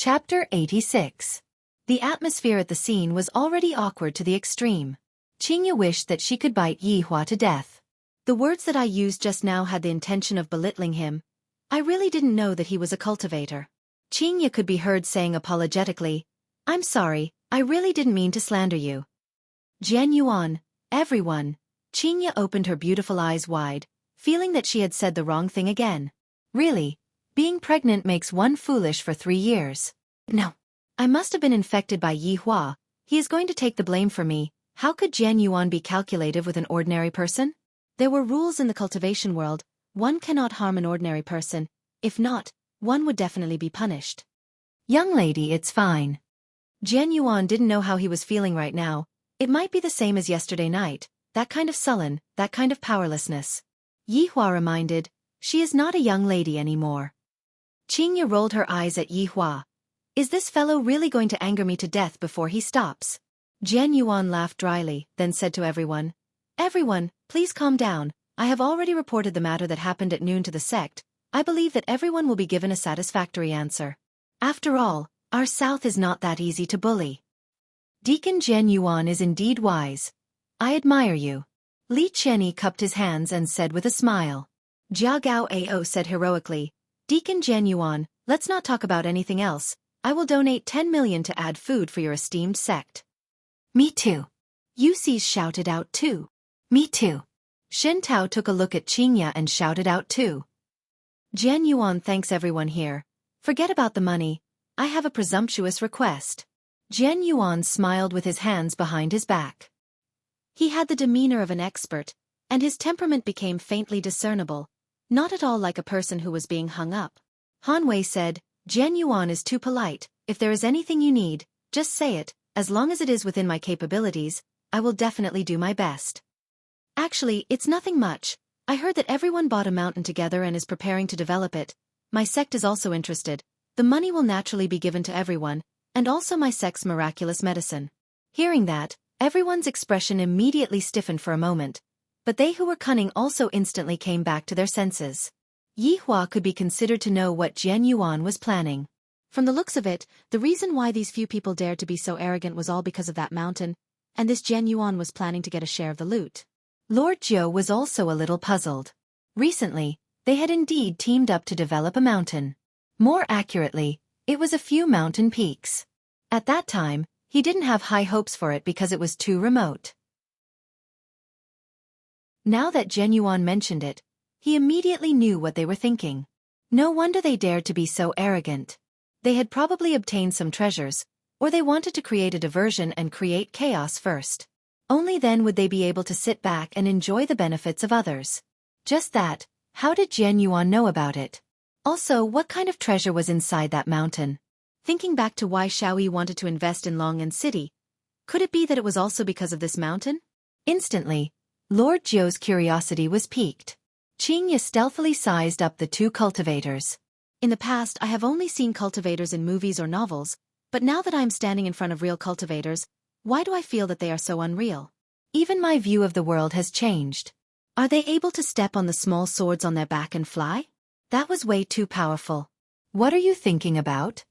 Chapter 86. The atmosphere at the scene was already awkward to the extreme. Qingya wished that she could bite Yi Hua to death. The words that I used just now had the intention of belittling him. I really didn't know that he was a cultivator. Qingya could be heard saying apologetically, "I'm sorry, I really didn't mean to slander you." Jian Yuan, everyone. Qingya opened her beautiful eyes wide, feeling that she had said the wrong thing again. Really? Being pregnant makes one foolish for 3 years. No. I must have been infected by Yi Hua. He is going to take the blame for me. How could Jian Yuan be calculative with an ordinary person? There were rules in the cultivation world. One cannot harm an ordinary person. If not, one would definitely be punished. Young lady, it's fine. Jian Yuan didn't know how he was feeling right now. It might be the same as yesterday night. That kind of sullen, that kind of powerlessness. Yi Hua reminded, she is not a young lady anymore. Qingya rolled her eyes at Yi Hua. Is this fellow really going to anger me to death before he stops? Jian Yuan laughed dryly, then said to everyone, "Everyone, please calm down. I have already reported the matter that happened at noon to the sect. I believe that everyone will be given a satisfactory answer. After all, our South is not that easy to bully." Deacon Jian Yuan is indeed wise. I admire you. Li Chenyi cupped his hands and said with a smile. Jia Gao Ao said heroically, "Deacon Jian Yuan, let's not talk about anything else. I will donate 10 million to add food for your esteemed sect." Me too. Yusis shouted out too. Me too. Shen Tao took a look at Qingya and shouted out too. Jian Yuan thanks everyone here. Forget about the money. I have a presumptuous request. Jian Yuan smiled with his hands behind his back. He had the demeanor of an expert, and his temperament became faintly discernible, not at all like a person who was being hung up. Han Wei said, "Jian Yuan is too polite. If there is anything you need, just say it. As long as it is within my capabilities, I will definitely do my best." Actually, it's nothing much. I heard that everyone bought a mountain together and is preparing to develop it. My sect is also interested. The money will naturally be given to everyone, and also my sect's miraculous medicine. Hearing that, everyone's expression immediately stiffened for a moment, but they who were cunning also instantly came back to their senses. Yi Hua could be considered to know what Jian Yuan was planning. From the looks of it, the reason why these few people dared to be so arrogant was all because of that mountain, and this Jian Yuan was planning to get a share of the loot. Lord Zhou was also a little puzzled. Recently, they had indeed teamed up to develop a mountain. More accurately, it was a few mountain peaks. At that time, he didn't have high hopes for it because it was too remote. Now that Jian Yuan mentioned it, he immediately knew what they were thinking. No wonder they dared to be so arrogant. They had probably obtained some treasures, or they wanted to create a diversion and create chaos first. Only then would they be able to sit back and enjoy the benefits of others. Just that, how did Jian Yuan know about it? Also, what kind of treasure was inside that mountain? Thinking back to why Xiaoyi wanted to invest in Long'an City, could it be that it was also because of this mountain? Instantly, Lord Zhou's curiosity was piqued. Qingya stealthily sized up the two cultivators. In the past, I have only seen cultivators in movies or novels, but now that I am standing in front of real cultivators, why do I feel that they are so unreal? Even my view of the world has changed. Are they able to step on the small swords on their back and fly? That was way too powerful. What are you thinking about?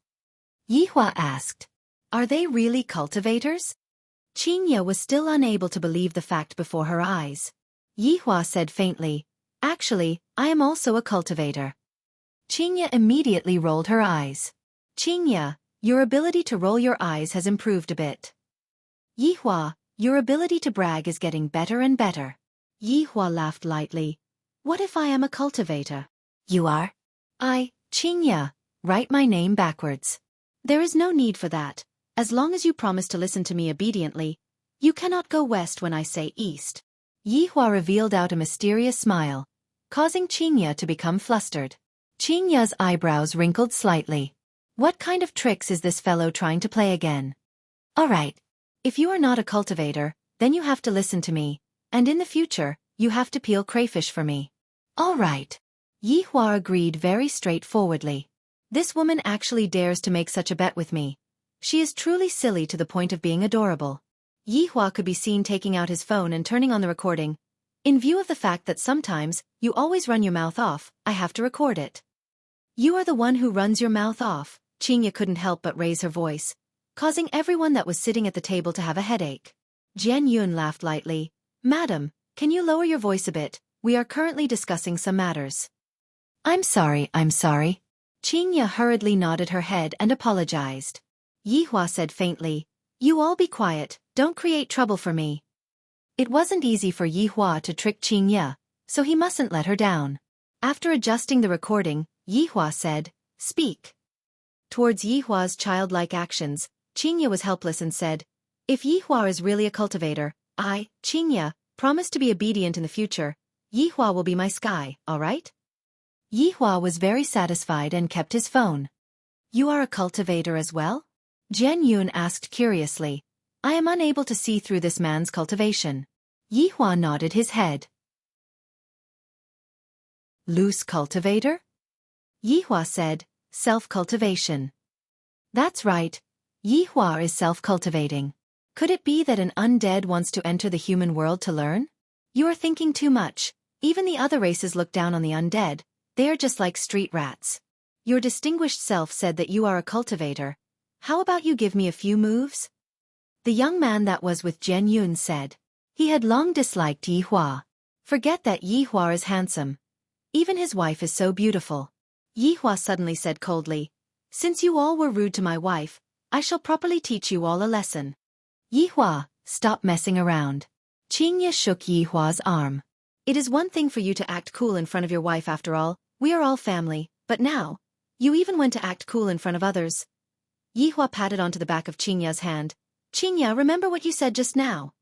Yi Hua asked. Are they really cultivators? Qingya was still unable to believe the fact before her eyes. Yi Hua said faintly, "Actually, I am also a cultivator." Qingya immediately rolled her eyes. Qingya, your ability to roll your eyes has improved a bit. Yi Hua, your ability to brag is getting better and better. Yi Hua laughed lightly. What if I am a cultivator? You are? Qingya, write my name backwards. There is no need for that. As long as you promise to listen to me obediently, you cannot go west when I say east. Yi Hua revealed out a mysterious smile, causing Qingya to become flustered. Qingya's eyebrows wrinkled slightly. What kind of tricks is this fellow trying to play again? All right. If you are not a cultivator, then you have to listen to me, and in the future, you have to peel crayfish for me. All right. Yi Hua agreed very straightforwardly. This woman actually dares to make such a bet with me. She is truly silly to the point of being adorable. Yi Hua could be seen taking out his phone and turning on the recording. In view of the fact that sometimes, you always run your mouth off, I have to record it. You are the one who runs your mouth off. Qingya couldn't help but raise her voice, causing everyone that was sitting at the table to have a headache. Jian Yun laughed lightly. Madam, can you lower your voice a bit? We are currently discussing some matters. I'm sorry. Qingya hurriedly nodded her head and apologized. Yihua said faintly, You all be quiet, don't create trouble for me. It wasn't easy for Yihua to trick Qingya, so he mustn't let her down. After adjusting the recording, Yihua said, Speak. Towards Yihua's childlike actions, Qingya was helpless and said, If Yihua is really a cultivator, I, Qingya, promise to be obedient in the future. Yihua will be my sky, alright? Yihua was very satisfied and kept his phone. You are a cultivator as well? Jian Yun asked curiously. I am unable to see through this man's cultivation. Yihua nodded his head. Loose cultivator? Yihua said, Self-cultivation. That's right. Yihua is self-cultivating. Could it be that an undead wants to enter the human world to learn? You are thinking too much. Even the other races look down on the undead. They are just like street rats. Your distinguished self said that you are a cultivator. How about you give me a few moves? The young man that was with Jian Yun said. He had long disliked Yihua. Forget that Yihua is handsome. Even his wife is so beautiful. Yihua suddenly said coldly, Since you all were rude to my wife, I shall properly teach you all a lesson. Yihua, stop messing around. Qingya shook Yihua's arm. It is one thing for you to act cool in front of your wife after all, we are all family, but now, you even went to act cool in front of others. Yihua patted onto the back of Qingya's hand. Qingya, remember what you said just now.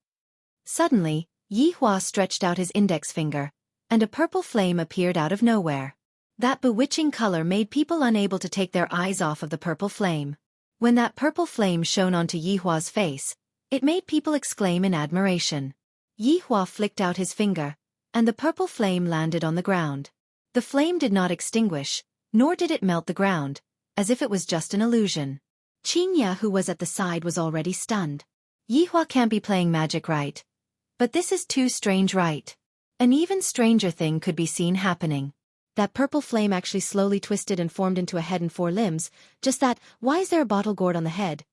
Suddenly, Yihua stretched out his index finger, and a purple flame appeared out of nowhere. That bewitching color made people unable to take their eyes off of the purple flame. When that purple flame shone onto Yihua's face, it made people exclaim in admiration. Yihua flicked out his finger, and the purple flame landed on the ground. The flame did not extinguish, nor did it melt the ground, as if it was just an illusion. Qingya, who was at the side, was already stunned. Yihua can't be playing magic right. But this is too strange, right? An even stranger thing could be seen happening. That purple flame actually slowly twisted and formed into a head and 4 limbs, just that, why is there a bottle gourd on the head?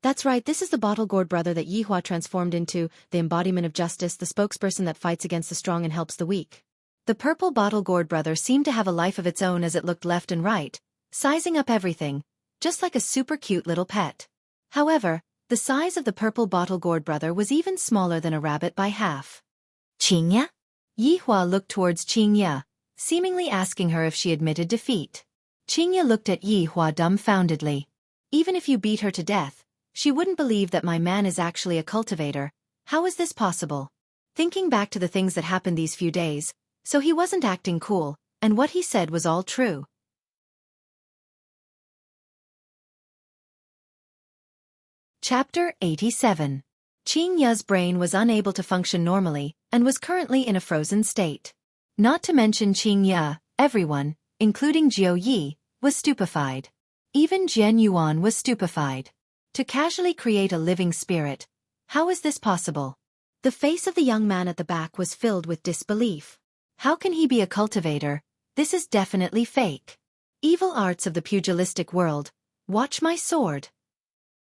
That's right, this is the bottle gourd brother that Yihua transformed into, the embodiment of justice, the spokesperson that fights against the strong and helps the weak. The purple bottle gourd brother seemed to have a life of its own as it looked left and right, sizing up everything, just like a super cute little pet. However, the size of the purple bottle gourd brother was even smaller than a rabbit by half. Qingya? Yihua looked towards Qingya, seemingly asking her if she admitted defeat. Qingya looked at Yihua dumbfoundedly. Even if you beat her to death, she wouldn't believe that my man is actually a cultivator. How is this possible? Thinking back to the things that happened these few days, so he wasn't acting cool, and what he said was all true. Chapter 87. Qingya's brain was unable to function normally, and was currently in a frozen state. Not to mention Qingya, everyone, including Jiu Yi, was stupefied. Even Jian Yuan was stupefied. To casually create a living spirit, how is this possible? The face of the young man at the back was filled with disbelief. How can he be a cultivator? This is definitely fake. Evil arts of the pugilistic world. Watch my sword.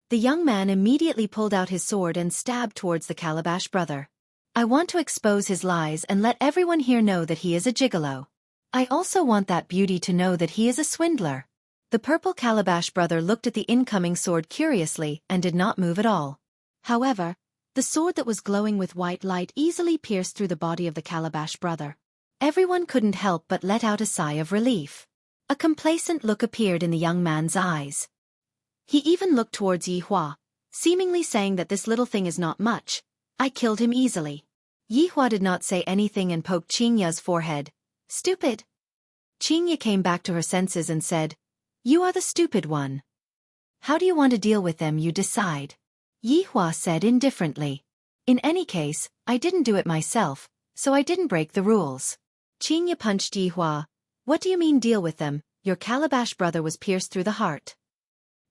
The young man immediately pulled out his sword and stabbed towards the Calabash brother. I want to expose his lies and let everyone here know that he is a gigolo. I also want that beauty to know that he is a swindler. The purple Calabash brother looked at the incoming sword curiously and did not move at all. However, the sword that was glowing with white light easily pierced through the body of the Calabash brother. Everyone couldn't help but let out a sigh of relief. A complacent look appeared in the young man's eyes. He even looked towards Yihua, seemingly saying that this little thing is not much. I killed him easily. Yihua did not say anything and poked Qingya's forehead. Stupid. Qingya came back to her senses and said, You are the stupid one. How do you want to deal with them, you decide. Yihua said indifferently. In any case, I didn't do it myself, so I didn't break the rules. Qingya punched Yihua. What do you mean deal with them? Your Calabash brother was pierced through the heart.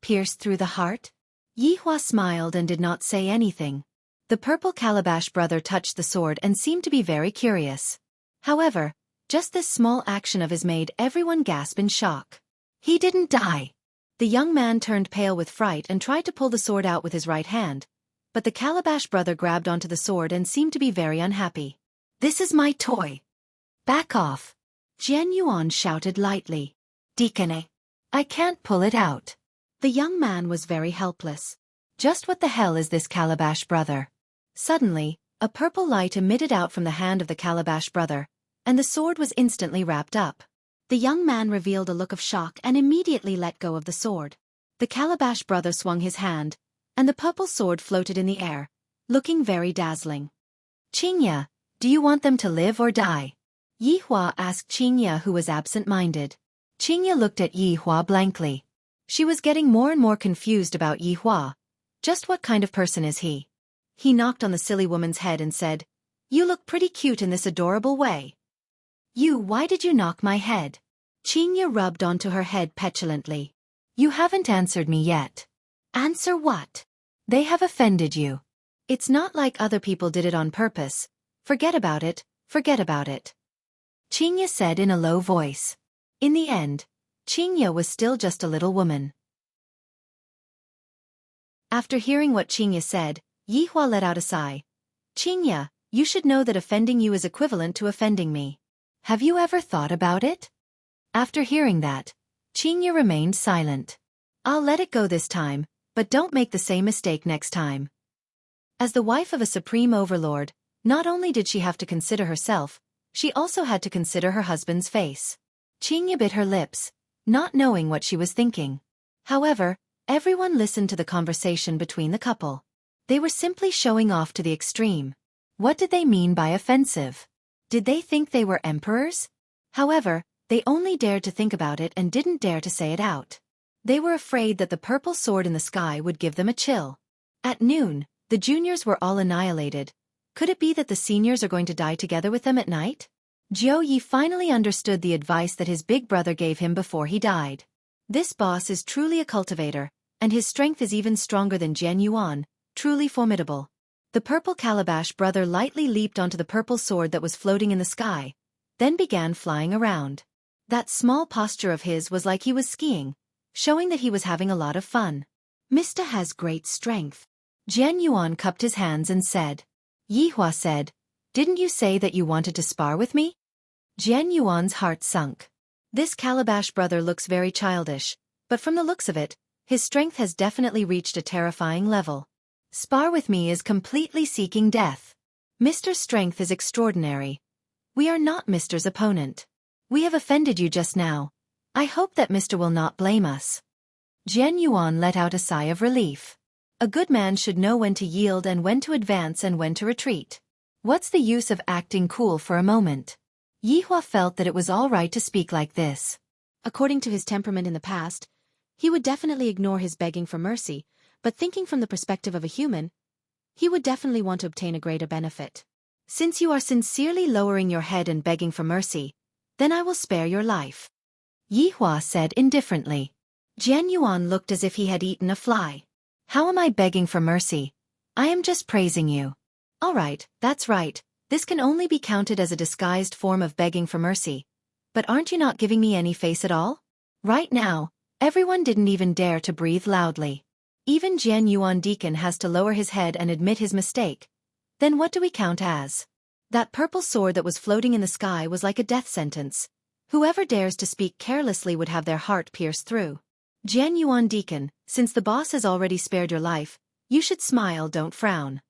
Pierced through the heart? Yihua smiled and did not say anything. The purple Calabash brother touched the sword and seemed to be very curious. However, just this small action of his made everyone gasp in shock. He didn't die. The young man turned pale with fright and tried to pull the sword out with his right hand, but the Calabash brother grabbed onto the sword and seemed to be very unhappy. "This is my toy. Back off," Jian Yuan shouted lightly. "Deacon, I can't pull it out." The young man was very helpless. Just what the hell is this Calabash brother? Suddenly, a purple light emitted out from the hand of the Calabash brother, and the sword was instantly wrapped up. The young man revealed a look of shock and immediately let go of the sword. The Calabash brother swung his hand, and the purple sword floated in the air, looking very dazzling. "Qingya, do you want them to live or die?" Yihua asked Qingya, who was absent-minded. Qingya looked at Yihua blankly. She was getting more and more confused about Yihua. Just what kind of person is he? He knocked on the silly woman's head and said, "You look pretty cute in this adorable way." Why did you knock my head?" Qingya rubbed onto her head petulantly. "You haven't answered me yet." "Answer what?" "They have offended you. It's not like other people did it on purpose. Forget about it, forget about it," Qingya said in a low voice. In the end, Qingya was still just a little woman. After hearing what Qingya said, Yihua let out a sigh. "Qingya, you should know that offending you is equivalent to offending me. Have you ever thought about it?" After hearing that, Qingya remained silent. "I'll let it go this time, but don't make the same mistake next time." As the wife of a supreme overlord, not only did she have to consider herself, she also had to consider her husband's face. Qingya bit her lips, not knowing what she was thinking. However, everyone listened to the conversation between the couple. They were simply showing off to the extreme. What did they mean by offensive? Did they think they were emperors? However, they only dared to think about it and didn't dare to say it out. They were afraid that the purple sword in the sky would give them a chill. At noon, the juniors were all annihilated. Could it be that the seniors are going to die together with them at night? Jiu Yi finally understood the advice that his big brother gave him before he died. This boss is truly a cultivator, and his strength is even stronger than Jian Yuan, truly formidable. The purple Calabash brother lightly leaped onto the purple sword that was floating in the sky, then began flying around. That small posture of his was like he was skiing, showing that he was having a lot of fun. "Mr. has great strength." Jian Yuan cupped his hands and said. Yihua said, "Didn't you say that you wanted to spar with me?" Jian Yuan's heart sunk. This Calabash brother looks very childish, but from the looks of it, his strength has definitely reached a terrifying level. Spar with me is completely seeking death. Mr.'s strength is extraordinary. We are not Mr.'s opponent. We have offended you just now. I hope that Mr. will not blame us. Jian Yuan let out a sigh of relief. A good man should know when to yield and when to advance and when to retreat. What's the use of acting cool for a moment? Yihua felt that it was all right to speak like this. According to his temperament in the past, he would definitely ignore his begging for mercy, but thinking from the perspective of a human, he would definitely want to obtain a greater benefit. Since you are sincerely lowering your head and begging for mercy, then I will spare your life, Yihua said indifferently. Jian Yuan looked as if he had eaten a fly. How am I begging for mercy? I am just praising you. All right, that's right. This can only be counted as a disguised form of begging for mercy. But aren't you not giving me any face at all? Right now, everyone didn't even dare to breathe loudly. Even Jian Yuan Deacon has to lower his head and admit his mistake. Then what do we count as? That purple sword that was floating in the sky was like a death sentence. Whoever dares to speak carelessly would have their heart pierced through. Jian Yuan Deacon, since the boss has already spared your life, you should smile, don't frown.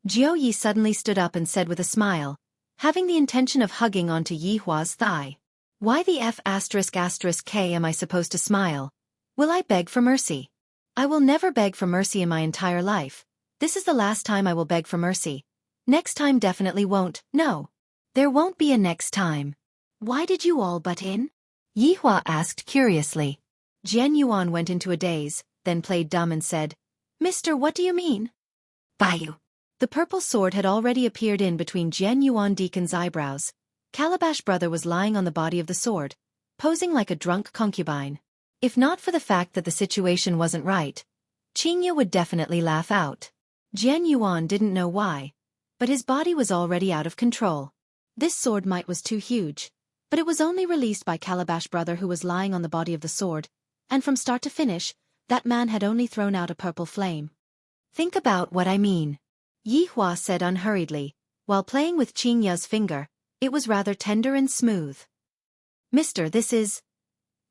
Jiu Yi suddenly stood up and said with a smile, having the intention of hugging onto Yihua's thigh. Why the F***K am I supposed to smile? Will I beg for mercy? I will never beg for mercy in my entire life. This is the last time I will beg for mercy. Next time definitely won't, no. There won't be a next time. Why did you all butt in? Yihua asked curiously. Jian Yuan went into a daze, then played dumb and said, Mister, what do you mean? Bayou. The purple sword had already appeared in between Jian Yuan Deacon's eyebrows. Calabash brother was lying on the body of the sword, posing like a drunk concubine. If not for the fact that the situation wasn't right, Qingya would definitely laugh out. Jian Yuan didn't know why, but his body was already out of control. This sword might was too huge. But it was only released by Calabash Brother, who was lying on the body of the sword, and from start to finish, that man had only thrown out a purple flame. Think about what I mean, Yi Hua said unhurriedly, while playing with Qing Ya's finger. It was rather tender and smooth. Mister, this is...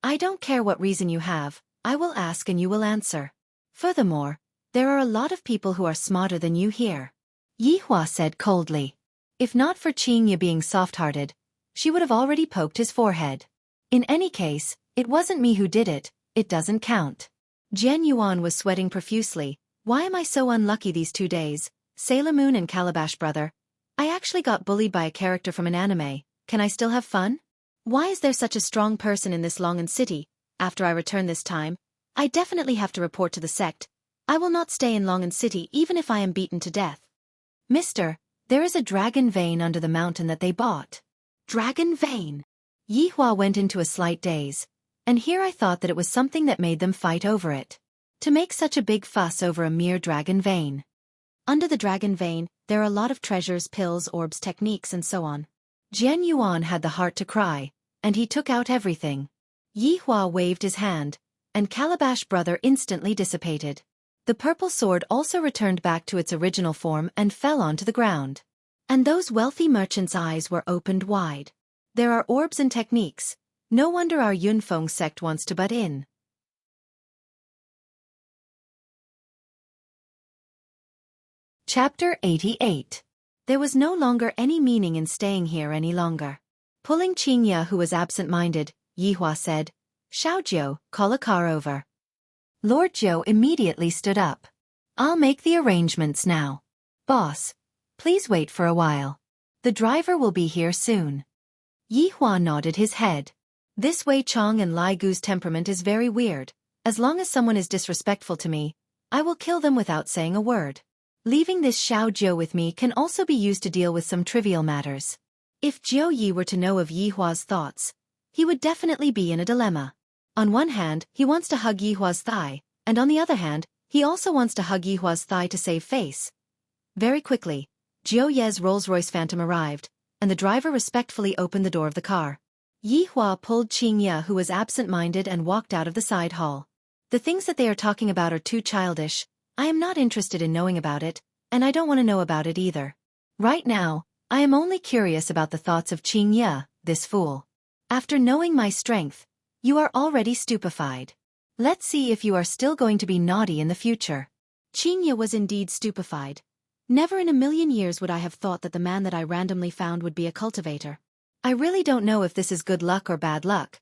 I don't care what reason you have, I will ask and you will answer. Furthermore, there are a lot of people who are smarter than you here, Yi Hua said coldly. If not for Qing Ya being soft-hearted, she would have already poked his forehead. In any case, it wasn't me who did it, it doesn't count. Jian Yuan was sweating profusely. Why am I so unlucky these 2 days? Sailor Moon and Calabash Brother. I actually got bullied by a character from an anime. Can I still have fun? Why is there such a strong person in this Longan city? After I return this time, I definitely have to report to the sect. I will not stay in Longan city even if I am beaten to death. Mister, there is a dragon vein under the mountain that they bought. Dragon vein? Yi Hua went into a slight daze. And here I thought that it was something that made them fight over it. To make such a big fuss over a mere dragon vein. Under the dragon vein, there are a lot of treasures, pills, orbs, techniques, and so on. Jian Yuan had the heart to cry, and he took out everything. Yi Hua waved his hand, and Calabash Brother instantly dissipated. The purple sword also returned back to its original form and fell onto the ground. And those wealthy merchants' eyes were opened wide. There are orbs and techniques. No wonder our Yunfeng sect wants to butt in. Chapter 88. There was no longer any meaning in staying here any longer. Pulling Qing Ya, who was absent-minded, Yi Hua said, Xiaojiu, call a car over. Lord Zhou immediately stood up. I'll make the arrangements now. Boss, please wait for a while. The driver will be here soon. Yi Hua nodded his head. This Wei Chong and Lai Gu's temperament is very weird. As long as someone is disrespectful to me, I will kill them without saying a word. Leaving this Xiaojiu with me can also be used to deal with some trivial matters. If Jiu Yi were to know of Yi Hua's thoughts, he would definitely be in a dilemma. On one hand, he wants to hug Yi Hua's thigh, and on the other hand, he also wants to hug Yi Hua's thigh to save face. Very quickly, Jiu Ye's Rolls-Royce Phantom arrived, and the driver respectfully opened the door of the car. Yi Hua pulled Qing Ya, who was absent-minded, and walked out of the side hall. The things that they are talking about are too childish. I am not interested in knowing about it, and I don't want to know about it either. Right now, I am only curious about the thoughts of Qing Ya, this fool. After knowing my strength, you are already stupefied. Let's see if you are still going to be naughty in the future. Qing Ya was indeed stupefied. Never in a million years would I have thought that the man that I randomly found would be a cultivator. I really don't know if this is good luck or bad luck.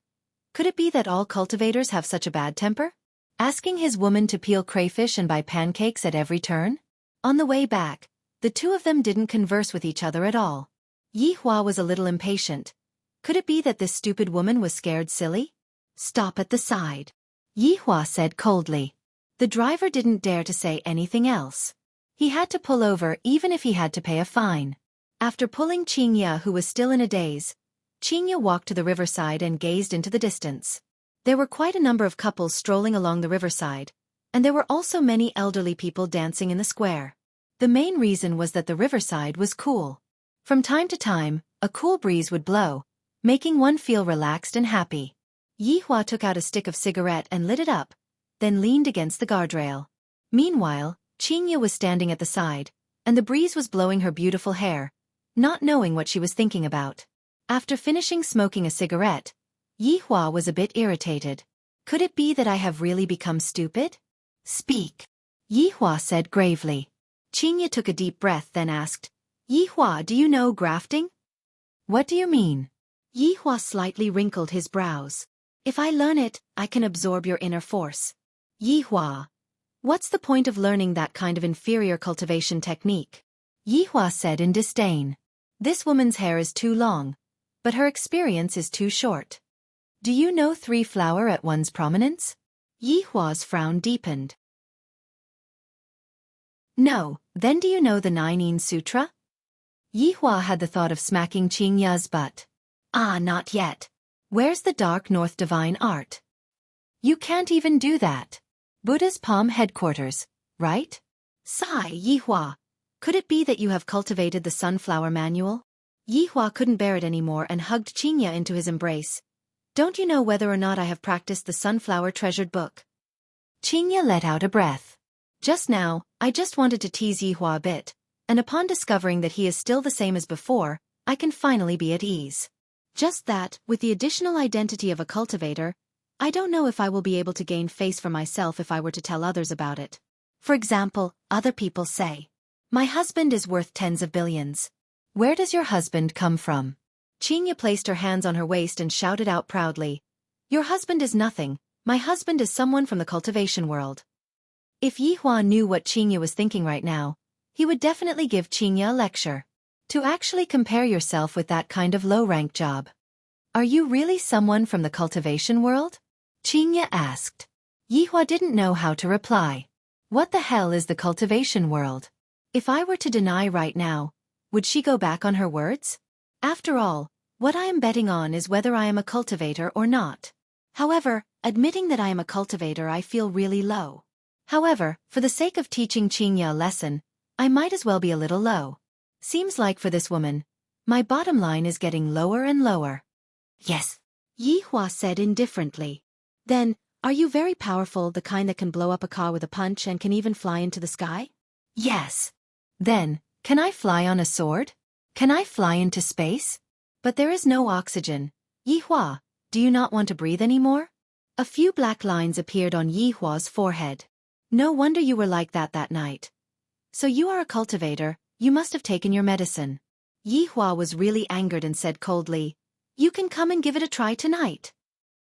Could it be that all cultivators have such a bad temper? Asking his woman to peel crayfish and buy pancakes at every turn? On the way back, the two of them didn't converse with each other at all. Yi Hua was a little impatient. Could it be that this stupid woman was scared silly? Stop at the side, Yi Hua said coldly. The driver didn't dare to say anything else. He had to pull over even if he had to pay a fine. After pulling Qing Ya, who was still in a daze, Qing Ya walked to the riverside and gazed into the distance. There were quite a number of couples strolling along the riverside, and there were also many elderly people dancing in the square. The main reason was that the riverside was cool. From time to time, a cool breeze would blow, making one feel relaxed and happy. Yi Hua took out a stick of cigarette and lit it up, then leaned against the guardrail. Meanwhile, Qing Ya was standing at the side, and the breeze was blowing her beautiful hair, not knowing what she was thinking about. After finishing smoking a cigarette, Yi Hua was a bit irritated. Could it be that I have really become stupid? Speak, Yi Hua said gravely. Qing Ya took a deep breath, then asked, Yi Hua, do you know grafting? What do you mean? Yi Hua slightly wrinkled his brows. If I learn it, I can absorb your inner force. Yi Hua, what's the point of learning that kind of inferior cultivation technique? Yi Hua said in disdain. This woman's hair is too long, but her experience is too short. Do you know 3 flower at one's prominence? Yi Hua's frown deepened. No, then do you know the 9 Sutra? Yi Hua had the thought of smacking Qing Ya's butt. Ah, not yet. Where's the Dark North Divine Art? You can't even do that. Buddha's Palm headquarters, right? Sigh, Yi Hua. Could it be that you have cultivated the Sunflower Manual? Yihua couldn't bear it anymore and hugged Qingya into his embrace. Don't you know whether or not I have practiced the sunflower treasured book? Qingya let out a breath. Just now, I just wanted to tease Yihua a bit, and upon discovering that he is still the same as before, I can finally be at ease. Just that, with the additional identity of a cultivator, I don't know if I will be able to gain face for myself if I were to tell others about it. For example, other people say, "My husband is worth tens of billions. Where does your husband come from?" Qingya placed her hands on her waist and shouted out proudly, "Your husband is nothing, my husband is someone from the cultivation world." If Yihua knew what Qingya was thinking right now, he would definitely give Qingya a lecture. To actually compare yourself with that kind of low-rank job. Are you really someone from the cultivation world? Qingya asked. Yihua didn't know how to reply. What the hell is the cultivation world? If I were to deny right now, would she go back on her words? After all, what I am betting on is whether I am a cultivator or not. However, admitting that I am a cultivator, I feel really low. However, for the sake of teaching Qingya a lesson, I might as well be a little low. Seems like for this woman, my bottom line is getting lower and lower. Yes, Yihua said indifferently. Then, are you very powerful, the kind that can blow up a car with a punch and can even fly into the sky? Yes. Then, can I fly on a sword? Can I fly into space? But there is no oxygen. Yihua, do you not want to breathe anymore? A few black lines appeared on Yihua's forehead. No wonder you were like that night. So you are a cultivator, you must have taken your medicine. Yihua was really angered and said coldly, "You can come and give it a try tonight."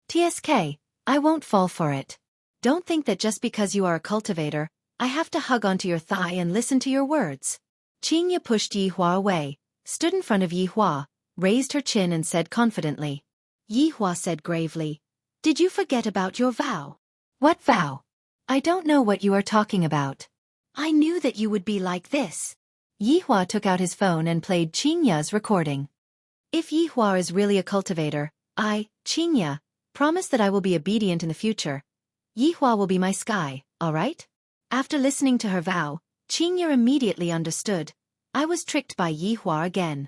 TSK, I won't fall for it. Don't think that just because you are a cultivator, I have to hug onto your thigh and listen to your words. Qingya pushed Yihua away, stood in front of Yihua, raised her chin and said confidently. Yihua said gravely, "Did you forget about your vow?" "What vow? I don't know what you are talking about." "I knew that you would be like this." Yihua took out his phone and played Qingya's recording. "If Yihua is really a cultivator, I, Qingya, promise that I will be obedient in the future. Yihua will be my sky, alright?" After listening to her vow, Qingya immediately understood. I was tricked by Yihua again.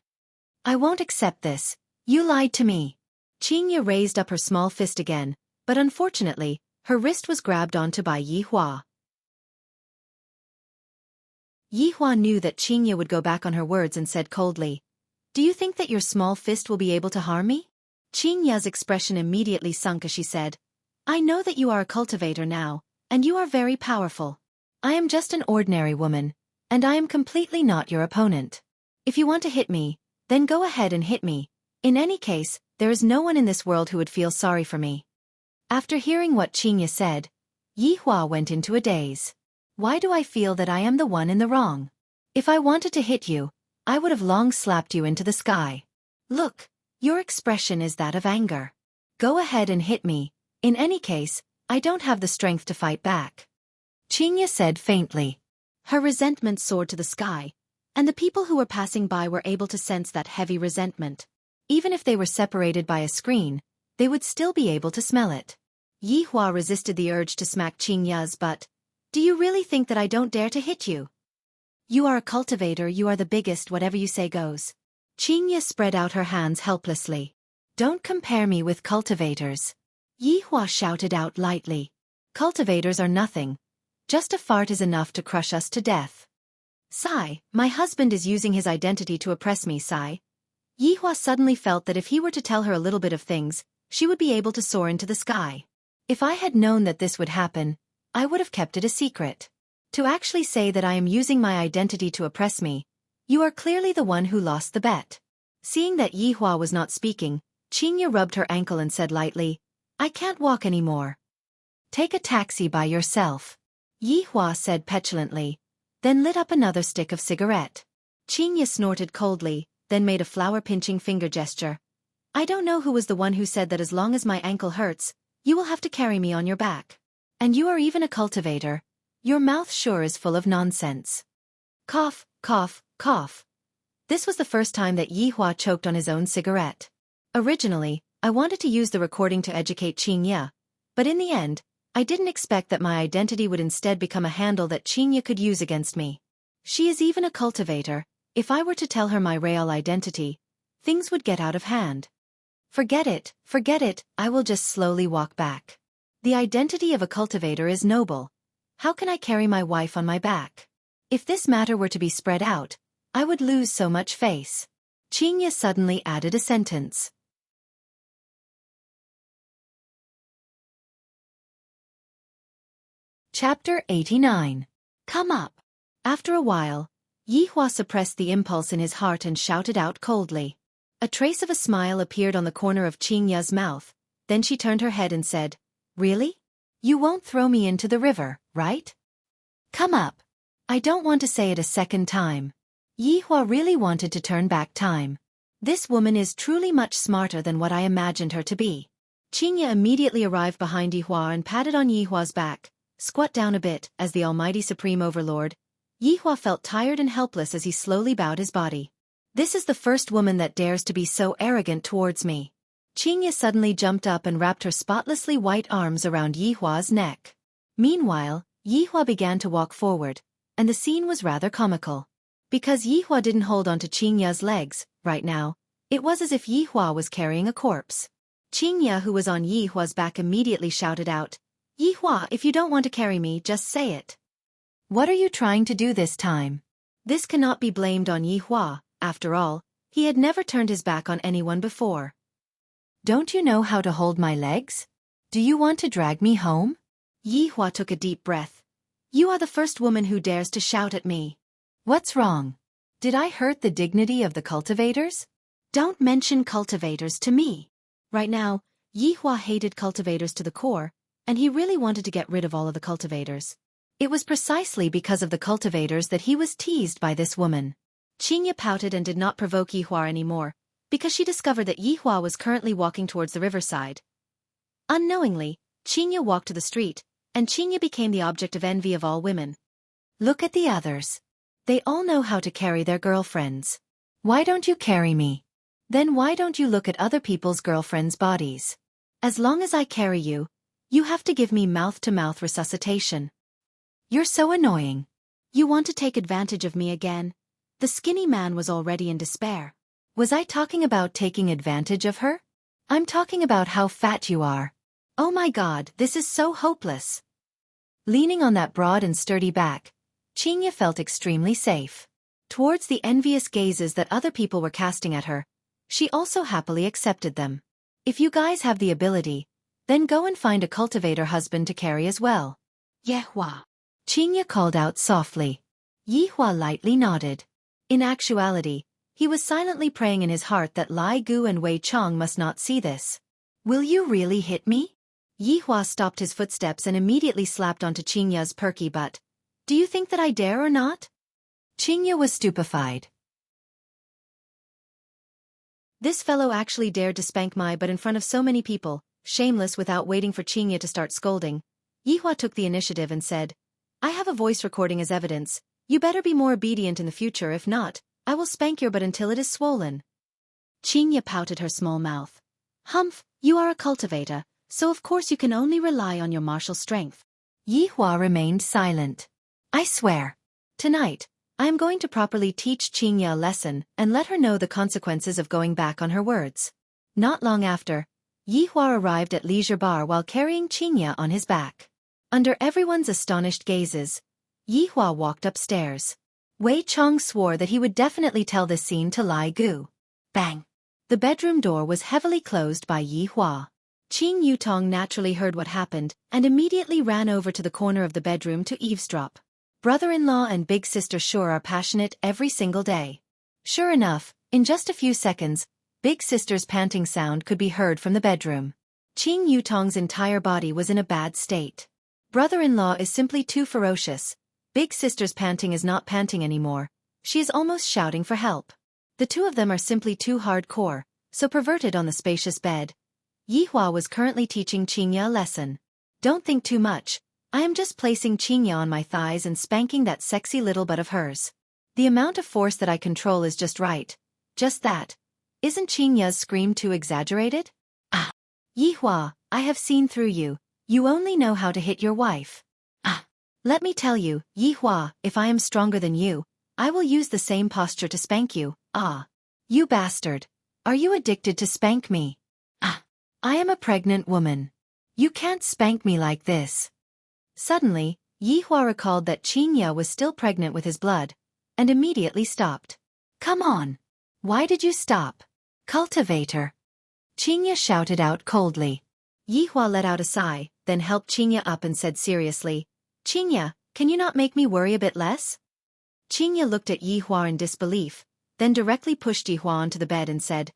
I won't accept this. You lied to me. Qingya raised up her small fist again, but unfortunately, her wrist was grabbed onto by Yihua. Yihua knew that Qingya would go back on her words and said coldly, "Do you think that your small fist will be able to harm me?" Qingya's expression immediately sunk as she said, "I know that you are a cultivator now, and you are very powerful. I am just an ordinary woman, and I am completely not your opponent. If you want to hit me, then go ahead and hit me. In any case, there is no one in this world who would feel sorry for me." After hearing what Qingya said, Yihua went into a daze. Why do I feel that I am the one in the wrong? If I wanted to hit you, I would have long slapped you into the sky. Look, your expression is that of anger. Go ahead and hit me. In any case, I don't have the strength to fight back. Qingya said faintly. Her resentment soared to the sky, and the people who were passing by were able to sense that heavy resentment. Even if they were separated by a screen, they would still be able to smell it. Yihua resisted the urge to smack Qingya's butt. "Do you really think that I don't dare to hit you? You are a cultivator, you are the biggest, whatever you say goes." Qingya spread out her hands helplessly. "Don't compare me with cultivators." Yihua shouted out lightly. "Cultivators are nothing. Just a fart is enough to crush us to death." "Sigh, my husband is using his identity to oppress me, sigh." Yihua suddenly felt that if he were to tell her a little bit of things, she would be able to soar into the sky. If I had known that this would happen, I would have kept it a secret. To actually say that I am using my identity to oppress me, you are clearly the one who lost the bet. Seeing that Yihua was not speaking, Qingya rubbed her ankle and said lightly, "I can't walk anymore. Take a taxi by yourself." Yihua said petulantly, then lit up another stick of cigarette. Qingya snorted coldly, then made a flower-pinching finger gesture. "I don't know who was the one who said that as long as my ankle hurts, you will have to carry me on your back. And you are even a cultivator. Your mouth sure is full of nonsense." Cough, cough, cough. This was the first time that Yihua choked on his own cigarette. Originally, I wanted to use the recording to educate Qingya, but in the end, I didn't expect that my identity would instead become a handle that Qingya could use against me. She is even a cultivator. If I were to tell her my real identity, things would get out of hand. Forget it, I will just slowly walk back. The identity of a cultivator is noble. How can I carry my wife on my back? If this matter were to be spread out, I would lose so much face. Qingya suddenly added a sentence. Chapter 89. Come up. After a while, Yihua suppressed the impulse in his heart and shouted out coldly. A trace of a smile appeared on the corner of Qingya's mouth, then she turned her head and said, Really? You won't throw me into the river, right? Come up. I don't want to say it a second time. Yihua really wanted to turn back time. This woman is truly much smarter than what I imagined her to be. Qingya immediately arrived behind Yihua and patted on Yihua's back. Squat down a bit, as the almighty supreme overlord. Yihua felt tired and helpless as he slowly bowed his body. This is the first woman that dares to be so arrogant towards me. Qingya suddenly jumped up and wrapped her spotlessly white arms around Yihua's neck. Meanwhile, Yihua began to walk forward, and the scene was rather comical. Because Yihua didn't hold onto Qingya's legs, right now, it was as if Yihua was carrying a corpse. Qingya, who was on Yihua's back, immediately shouted out, Yihua, if you don't want to carry me, just say it. What are you trying to do this time? This cannot be blamed on Yihua, after all, he had never turned his back on anyone before. Don't you know how to hold my legs? Do you want to drag me home? Yihua took a deep breath. You are the first woman who dares to shout at me. What's wrong? Did I hurt the dignity of the cultivators? Don't mention cultivators to me. Right now, Yihua hated cultivators to the core, and he really wanted to get rid of all of the cultivators. It was precisely because of the cultivators that he was teased by this woman. Qingya pouted and did not provoke Yihua anymore, because she discovered that Yihua was currently walking towards the riverside. Unknowingly, Qingya walked to the street, and Qingya became the object of envy of all women. Look at the others. They all know how to carry their girlfriends. Why don't you carry me? Then why don't you look at other people's girlfriends' bodies? As long as I carry you, you have to give me mouth-to-mouth resuscitation. You're so annoying. You want to take advantage of me again? The skinny man was already in despair. Was I talking about taking advantage of her? I'm talking about how fat you are. Oh my God, this is so hopeless. Leaning on that broad and sturdy back, Qingya felt extremely safe. Towards the envious gazes that other people were casting at her, she also happily accepted them. If you guys have the ability, then go and find a cultivator husband to carry as well. Yihua. Qingya called out softly. Yihua lightly nodded. In actuality, he was silently praying in his heart that Lai Gu and Wei Chong must not see this. Will you really hit me? Yihua stopped his footsteps and immediately slapped onto Qingya's perky butt. Do you think that I dare or not? Qingya was stupefied. This fellow actually dared to spank my butt in front of so many people, shameless. Without waiting for Qingya to start scolding, Yihua took the initiative and said, I have a voice recording as evidence. You better be more obedient in the future, if not, I will spank your butt until it is swollen. Qingya pouted her small mouth. Humph, you are a cultivator, so of course you can only rely on your martial strength. Yihua remained silent. I swear. Tonight, I am going to properly teach Qingya a lesson and let her know the consequences of going back on her words. Not long after, Yihua arrived at Leisure Bar while carrying Qingya on his back. Under everyone's astonished gazes, Yihua walked upstairs. Wei Chong swore that he would definitely tell this scene to Lai Gu. Bang! The bedroom door was heavily closed by Yihua. Qing Yutong naturally heard what happened and immediately ran over to the corner of the bedroom to eavesdrop. Brother-in-law and big sister sure are passionate every single day. Sure enough, in just a few seconds, big sister's panting sound could be heard from the bedroom. Qing Yutong's entire body was in a bad state. Brother-in-law is simply too ferocious. Big sister's panting is not panting anymore. She is almost shouting for help. The two of them are simply too hardcore, so perverted on the spacious bed. Yihua was currently teaching Qingya a lesson. Don't think too much. I am just placing Qingya on my thighs and spanking that sexy little butt of hers. The amount of force that I control is just right. Just that. Isn't Qingya's scream too exaggerated? Ah! Yihua, I have seen through you. You only know how to hit your wife. Ah! Let me tell you, Yihua, if I am stronger than you, I will use the same posture to spank you. Ah! You bastard. Are you addicted to spank me? Ah, I am a pregnant woman. You can't spank me like this. Suddenly, Yihua recalled that Qingya was still pregnant with his blood, and immediately stopped. Come on. Why did you stop? Cultivator. Qingya shouted out coldly. Yihua let out a sigh, then helped Qingya up and said seriously, Qingya, can you not make me worry a bit less? Qingya looked at Yihua in disbelief, then directly pushed Yihua onto the bed and said,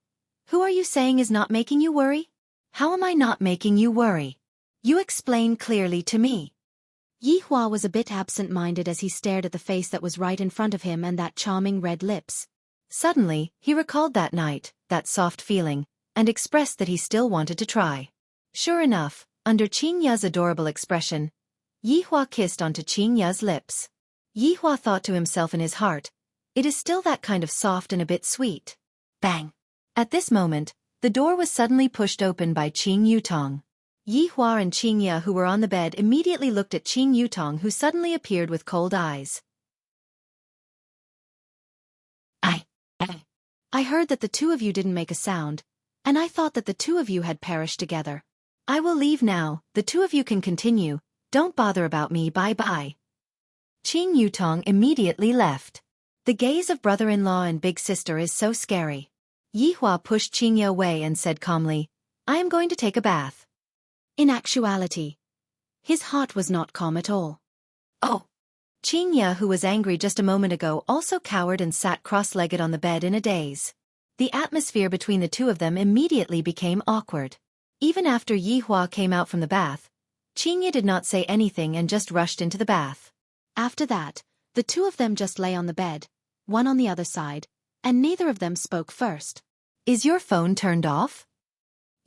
Who are you saying is not making you worry? How am I not making you worry? You explain clearly to me. Yihua was a bit absent-minded as he stared at the face that was right in front of him and that charming red lips. Suddenly, he recalled that night, that soft feeling, and expressed that he still wanted to try. Sure enough, under Qingya's adorable expression, Yihua kissed onto Qingya's lips. Yihua thought to himself in his heart, it is still that kind of soft and a bit sweet. Bang! At this moment, the door was suddenly pushed open by Qing Yutong. Yihua and Qingya who were on the bed immediately looked at Qing Yutong who suddenly appeared with cold eyes. I heard that the two of you didn't make a sound, and I thought that the two of you had perished together. I will leave now, the two of you can continue, don't bother about me, bye-bye. Qing Yutong immediately left. The gaze of brother-in-law and big sister is so scary. Yihua pushed Qingya away and said calmly, I am going to take a bath. In actuality, his heart was not calm at all. Oh! Qingya, who was angry just a moment ago, also cowered and sat cross-legged on the bed in a daze. The atmosphere between the two of them immediately became awkward. Even after Yihua came out from the bath, Qingya did not say anything and just rushed into the bath. After that, the two of them just lay on the bed, one on the other side, and neither of them spoke first. Is your phone turned off?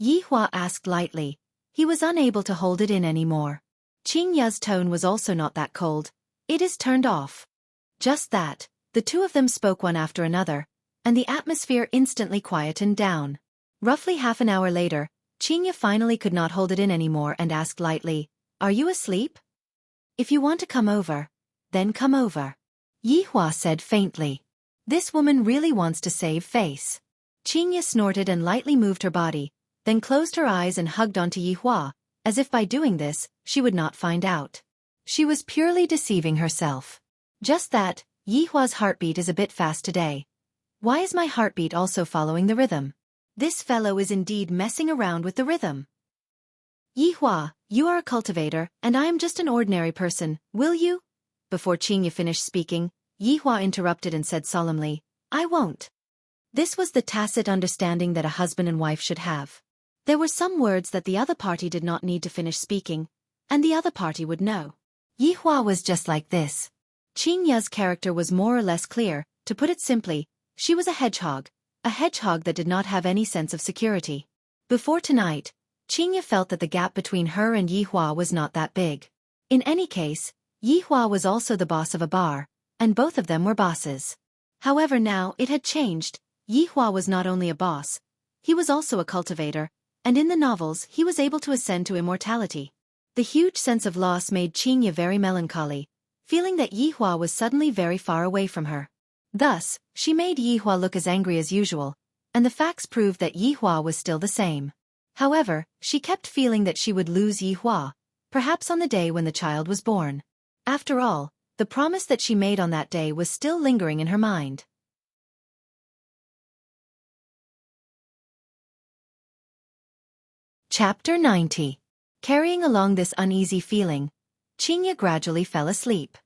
Yihua asked lightly. He was unable to hold it in anymore. Qingya's tone was also not that cold. It is turned off. Just that, the two of them spoke one after another, and the atmosphere instantly quietened down. Roughly half an hour later, Qingya finally could not hold it in anymore and asked lightly, Are you asleep? If you want to come over, then come over. Yihua said faintly. This woman really wants to save face. Qingya snorted and lightly moved her body, then closed her eyes and hugged onto Yihua, as if by doing this, she would not find out. She was purely deceiving herself. Just that, Yihua's heartbeat is a bit fast today. Why is my heartbeat also following the rhythm? This fellow is indeed messing around with the rhythm. Yihua, you are a cultivator, and I am just an ordinary person, will you? Before Qingya finished speaking, Yihua interrupted and said solemnly, I won't. This was the tacit understanding that a husband and wife should have. There were some words that the other party did not need to finish speaking, and the other party would know. Yihua was just like this. Qingya's character was more or less clear. To put it simply, she was a hedgehog that did not have any sense of security. Before tonight, Qingya felt that the gap between her and Yihua was not that big. In any case, Yihua was also the boss of a bar, and both of them were bosses. However, now it had changed. Yihua was not only a boss, he was also a cultivator, and in the novels he was able to ascend to immortality. The huge sense of loss made Qingya very melancholy, feeling that Yihua was suddenly very far away from her. Thus, she made Yihua look as angry as usual, and the facts proved that Yihua was still the same. However, she kept feeling that she would lose Yihua, perhaps on the day when the child was born. After all, the promise that she made on that day was still lingering in her mind. Chapter 90. Carrying along this uneasy feeling, Qingya gradually fell asleep.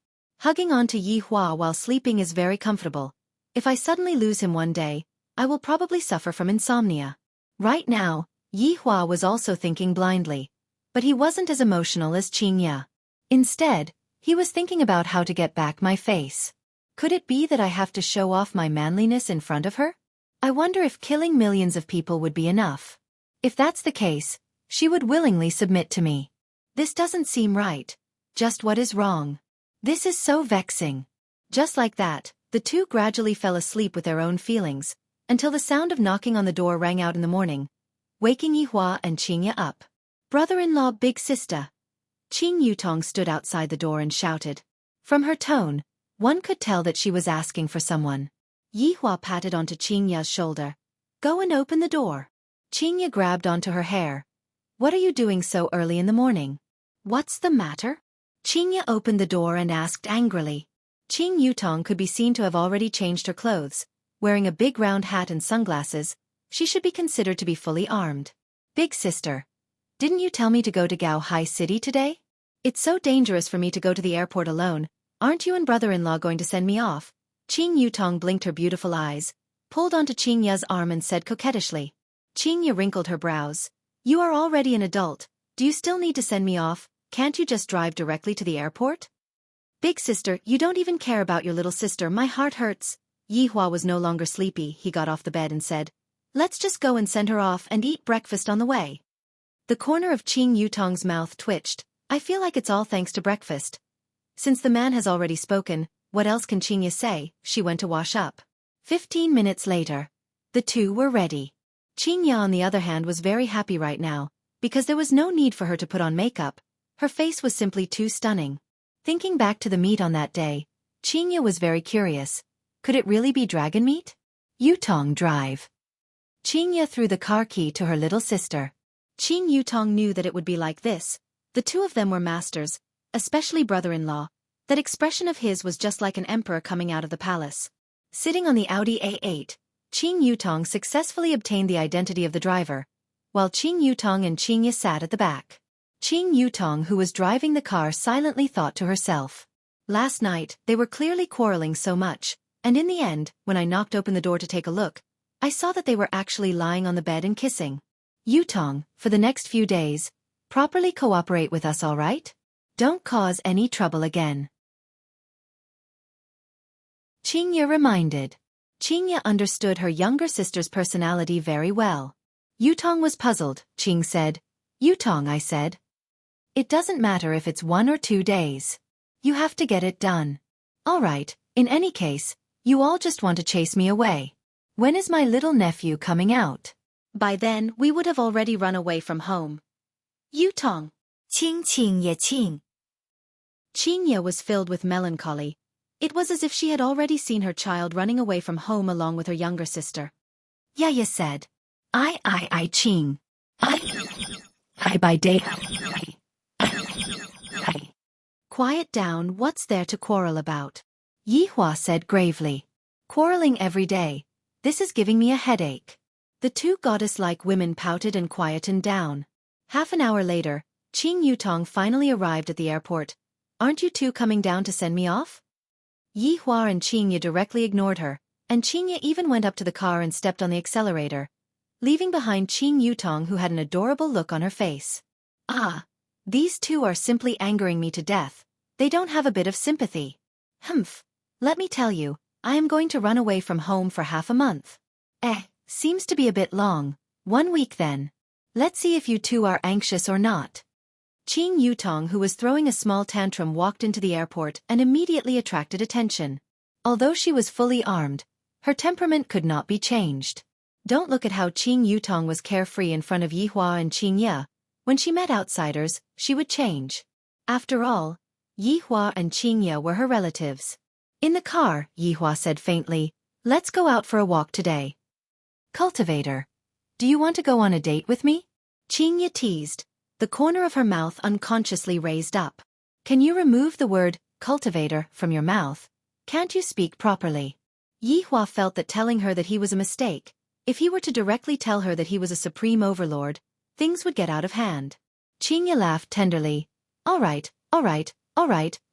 Hugging onto Yihua while sleeping is very comfortable. If I suddenly lose him one day, I will probably suffer from insomnia. Right now, Yihua was also thinking blindly. But he wasn't as emotional as Qingya. Instead, he was thinking about how to get back my face. Could it be that I have to show off my manliness in front of her? I wonder if killing millions of people would be enough. If that's the case, she would willingly submit to me. This doesn't seem right. Just what is wrong? This is so vexing. Just like that, the two gradually fell asleep with their own feelings, until the sound of knocking on the door rang out in the morning, waking Yihua and Qingya up. Brother-in-law, big sister. Qing Yutong stood outside the door and shouted. From her tone, one could tell that she was asking for someone. Yihua patted onto Qingya's shoulder. Go and open the door. Qingya grabbed onto her hair. What are you doing so early in the morning? What's the matter? Qingya opened the door and asked angrily. Qing Yutong could be seen to have already changed her clothes, wearing a big round hat and sunglasses. She should be considered to be fully armed. Big sister, didn't you tell me to go to Gao Hai City today? It's so dangerous for me to go to the airport alone. Aren't you and brother-in-law going to send me off? Qing Yutong blinked her beautiful eyes, pulled onto Qingya's arm and said coquettishly. Qingya wrinkled her brows. You are already an adult. Do you still need to send me off? Can't you just drive directly to the airport? Big sister, you don't even care about your little sister. My heart hurts. Yihua was no longer sleepy. He got off the bed and said, let's just go and send her off and eat breakfast on the way. The corner of Qing Yutong's mouth twitched. I feel like it's all thanks to breakfast. Since the man has already spoken, what else can Qingya say? She went to wash up. 15 minutes later. The two were ready. Qingya on the other hand was very happy right now, because there was no need for her to put on makeup. Her face was simply too stunning. Thinking back to the meat on that day, Qingya was very curious. Could it really be dragon meat? Yutong drive. Qingya threw the car key to her little sister. Qing Yutong knew that it would be like this. The two of them were masters, especially brother-in-law. That expression of his was just like an emperor coming out of the palace. Sitting on the Audi A8, Qing Yutong successfully obtained the identity of the driver, while Qing Yutong and Qingya sat at the back. Qing Yutong, who was driving the car, silently thought to herself. Last night, they were clearly quarreling so much, and in the end, when I knocked open the door to take a look, I saw that they were actually lying on the bed and kissing. Yutong, for the next few days, properly cooperate with us, all right? Don't cause any trouble again. Qingya reminded. Qingya understood her younger sister's personality very well. Yutong was puzzled. Qing said, Yutong, I said. It doesn't matter if it's 1 or 2 days. You have to get it done. All right, in any case, you all just want to chase me away. When is my little nephew coming out? By then, we would have already run away from home. Yutong. Qing. Qingya was filled with melancholy. It was as if she had already seen her child running away from home along with her younger sister. Yaya said, I, Qing. I by day. I. Quiet down, what's there to quarrel about? Yihua said gravely. Quarreling every day. This is giving me a headache. The two goddess-like women pouted and quietened down. Half an hour later, Qing Yutong finally arrived at the airport. Aren't you two coming down to send me off? Yihua and Qingya directly ignored her, and Qingya even went up to the car and stepped on the accelerator, leaving behind Qing Yutong, who had an adorable look on her face. Ah, these two are simply angering me to death. They don't have a bit of sympathy. Humph. Let me tell you, I am going to run away from home for half a month. Seems to be a bit long. 1 week then. Let's see if you two are anxious or not. Qing Yutong, who was throwing a small tantrum, walked into the airport and immediately attracted attention. Although she was fully armed, her temperament could not be changed. Don't look at how Qing Yutong was carefree in front of Yihua and Qingya. When she met outsiders, she would change. After all, Yihua and Qingya were her relatives. In the car, Yihua said faintly, let's go out for a walk today. Cultivator. Do you want to go on a date with me? Qingya teased. The corner of her mouth unconsciously raised up. Can you remove the word cultivator from your mouth? Can't you speak properly? Yihua felt that telling her that he was a mistake. If he were to directly tell her that he was a supreme overlord, things would get out of hand. Qingya laughed tenderly. All right,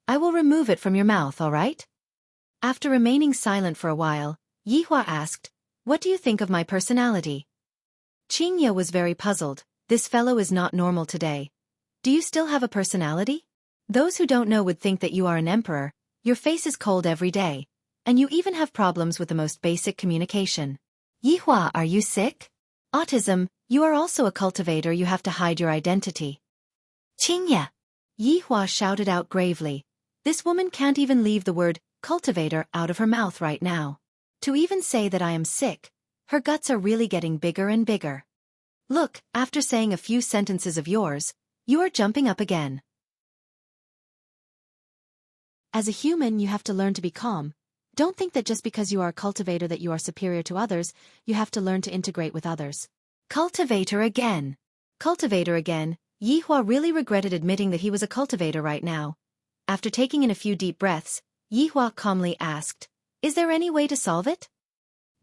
I will remove it from your mouth, all right? After remaining silent for a while, Yihua asked, what do you think of my personality? Qingya was very puzzled. This fellow is not normal today. Do you still have a personality? Those who don't know would think that you are an emperor. Your face is cold every day, and you even have problems with the most basic communication. Yihua, are you sick? Autism, you are also a cultivator, you have to hide your identity. Qingya. Yihua shouted out gravely. This woman can't even leave the word cultivator out of her mouth right now. To even say that I am sick, her guts are really getting bigger and bigger. Look, after saying a few sentences of yours, you are jumping up again. As a human, you have to learn to be calm. Don't think that just because you are a cultivator that you are superior to others, you have to learn to integrate with others. Cultivator again. Cultivator again. Yihua really regretted admitting that he was a cultivator right now. After taking in a few deep breaths, Yihua calmly asked, "Is there any way to solve it?"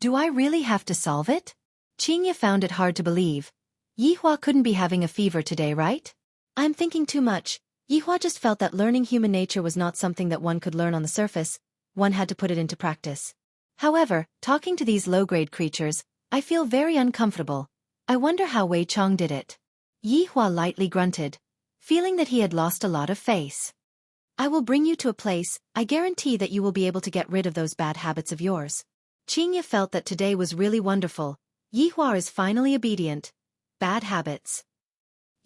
"Do I really have to solve it?" Qingye found it hard to believe. Yihua couldn't be having a fever today, right? "I'm thinking too much." Yihua just felt that learning human nature was not something that one could learn on the surface, one had to put it into practice. However, talking to these low-grade creatures, I feel very uncomfortable. I wonder how Wei Chong did it. Yihua lightly grunted, feeling that he had lost a lot of face. "I will bring you to a place, I guarantee that you will be able to get rid of those bad habits of yours." Qingye felt that today was really wonderful. Yihua is finally obedient. Bad habits.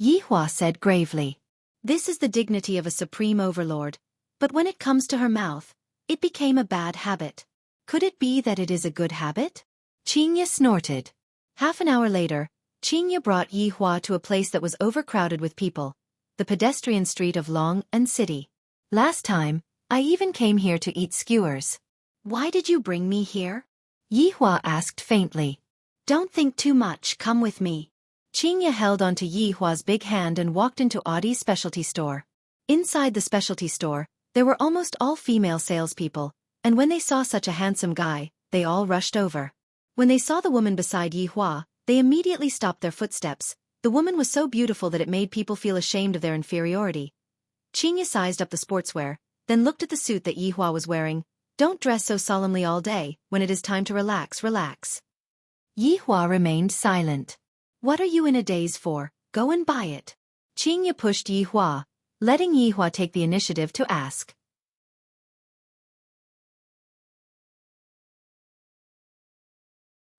Yihua said gravely. This is the dignity of a supreme overlord, but when it comes to her mouth, it became a bad habit. Could it be that it is a good habit? Qingye snorted. Half an hour later, Qingye brought Yihua to a place that was overcrowded with people, the pedestrian street of Long and City. "Last time, I even came here to eat skewers." "Why did you bring me here?" Yihua asked faintly. "Don't think too much, come with me." Qingye held onto Yihua's big hand and walked into Audie's specialty store. Inside the specialty store, there were almost all female salespeople, and when they saw such a handsome guy, they all rushed over. When they saw the woman beside Yihua, they immediately stopped their footsteps. The woman was so beautiful that it made people feel ashamed of their inferiority. Qingye sized up the sportswear, then looked at the suit that Yihua was wearing. "Don't dress so solemnly all day, when it is time to relax, relax." Yihua remained silent. "What are you in a daze for? Go and buy it." Qingye pushed Yihua, letting Yihua take the initiative to ask.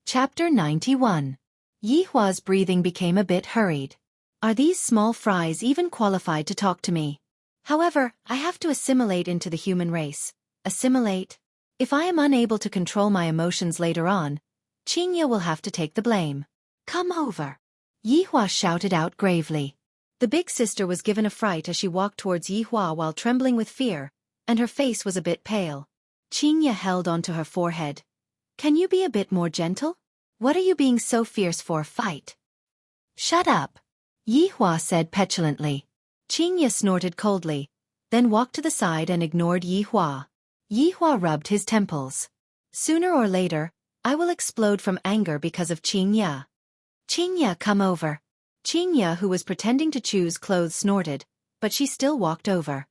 Chapter 91. Yihua's breathing became a bit hurried. Are these small fries even qualified to talk to me? However, I have to assimilate into the human race. Assimilate? If I am unable to control my emotions later on, Qingye will have to take the blame. "Come over," Yihua shouted out gravely. The big sister was given a fright as she walked towards Yihua while trembling with fear, and her face was a bit pale. Qingye held onto her forehead. "Can you be a bit more gentle? What are you being so fierce for? Fight." "Shut up," Yihua said petulantly. Qingye snorted coldly, then walked to the side and ignored Yihua. Yihua rubbed his temples. "Sooner or later, I will explode from anger because of Qingye. Qingye, come over." Qingye, who was pretending to choose clothes, snorted, but she still walked over.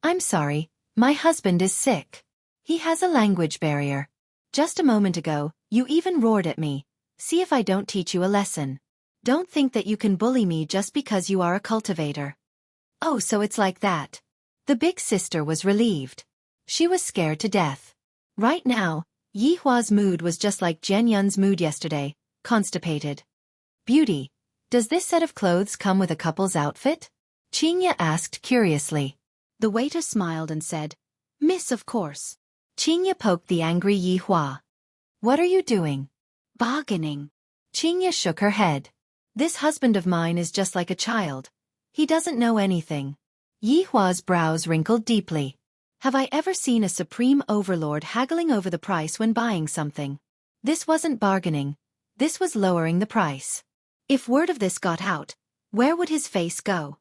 "I'm sorry, my husband is sick. He has a language barrier. Just a moment ago, you even roared at me. See if I don't teach you a lesson. Don't think that you can bully me just because you are a cultivator." "Oh, so it's like that." The big sister was relieved. She was scared to death. Right now, Yihua's mood was just like Jian Yun's mood yesterday, constipated. "Beauty, does this set of clothes come with a couple's outfit?" Qingye asked curiously. The waiter smiled and said, "Miss, of course." Qingye poked the angry Yihua. "What are you doing?" "Bargaining." Qingye shook her head. "This husband of mine is just like a child. He doesn't know anything." Yihua's brows wrinkled deeply. Have I ever seen a supreme overlord haggling over the price when buying something? This wasn't bargaining. This was lowering the price. If word of this got out, where would his face go?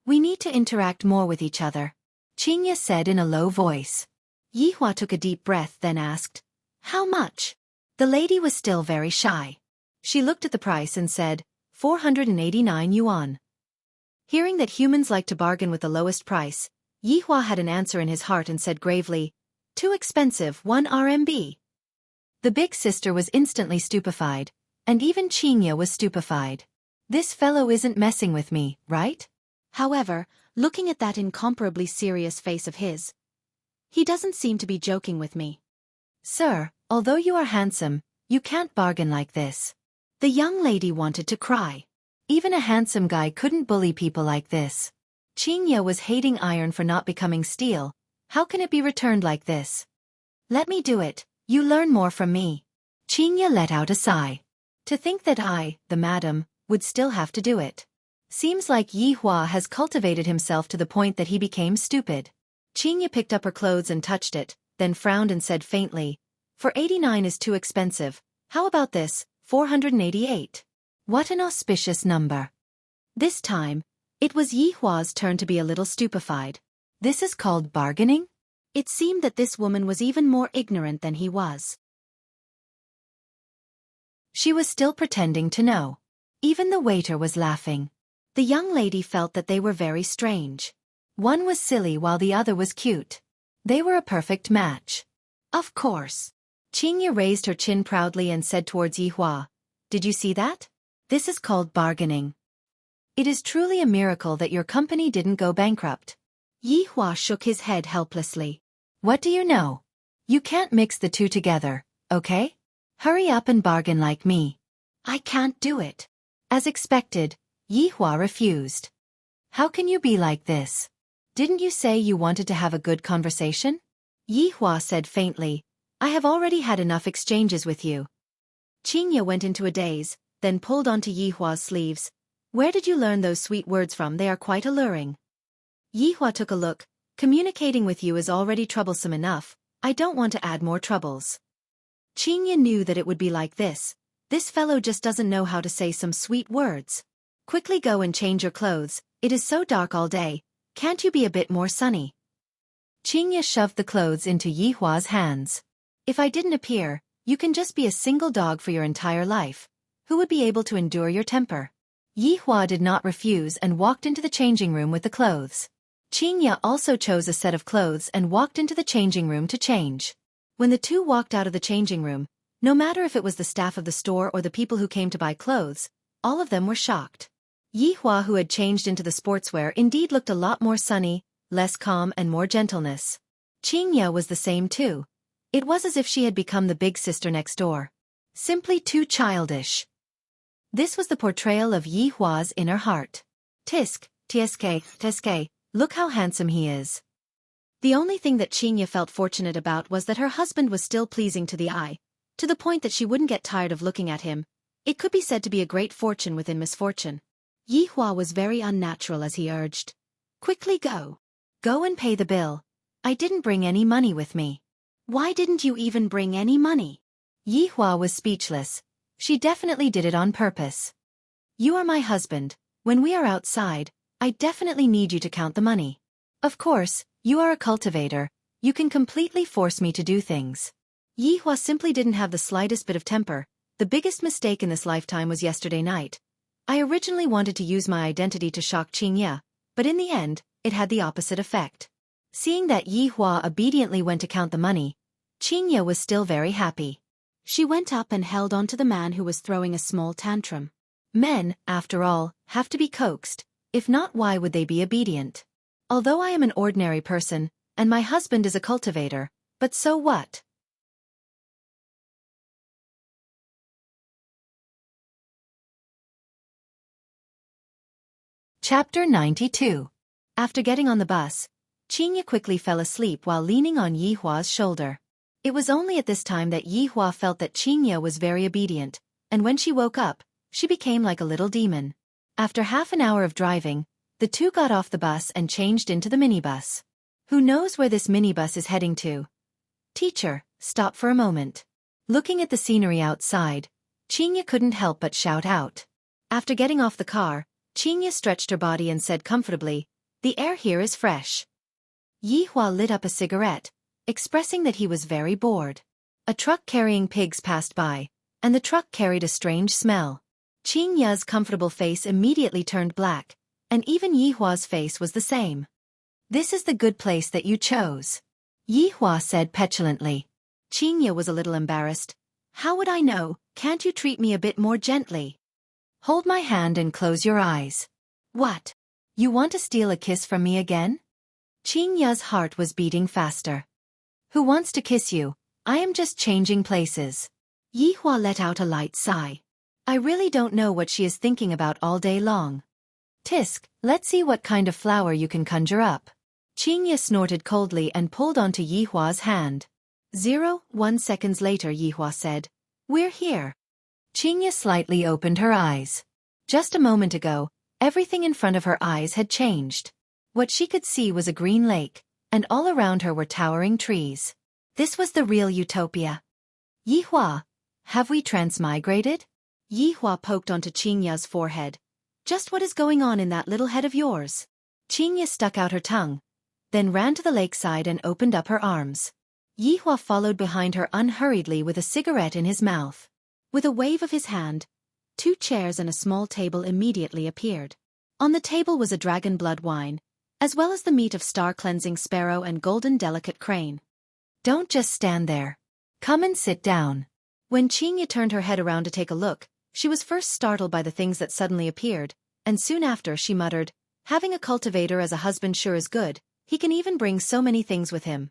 "We need to interact more with each other," Qingye said in a low voice. Yihua took a deep breath, then asked, "How much?" The lady was still very shy. She looked at the price and said, 489 yuan. Hearing that humans like to bargain with the lowest price, Yihua had an answer in his heart and said gravely, "Too expensive, 1 RMB. The big sister was instantly stupefied, and even Qingye was stupefied. This fellow isn't messing with me, right? However, looking at that incomparably serious face of his, he doesn't seem to be joking with me. "Sir, although you are handsome, you can't bargain like this." The young lady wanted to cry. Even a handsome guy couldn't bully people like this. Qingye was hating iron for not becoming steel. How can it be returned like this? "Let me do it, you learn more from me." Qingye let out a sigh. To think that I, the madam, would still have to do it. Seems like Yihua has cultivated himself to the point that he became stupid. Qingye picked up her clothes and touched it, then frowned and said faintly, "For 89 is too expensive. How about this, 488? What an auspicious number." This time, it was Yi Hua's turn to be a little stupefied. This is called bargaining? It seemed that this woman was even more ignorant than he was. She was still pretending to know. Even the waiter was laughing. The young lady felt that they were very strange. One was silly while the other was cute. They were a perfect match. Of course. Qingye raised her chin proudly and said towards Yi Hua, "Did you see that? This is called bargaining. It is truly a miracle that your company didn't go bankrupt." Yi Hua shook his head helplessly. "What do you know? You can't mix the two together, okay? Hurry up and bargain like me." "I can't do it." As expected, Yi Hua refused. "How can you be like this? Didn't you say you wanted to have a good conversation?" Yi Hua said faintly, "I have already had enough exchanges with you." Qingye went into a daze, then pulled onto Yi Hua's sleeves. "Where did you learn those sweet words from? They are quite alluring." Yi Hua took a look. "Communicating with you is already troublesome enough. I don't want to add more troubles." Qingye knew that it would be like this. This fellow just doesn't know how to say some sweet words. "Quickly go and change your clothes. It is so dark all day. Can't you be a bit more sunny?" Qingye shoved the clothes into Yi Hua's hands. "If I didn't appear, you can just be a single dog for your entire life. Who would be able to endure your temper?" Yi Hua did not refuse and walked into the changing room with the clothes. Qingye also chose a set of clothes and walked into the changing room to change. When the two walked out of the changing room, no matter if it was the staff of the store or the people who came to buy clothes, all of them were shocked. Yi Hua, who had changed into the sportswear, indeed looked a lot more sunny, less calm and more gentleness. Qingye was the same too. It was as if she had become the big sister next door. Simply too childish. This was the portrayal of Yi Hua's inner heart. Tsk, look how handsome he is." The only thing that Qingye felt fortunate about was that her husband was still pleasing to the eye, to the point that she wouldn't get tired of looking at him. It could be said to be a great fortune within misfortune. Yi Hua was very unnatural as he urged, "Quickly go. Go and pay the bill. I didn't bring any money with me." "Why didn't you even bring any money?" Yi Hua was speechless. She definitely did it on purpose. "You are my husband. When we are outside, I definitely need you to count the money. Of course, you are a cultivator. You can completely force me to do things." Yi Hua simply didn't have the slightest bit of temper. The biggest mistake in this lifetime was yesterday night. I originally wanted to use my identity to shock Qingye, but in the end, it had the opposite effect. Seeing that Yi Hua obediently went to count the money, Qingye was still very happy. She went up and held on to the man who was throwing a small tantrum. Men, after all, have to be coaxed. If not, why would they be obedient? Although I am an ordinary person, and my husband is a cultivator, but so what? Chapter 92. After getting on the bus, Qingye quickly fell asleep while leaning on Yi Hua's shoulder. It was only at this time that Yi Hua felt that Qingye was very obedient, and when she woke up, she became like a little demon. After half an hour of driving, the two got off the bus and changed into the minibus. Who knows where this minibus is heading to? "Teacher, stop for a moment." Looking at the scenery outside, Qingye couldn't help but shout out. After getting off the car, Qingye stretched her body and said comfortably, "The air here is fresh." Yi Hua lit up a cigarette, expressing that he was very bored. A truck carrying pigs passed by, and the truck carried a strange smell. Qingye's comfortable face immediately turned black, and even Yi Hua's face was the same. "This is the good place that you chose," Yi Hua said petulantly. Qingye was a little embarrassed. "How would I know? Can't you treat me a bit more gently? Hold my hand and close your eyes." "What? You want to steal a kiss from me again?" Qingye's heart was beating faster. "Who wants to kiss you? I am just changing places." Yi Hua let out a light sigh. "I really don't know what she is thinking about all day long. Tisk, let's see what kind of flower you can conjure up." Qingye snorted coldly and pulled onto Yi Hua's hand. 1 seconds later Yi Hua said, "We're here." Qingye slightly opened her eyes. Just a moment ago, everything in front of her eyes had changed. What she could see was a green lake, and all around her were towering trees. This was the real utopia. Yihua, have we transmigrated? Yihua poked onto Qingya's forehead. Just what is going on in that little head of yours? Qingya stuck out her tongue, then ran to the lakeside and opened up her arms. Yihua followed behind her unhurriedly with a cigarette in his mouth. With a wave of his hand, 2 chairs and a small table immediately appeared. On the table was a dragon blood wine, as well as the meat of star-cleansing sparrow and golden delicate crane. Don't just stand there. Come and sit down. When Qingya turned her head around to take a look, she was first startled by the things that suddenly appeared, and soon after she muttered, having a cultivator as a husband sure is good, he can even bring so many things with him.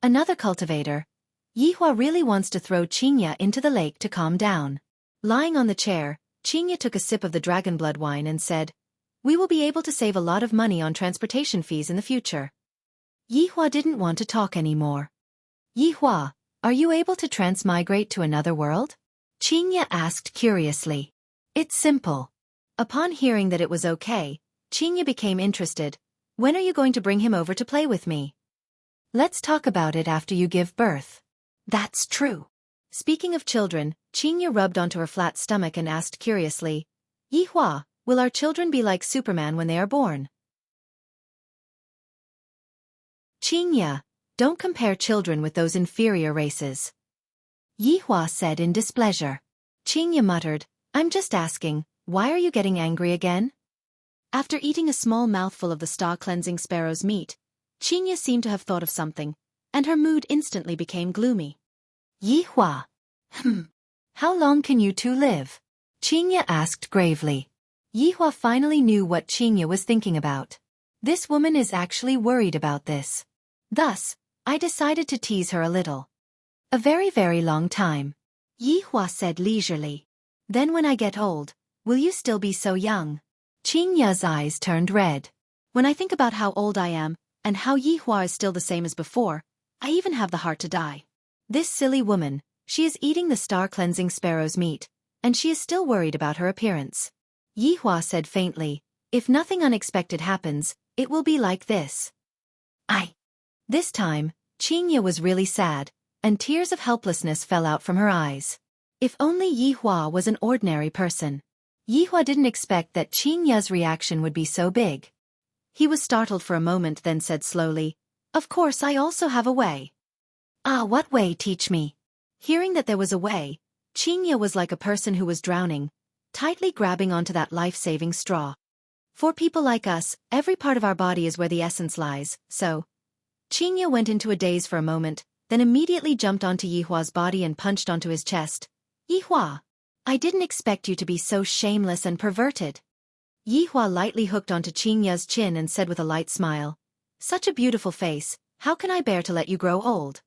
Another cultivator. Yihua really wants to throw Qingya into the lake to calm down. Lying on the chair, Qingya took a sip of the dragon blood wine and said, we will be able to save a lot of money on transportation fees in the future. Yihua didn't want to talk anymore. Yihua, are you able to transmigrate to another world? Qingya asked curiously. It's simple. Upon hearing that it was okay, Qingya became interested. When are you going to bring him over to play with me? Let's talk about it after you give birth. That's true. Speaking of children, Qingya rubbed onto her flat stomach and asked curiously, Yihua, will our children be like Superman when they are born? Qingya, don't compare children with those inferior races. Yihua said in displeasure. Qingya muttered, I'm just asking, why are you getting angry again? After eating a small mouthful of the star-cleansing sparrow's meat, Qingya seemed to have thought of something, and her mood instantly became gloomy. Yihua. How long can you two live? Qingya asked gravely. Yihua finally knew what Qingya was thinking about. This woman is actually worried about this. Thus, I decided to tease her a little. A very, very long time. Yihua said leisurely. Then when I get old, will you still be so young? Qingya's eyes turned red. When I think about how old I am, and how Yihua is still the same as before, I even have the heart to die. This silly woman, she is eating the star-cleansing sparrow's meat, and she is still worried about her appearance. Yihua said faintly, if nothing unexpected happens, it will be like this. This time, Qingya was really sad, and tears of helplessness fell out from her eyes. If only Yihua was an ordinary person. Yihua didn't expect that Qingya's reaction would be so big. He was startled for a moment, then said slowly, of course I also have a way. What way? Teach me. Hearing that there was a way, Qingya was like a person who was drowning, tightly grabbing onto that life-saving straw. For people like us, every part of our body is where the essence lies, so... Qingya went into a daze for a moment, then immediately jumped onto Yihua's body and punched onto his chest. Yihua, I didn't expect you to be so shameless and perverted. Yihua lightly hooked onto Qingya's chin and said with a light smile, such a beautiful face, how can I bear to let you grow old?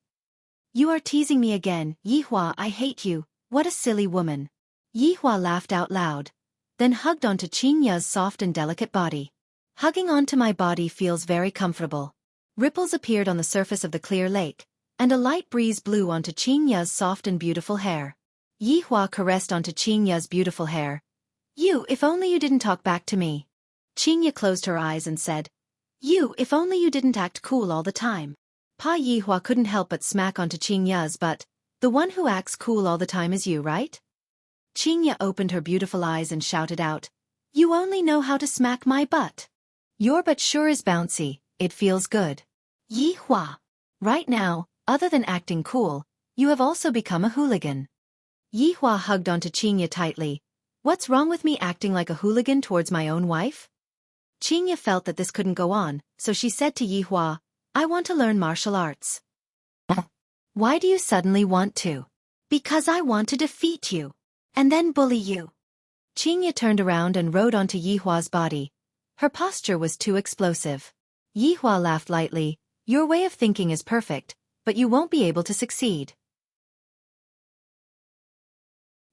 You are teasing me again, Yihua, I hate you, what a silly woman. Yihua laughed out loud, then hugged onto Qingya's soft and delicate body. Hugging onto my body feels very comfortable. Ripples appeared on the surface of the clear lake, and a light breeze blew onto Qingya's soft and beautiful hair. Yihua caressed onto Qingya's beautiful hair. If only you didn't talk back to me. Qingya closed her eyes and said, if only you didn't act cool all the time. Yihua couldn't help but smack onto Qingya's butt. The one who acts cool all the time is you, right? Qingya opened her beautiful eyes and shouted out, you only know how to smack my butt. Your butt sure is bouncy, it feels good. Yihua. Right now, other than acting cool, you have also become a hooligan. Yihua hugged onto Qingya tightly. What's wrong with me acting like a hooligan towards my own wife? Qingya felt that this couldn't go on, so she said to Yihua, I want to learn martial arts. Why do you suddenly want to? Because I want to defeat you. And then bully you. Qingya turned around and rode onto Yihua's body. Her posture was too explosive. Yihua laughed lightly. Your way of thinking is perfect, but you won't be able to succeed.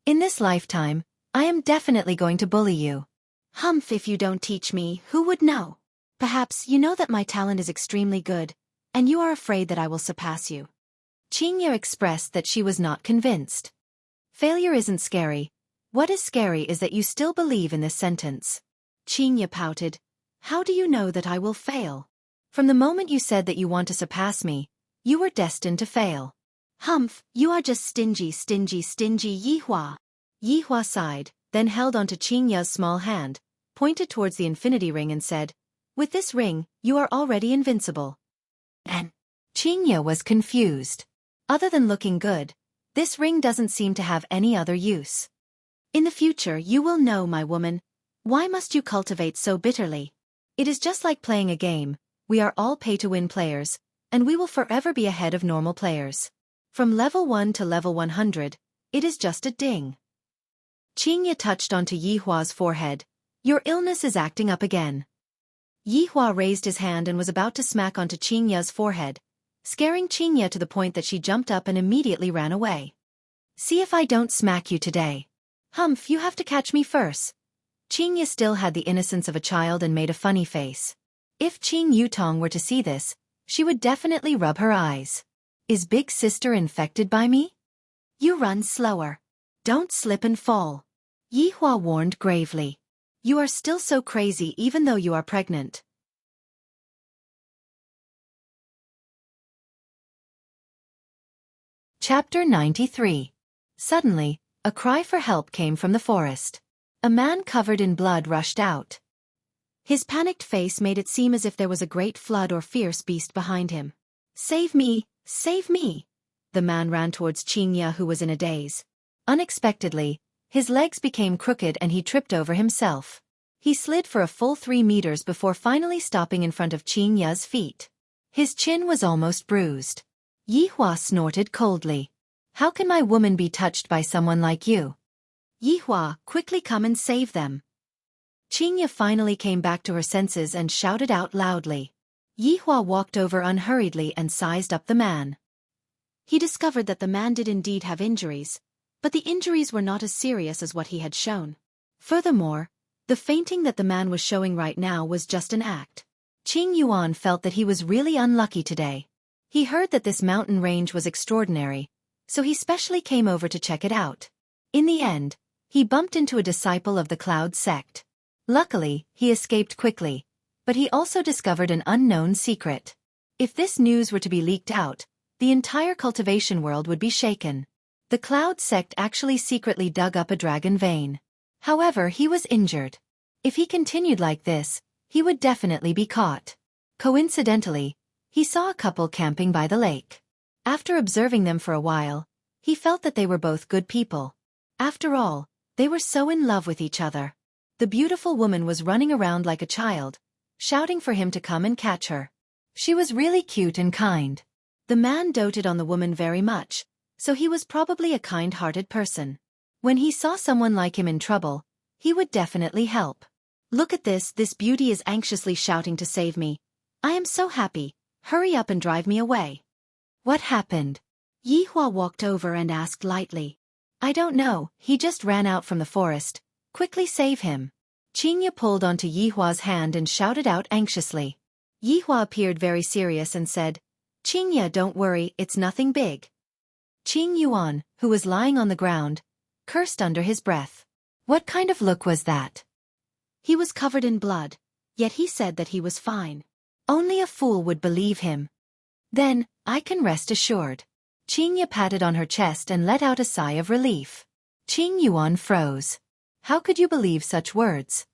In this lifetime, I am definitely going to bully you. If you don't teach me, who would know? Perhaps you know that my talent is extremely good, and you are afraid that I will surpass you. Qingya expressed that she was not convinced. Failure isn't scary. What is scary is that you still believe in this sentence. Qingya pouted. How do you know that I will fail? From the moment you said that you want to surpass me, You were destined to fail. Humph, you are just stingy, stingy, stingy, Yihua. Yihua sighed, then held onto Qingya's small hand, pointed towards the infinity ring and said, "With this ring, you are already invincible." And Qingya was confused. Other than looking good, this ring doesn't seem to have any other use. In the future you will know, my woman. Why must you cultivate so bitterly? It is just like playing a game. We are all pay-to-win players, and we will forever be ahead of normal players. From level 1 to level 100, it is just a ding. Qingya touched onto Yihua's forehead. Your illness is acting up again. Yihua raised his hand and was about to smack onto Qingya's forehead, scaring Qingya to the point that she jumped up and immediately ran away. See if I don't smack you today. Humph, you have to catch me first. Qingya still had the innocence of a child and made a funny face. If Qing Yutong were to see this, she would definitely rub her eyes. Is big sister infected by me? You run slower. Don't slip and fall. Yihua warned gravely. You are still so crazy even though you are pregnant. Chapter 93. Suddenly, a cry for help came from the forest. A man covered in blood rushed out. His panicked face made it seem as if there was a great flood or fierce beast behind him. Save me! Save me! The man ran towards Qingya, who was in a daze. Unexpectedly, his legs became crooked and he tripped over himself. He slid for a full 3 meters before finally stopping in front of Qingya's feet. His chin was almost bruised. Yihua snorted coldly. How can my woman be touched by someone like you? Yihua, quickly come and save them. Qingya finally came back to her senses and shouted out loudly. Yihua walked over unhurriedly and sized up the man. He discovered that the man did indeed have injuries, but the injuries were not as serious as what he had shown. Furthermore, the fainting that the man was showing right now was just an act. Qing Yuan felt that he was really unlucky today. He heard that this mountain range was extraordinary, so he specially came over to check it out. In the end, he bumped into a disciple of the Cloud sect. Luckily, he escaped quickly, but he also discovered an unknown secret. If this news were to be leaked out, the entire cultivation world would be shaken. The Cloud sect actually secretly dug up a dragon vein. However, he was injured. If he continued like this, he would definitely be caught. Coincidentally, he saw a couple camping by the lake. After observing them for a while, he felt that they were both good people. After all, they were so in love with each other. The beautiful woman was running around like a child, shouting for him to come and catch her. She was really cute and kind. The man doted on the woman very much, so he was probably a kind-hearted person. When he saw someone like him in trouble, he would definitely help. Look at this beauty is anxiously shouting to save me. I am so happy, hurry up and drive me away. What happened? Yihua walked over and asked lightly. I don't know, he just ran out from the forest. Quickly save him. Qingya pulled onto Yihua's hand and shouted out anxiously. Yihua appeared very serious and said, Qingya, don't worry, it's nothing big. Qing Yuan, who was lying on the ground, cursed under his breath. What kind of look was that? He was covered in blood, yet he said that he was fine. Only a fool would believe him. Then, I can rest assured. Qingya patted on her chest and let out a sigh of relief. Qing Yuan froze. How could you believe such words?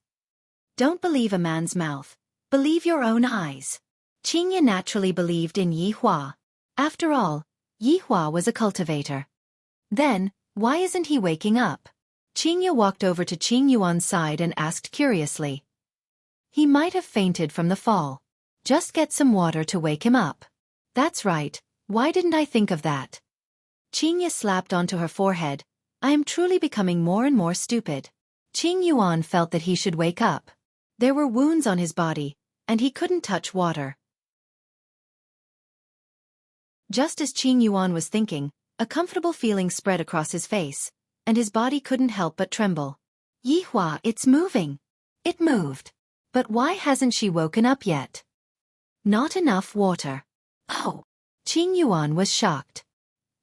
Don't believe a man's mouth. Believe your own eyes. Qingya naturally believed in Yihua. After all, Yihua was a cultivator. Then, why isn't he waking up? Qingya walked over to Qing Yuan's side and asked curiously. He might have fainted from the fall. Just get some water to wake him up. That's right, why didn't I think of that? Qingya slapped onto her forehead. I am truly becoming more and more stupid. Qing Yuan felt that he should wake up. There were wounds on his body, and he couldn't touch water. Just as Qing Yuan was thinking, a comfortable feeling spread across his face, and his body couldn't help but tremble. Yihua, it's moving. It moved. But why hasn't she woken up yet? Not enough water. Oh! Qing Yuan was shocked.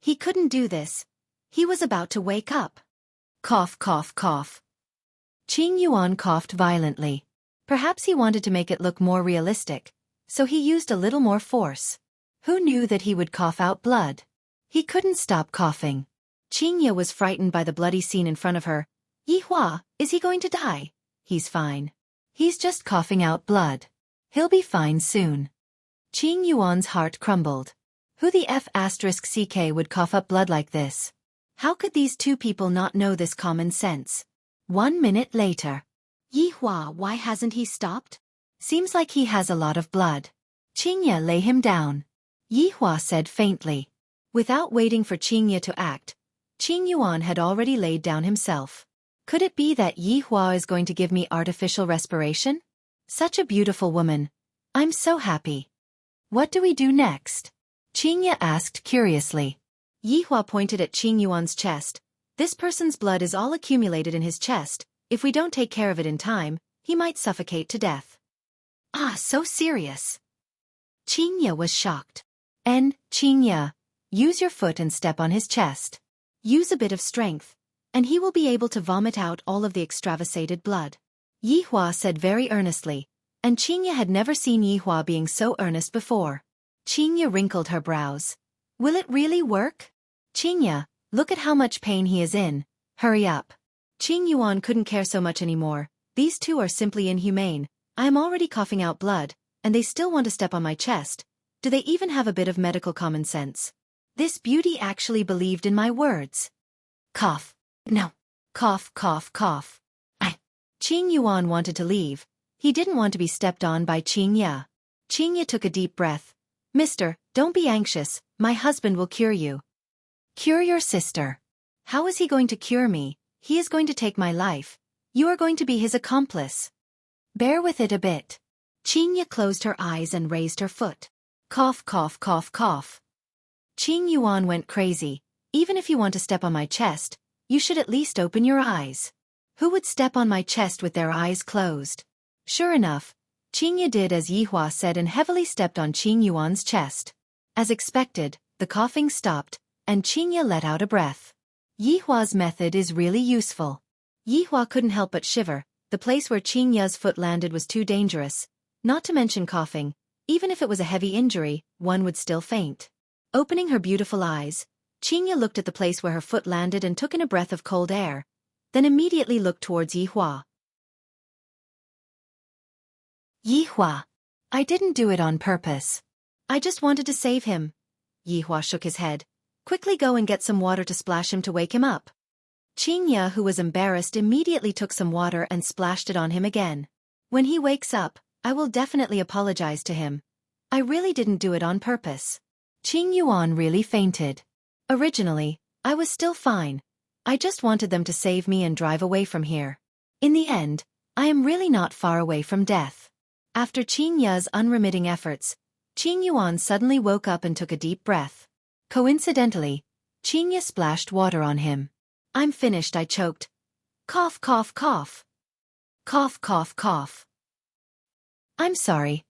He couldn't do this. He was about to wake up. Cough, cough, cough. Qing Yuan coughed violently. Perhaps he wanted to make it look more realistic, so he used a little more force. Who knew that he would cough out blood? He couldn't stop coughing. Qingye was frightened by the bloody scene in front of her. Yihua, is he going to die? He's fine. He's just coughing out blood. He'll be fine soon. Qing Yuan's heart crumbled. Who the F*ck would cough up blood like this? How could these two people not know this common sense? 1 minute later. Yihua, why hasn't he stopped? Seems like he has a lot of blood. Qingye, lay him down. Yihua said faintly. Without waiting for Qingye to act, Qing Yuan had already laid down himself. Could it be that Yihua is going to give me artificial respiration? Such a beautiful woman. I'm so happy. What do we do next? Qingye asked curiously. Yihua pointed at Qing Yuan's chest. This person's blood is all accumulated in his chest. If we don't take care of it in time, he might suffocate to death. Ah, so serious. Qingye was shocked. Qingye, use your foot and step on his chest. Use a bit of strength, and he will be able to vomit out all of the extravasated blood. Yihua said very earnestly, and Qingye had never seen Yihua being so earnest before. Qingye wrinkled her brows. Will it really work? Qingye, look at how much pain he is in. Hurry up. Qing Yuan couldn't care so much anymore. These two are simply inhumane. I am already coughing out blood, and they still want to step on my chest. Do they even have a bit of medical common sense? This beauty actually believed in my words. Cough. No. Cough, cough, cough. Qing Yuan wanted to leave. He didn't want to be stepped on by Qingye. Qingye took a deep breath. Mister, don't be anxious, my husband will cure you. Cure your sister. How is he going to cure me? He is going to take my life. You are going to be his accomplice. Bear with it a bit. Qingye closed her eyes and raised her foot. Cough, cough, cough, cough. Qing Yuan went crazy. Even if you want to step on my chest, you should at least open your eyes. Who would step on my chest with their eyes closed? Sure enough, Qingye did as Yihua said and heavily stepped on Qing Yuan's chest. As expected, the coughing stopped, and Qingye let out a breath. Yihua's method is really useful. Yihua couldn't help but shiver. The place where Qingye's foot landed was too dangerous. Not to mention coughing. Even if it was a heavy injury, one would still faint. Opening her beautiful eyes, Qingye looked at the place where her foot landed and took in a breath of cold air, then immediately looked towards Yihua. Yihua. I didn't do it on purpose. I just wanted to save him. Yihua shook his head. Quickly go and get some water to splash him to wake him up. Qingye, who was embarrassed, immediately took some water and splashed it on him again. When he wakes up, I will definitely apologize to him. I really didn't do it on purpose. Qing Yuan really fainted. Originally, I was still fine. I just wanted them to save me and drive away from here. In the end, I am really not far away from death. After Qingye's unremitting efforts, Qing Yuan suddenly woke up and took a deep breath. Coincidentally, Qingye splashed water on him. I'm finished, I choked. Cough, cough, cough. Cough, cough, cough. I'm sorry.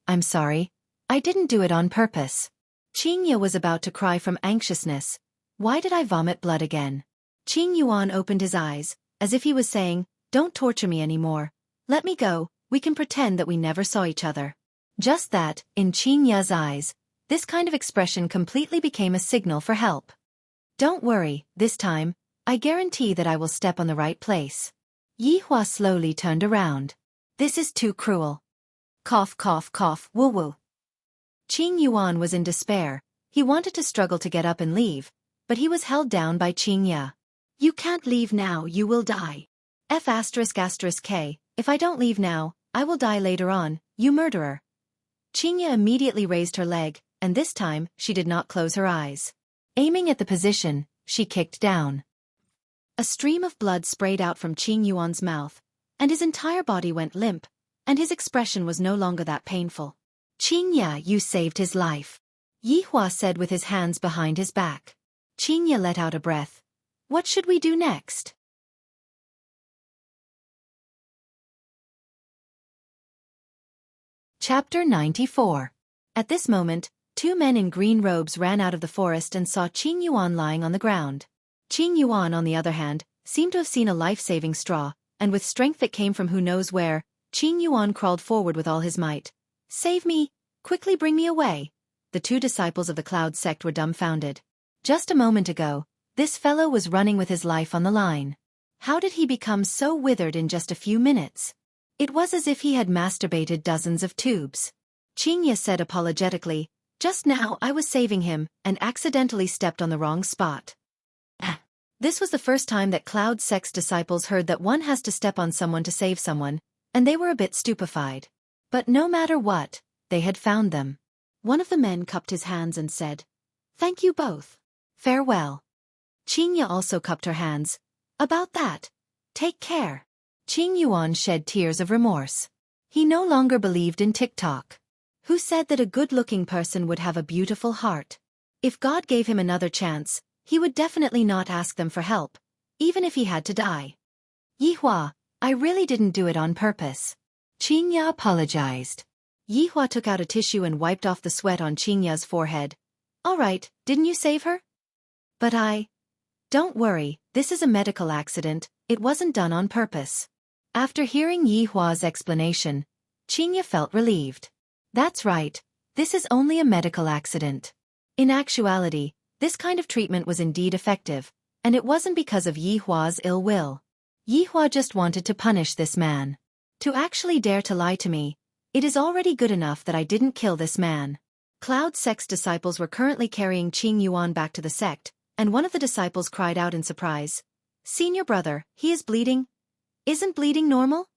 I didn't do it on purpose. Qingye was about to cry from anxiousness. Why did I vomit blood again? Qing Yuan opened his eyes, as if he was saying, don't torture me anymore. Let me go, we can pretend that we never saw each other. Just that, in Qingye's eyes, this kind of expression completely became a signal for help. Don't worry, this time, I guarantee that I will step on the right place. Yihua slowly turned around. This is too cruel. Cough, cough, cough, woo woo. Qing Yuan was in despair. He wanted to struggle to get up and leave, but he was held down by Qingye. You can't leave now, you will die. F***k, if I don't leave now, I will die later on, you murderer. Qingye immediately raised her leg, and this time, she did not close her eyes. Aiming at the position, she kicked down. A stream of blood sprayed out from Qing Yuan's mouth, and his entire body went limp, and his expression was no longer that painful. Qingye, you saved his life. Yihua said with his hands behind his back. Qingye let out a breath. What should we do next? Chapter 94. At this moment, two men in green robes ran out of the forest and saw Qing Yuan lying on the ground. Qing Yuan, on the other hand, seemed to have seen a life-saving straw, and with strength that came from who knows where, Qing Yuan crawled forward with all his might. Save me! Quickly bring me away! the two disciples of the Cloud sect were dumbfounded. Just a moment ago, this fellow was running with his life on the line. How did he become so withered in just a few minutes? It was as if he had masturbated dozens of tubes. Qingye said apologetically, "Just now I was saving him and accidentally stepped on the wrong spot." This was the first time that Cloud sect's disciples heard that one has to step on someone to save someone, and they were a bit stupefied. But no matter what, they had found them. One of the men cupped his hands and said, "Thank you both. Farewell." Qingye also cupped her hands. "About that. Take care." Qing Yuan shed tears of remorse. He no longer believed in TikTok. Who said that a good-looking person would have a beautiful heart? If God gave him another chance, he would definitely not ask them for help, even if he had to die. "Yihua, I really didn't do it on purpose." Qingye apologized. Yihua took out a tissue and wiped off the sweat on Qingye's forehead. "All right, didn't you save her?" "But Don't worry, this is a medical accident, it wasn't done on purpose." After hearing Yihua's explanation, Qingye felt relieved. That's right, this is only a medical accident. In actuality, this kind of treatment was indeed effective, and it wasn't because of Yihua's ill will. Yihua just wanted to punish this man. To actually dare to lie to me, it is already good enough that I didn't kill this man. Cloud sect's disciples were currently carrying Qing Yuan back to the sect, and one of the disciples cried out in surprise, "Senior brother, he is bleeding. Isn't bleeding normal?"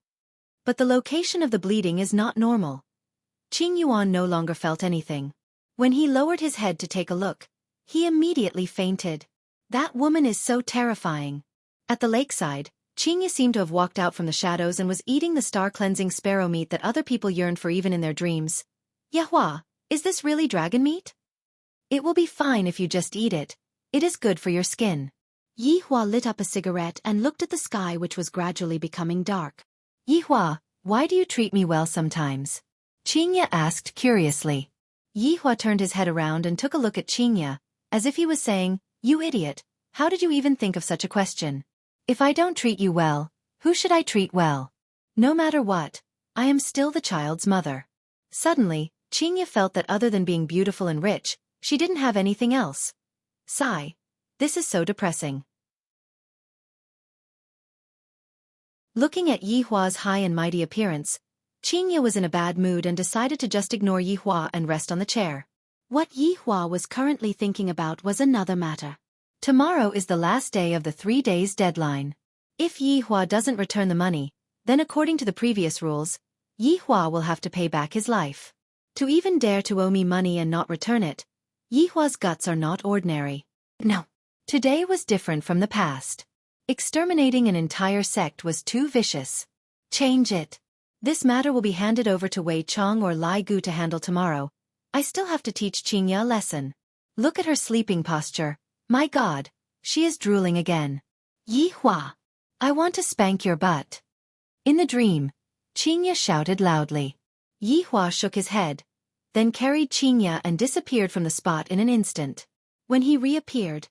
But the location of the bleeding is not normal. Qing Yuan no longer felt anything. When he lowered his head to take a look, he immediately fainted. That woman is so terrifying. At the lakeside, Qingye seemed to have walked out from the shadows and was eating the star-cleansing sparrow meat that other people yearned for even in their dreams. "Yahua, is this really dragon meat?" "It will be fine if you just eat it. It is good for your skin." Yihua lit up a cigarette and looked at the sky, which was gradually becoming dark. "Yihua, why do you treat me well sometimes?" Qingye asked curiously. Yihua turned his head around and took a look at Qingye, as if he was saying, "You idiot, how did you even think of such a question? If I don't treat you well, who should I treat well? No matter what, I am still the child's mother." Suddenly, Qingye felt that other than being beautiful and rich, she didn't have anything else. Sigh. This is so depressing. Looking at Yihua's high and mighty appearance, Qingye was in a bad mood and decided to just ignore Yihua and rest on the chair. What Yihua was currently thinking about was another matter. Tomorrow is the last day of the 3 days deadline. If Yihua doesn't return the money, then according to the previous rules, Yihua will have to pay back his life. To even dare to owe me money and not return it, Yihua's guts are not ordinary. No. Today was different from the past. Exterminating an entire sect was too vicious. Change it. This matter will be handed over to Wei Chong or Lai Gu to handle tomorrow. I still have to teach Qingye a lesson. Look at her sleeping posture. My God, she is drooling again. Yihua, I want to spank your butt. In the dream, Qingye shouted loudly. Yihua shook his head, then carried Qingye and disappeared from the spot in an instant. When he reappeared,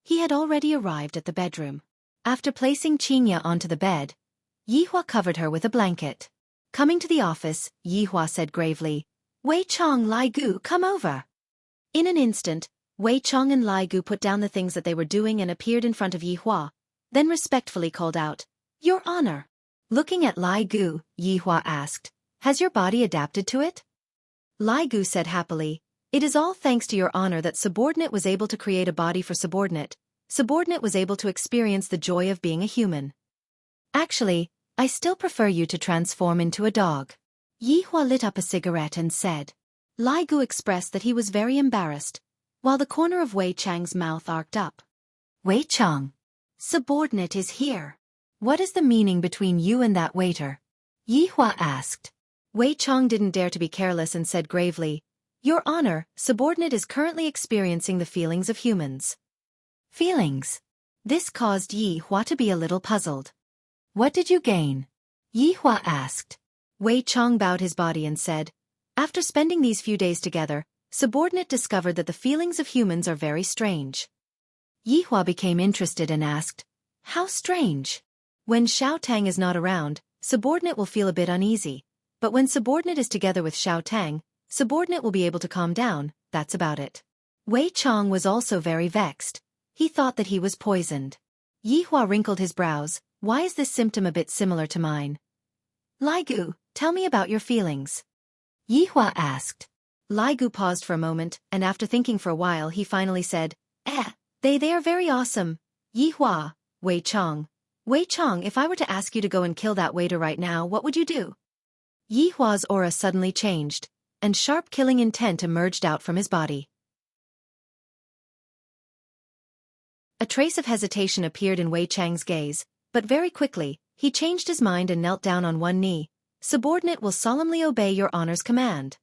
he had already arrived at the bedroom. After placing Qingye onto the bed, Yihua covered her with a blanket. Coming to the office, Yihua said gravely, "Wei Chong, Lai Gu, come over." In an instant, Wei Chong and Lai Gu put down the things that they were doing and appeared in front of Yihua, then respectfully called out, "Your Honor." Looking at Lai Gu, Yihua asked, "Has your body adapted to it?" Lai Gu said happily, "It is all thanks to your honor that subordinate was able to create a body for subordinate. Subordinate was able to experience the joy of being a human. Actually, I still prefer you to transform into a dog." Yihua lit up a cigarette and said. Lai Gu expressed that he was very embarrassed, while the corner of Wei Chang's mouth arced up. "Wei Chang, subordinate is here. What is the meaning between you and that waiter?" Yihua asked. Wei Chang didn't dare to be careless and said gravely, "Your Honor, subordinate is currently experiencing the feelings of humans." Feelings? This caused Yihua to be a little puzzled. "What did you gain?" Yihua asked. Wei Chang bowed his body and said, "After spending these few days together, subordinate discovered that the feelings of humans are very strange." Yihua became interested and asked, "How strange?" "When Xiao Tang is not around, subordinate will feel a bit uneasy, but when subordinate is together with Xiao Tang, subordinate will be able to calm down, that's about it. Wei Chong was also very vexed. He thought that he was poisoned. Yi Hua wrinkled his brows. Why is this symptom a bit similar to mine? Lai Gu, tell me about your feelings. Yi Hua asked. Lai Gu paused for a moment, and after thinking for a while he finally said, they are very awesome. Yi Hua, Wei Chong. Wei Chong, if I were to ask you to go and kill that waiter right now, what would you do? Yi Hua's aura suddenly changed, and sharp killing intent emerged out from his body. A trace of hesitation appeared in Wei Chang's gaze, but very quickly, he changed his mind and knelt down on one knee. Subordinate will solemnly obey your honor's command.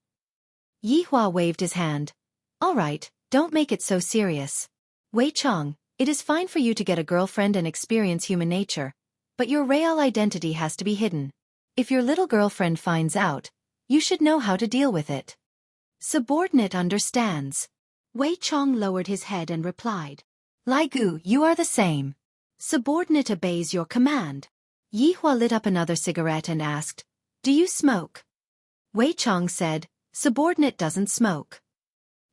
Yi Hua waved his hand. All right, don't make it so serious. Wei Chong, it is fine for you to get a girlfriend and experience human nature, but your real identity has to be hidden. If your little girlfriend finds out, you should know how to deal with it. Subordinate understands. Wei Chong lowered his head and replied. Lai Gu, you are the same. Subordinate obeys your command. Yi Hua lit up another cigarette and asked, do you smoke? Wei Chong said, subordinate doesn't smoke.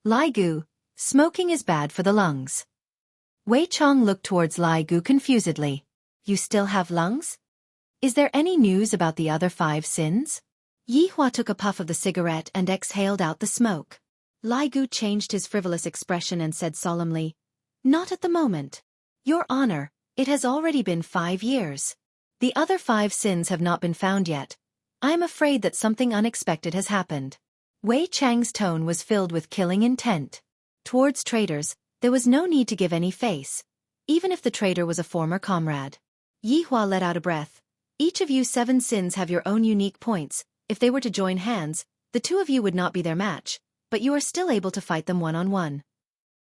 Lai Gu, smoking is bad for the lungs. Wei Chong looked towards Lai Gu confusedly. You still have lungs? Is there any news about the other 5 sins? Yi Hua took a puff of the cigarette and exhaled out the smoke. Lai Gu changed his frivolous expression and said solemnly, not at the moment. Your honor, it has already been 5 years. The other 5 sins have not been found yet. I am afraid that something unexpected has happened. Wei Chang's tone was filled with killing intent. Towards traitors, there was no need to give any face, even if the traitor was a former comrade. Yi Hua let out a breath. Each of you 7 sins have your own unique points. If they were to join hands, the 2 of you would not be their match, but you are still able to fight them one-on-one.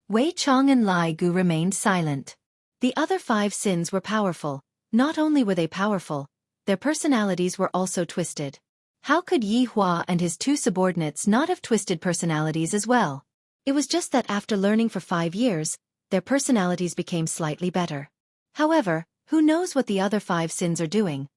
Wei Chong and Lai Gu remained silent. The other 5 sins were powerful. Not only were they powerful, their personalities were also twisted. How could Yi Hua and his 2 subordinates not have twisted personalities as well? It was just that after learning for 5 years, their personalities became slightly better. However, who knows what the other 5 sins are doing?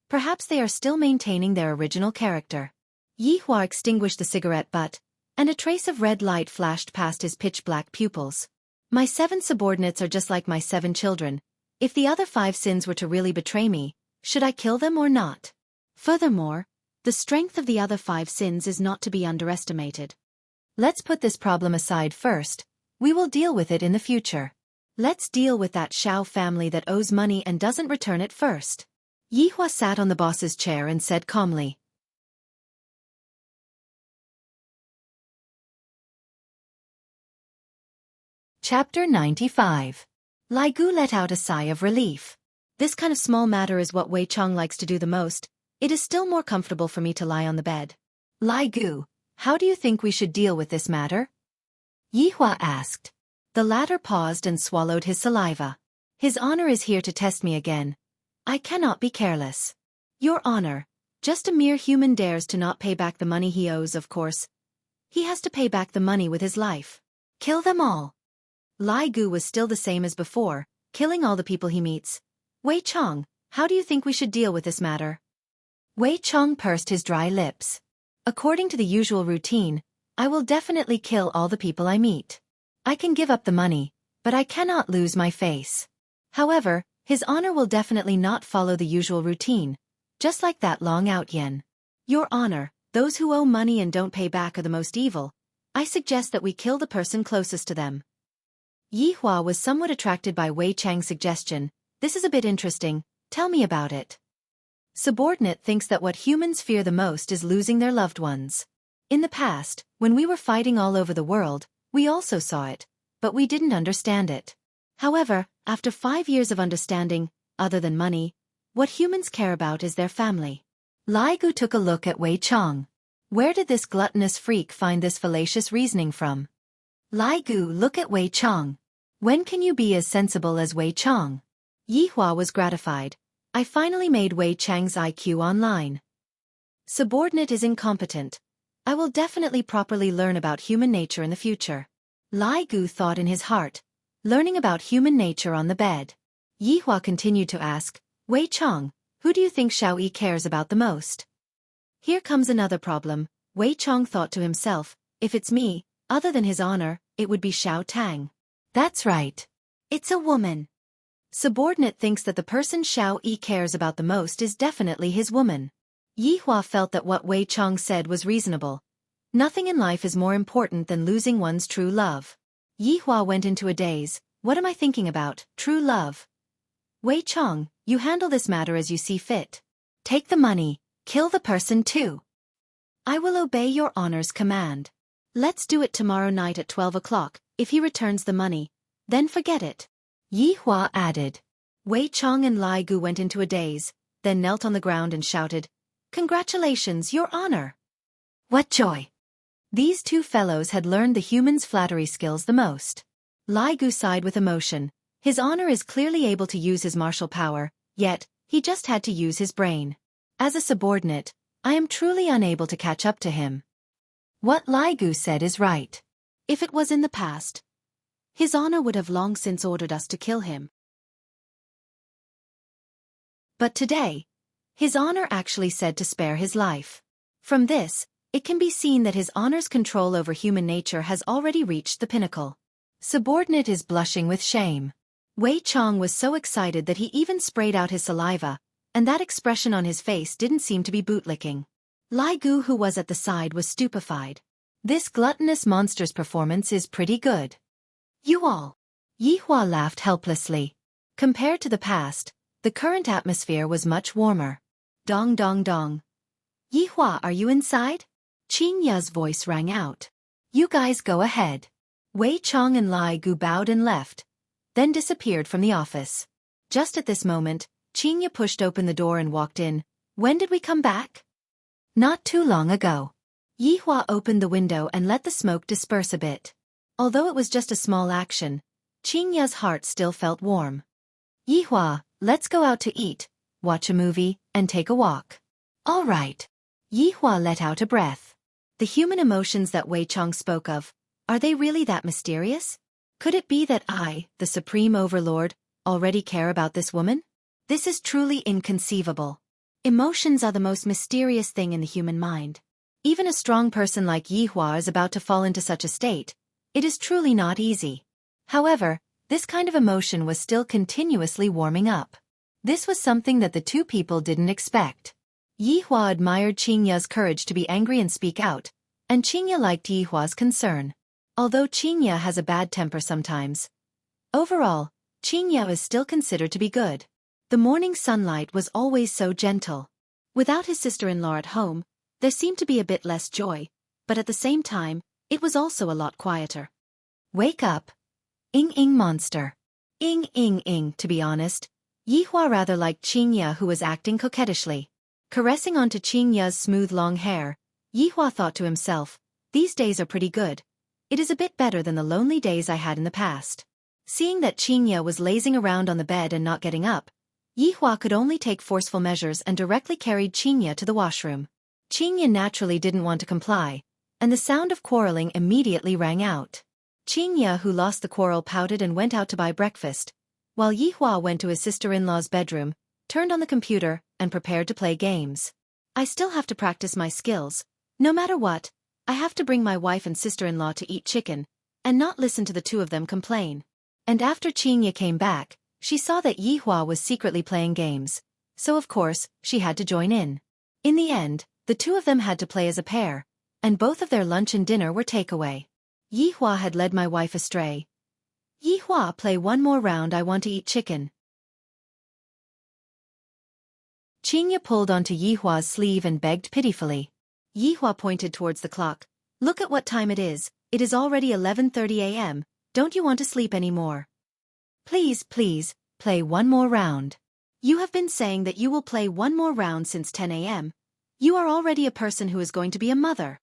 Perhaps they are still maintaining their original character. Yi Hua extinguished the cigarette butt, and a trace of red light flashed past his pitch-black pupils. My 7 subordinates are just like my 7 children. If the other 5 sins were to really betray me, should I kill them or not? Furthermore, the strength of the other 5 sins is not to be underestimated. Let's put this problem aside first. We will deal with it in the future. Let's deal with that Xiao family that owes money and doesn't return it first. Yi Hua sat on the boss's chair and said calmly. Chapter 95. Lai Gu let out a sigh of relief. This kind of small matter is what Wei Chong likes to do the most. It is still more comfortable for me to lie on the bed. Lai Gu, how do you think we should deal with this matter? Yi Hua asked. The latter paused and swallowed his saliva. His honor is here to test me again. I cannot be careless. Your honor, just a mere human dares to not pay back the money he owes, of course. He has to pay back the money with his life. Kill them all. Lai Gu was still the same as before, killing all the people he meets. Wei Chong, how do you think we should deal with this matter? Wei Chong pursed his dry lips. According to the usual routine, I will definitely kill all the people I meet. I can give up the money, but I cannot lose my face. However, his honor will definitely not follow the usual routine, just like that long out yen. Your honor, those who owe money and don't pay back are the most evil. I suggest that we kill the person closest to them. Yi Hua was somewhat attracted by Wei Chang's suggestion. This is a bit interesting, tell me about it. Subordinate thinks that what humans fear the most is losing their loved ones. In the past, when we were fighting all over the world, we also saw it, but we didn't understand it. However, after 5 years of understanding, other than money, what humans care about is their family. Lai Gu took a look at Wei Chong. Where did this gluttonous freak find this fallacious reasoning from? Lai Gu, look at Wei Chong. When can you be as sensible as Wei Chong? Yi Hua was gratified. I finally made Wei Chang's IQ online. Subordinate is incompetent. I will definitely properly learn about human nature in the future. Lai Gu thought in his heart, learning about human nature on the bed. Yi Hua continued to ask, Wei Chong, who do you think Xiao Yi cares about the most? Here comes another problem. Wei Chong thought to himself, if it's me, Other than his honor, it would be Xiao Tang. That's right. It's a woman. Subordinate thinks that the person Xiao Yi cares about the most is definitely his woman. Yi Hua felt that what Wei Chong said was reasonable. Nothing in life is more important than losing one's true love. Yi Hua went into a daze. What am I thinking about? True love. Wei Chong, you handle this matter as you see fit. Take the money, kill the person too. I will obey your honor's command. Let's do it tomorrow night at 12 o'clock, if he returns the money, then forget it. Yi Hua added. Wei Chong and Lai Gu went into a daze, then knelt on the ground and shouted, Congratulations, your honor! What joy! These two fellows had learned the human's flattery skills the most. Lai Gu sighed with emotion. His honor is clearly able to use his martial power, yet, he just had to use his brain. As a subordinate, I am truly unable to catch up to him. What Lai Gu said is right. If it was in the past, his honor would have long since ordered us to kill him. But today, his honor actually said to spare his life. From this, it can be seen that his honor's control over human nature has already reached the pinnacle. Subordinate is blushing with shame. Wei Chong was so excited that he even sprayed out his saliva, and that expression on his face didn't seem to be bootlicking. Lai Gu, who was at the side, was stupefied. This gluttonous monster's performance is pretty good. You all. Yi Hua laughed helplessly. Compared to the past, the current atmosphere was much warmer. Dong dong dong. Yi Hua, are you inside? Qin Ya's voice rang out. You guys go ahead. Wei Chong and Lai Gu bowed and left, then disappeared from the office. Just at this moment, Qin Ya pushed open the door and walked in. When did we come back? Not too long ago. Yi Hua opened the window and let the smoke disperse a bit. Although it was just a small action, Qin Ya's heart still felt warm. Yi Hua, let's go out to eat, watch a movie, and take a walk. All right. Yi Hua let out a breath. The human emotions that Wei Chong spoke of, are they really that mysterious? Could it be that I, the Supreme Overlord, already care about this woman? This is truly inconceivable. Emotions are the most mysterious thing in the human mind. Even a strong person like Yi Hua is about to fall into such a state. It is truly not easy. However, this kind of emotion was still continuously warming up. This was something that the two people didn't expect. Yi Hua admired Qin Ya's courage to be angry and speak out, and Qin Ya liked Yi Hua's concern. Although Qin Ya has a bad temper sometimes, overall, Qin Ya is still considered to be good. The morning sunlight was always so gentle. Without his sister-in-law at home, there seemed to be a bit less joy, but at the same time, it was also a lot quieter. Wake up. Ing monster. Ing. To be honest, Yi Hua rather liked Qin Ya, who was acting coquettishly. Caressing onto Qin Ya's smooth long hair, Yi Hua thought to himself, these days are pretty good. It is a bit better than the lonely days I had in the past. Seeing that Qin Ya was lazing around on the bed and not getting up, Yi Hua could only take forceful measures and directly carried Qin Ya to the washroom. Qin Ya naturally didn't want to comply, and the sound of quarreling immediately rang out. Qin Ya, who lost the quarrel, pouted and went out to buy breakfast, while Yi Hua went to his sister-in-law's bedroom, turned on the computer, and prepared to play games. I still have to practice my skills. No matter what, I have to bring my wife and sister-in-law to eat chicken, and not listen to the two of them complain. And after Qin Ya came back, she saw that Yi Hua was secretly playing games, so of course, she had to join in. In the end, the two of them had to play as a pair, and both of their lunch and dinner were takeaway. Yi Hua had led my wife astray. Yi Hua, play one more round, I want to eat chicken. Qin Ya pulled onto Yi Hua's sleeve and begged pitifully. Yi Hua pointed towards the clock. Look at what time it is already 11:30 a.m., don't you want to sleep anymore? Please, play one more round. You have been saying that you will play one more round since 10 a.m. You are already a person who is going to be a mother.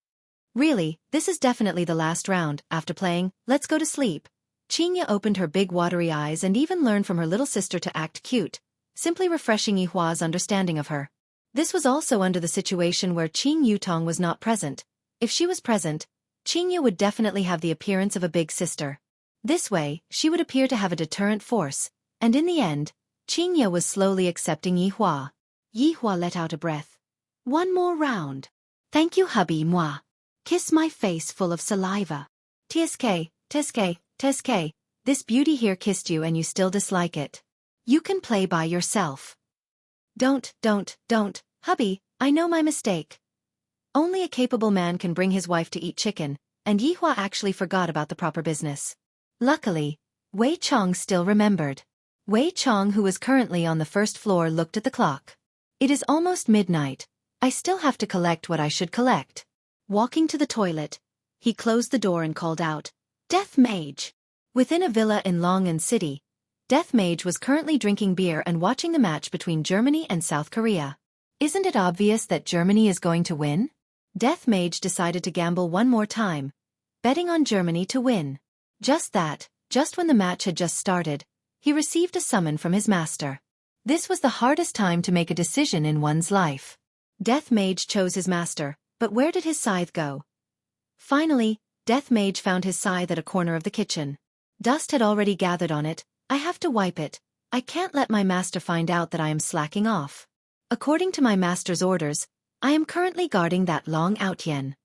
Really, this is definitely the last round. After playing, let's go to sleep. Qin Ya opened her big watery eyes and even learned from her little sister to act cute, simply refreshing Yi Hua's understanding of her. This was also under the situation where Qin Yutong was not present. If she was present, Qin Ya would definitely have the appearance of a big sister. This way, she would appear to have a deterrent force, and in the end, Qin Ya was slowly accepting Yi Hua. Yi Hua let out a breath. One more round. Thank you, hubby moi. Kiss my face full of saliva. TSK, this beauty here kissed you and you still dislike it. You can play by yourself. Don't, hubby, I know my mistake. Only a capable man can bring his wife to eat chicken, and Yihua actually forgot about the proper business. Luckily, Wei Chong still remembered. Wei Chong, who was currently on the first floor, looked at the clock. It is almost midnight. I still have to collect what I should collect. Walking to the toilet, he closed the door and called out, Death Mage! Within a villa in Longan City, Death Mage was currently drinking beer and watching the match between Germany and South Korea. Isn't it obvious that Germany is going to win? Death Mage decided to gamble one more time, betting on Germany to win. Just when the match had just started, he received a summon from his master. This was the hardest time to make a decision in one's life. Death Mage chose his master, but where did his scythe go? Finally, Death Mage found his scythe at a corner of the kitchen. Dust had already gathered on it. I have to wipe it. I can't let my master find out that I am slacking off. According to my master's orders, I am currently guarding that long out yen.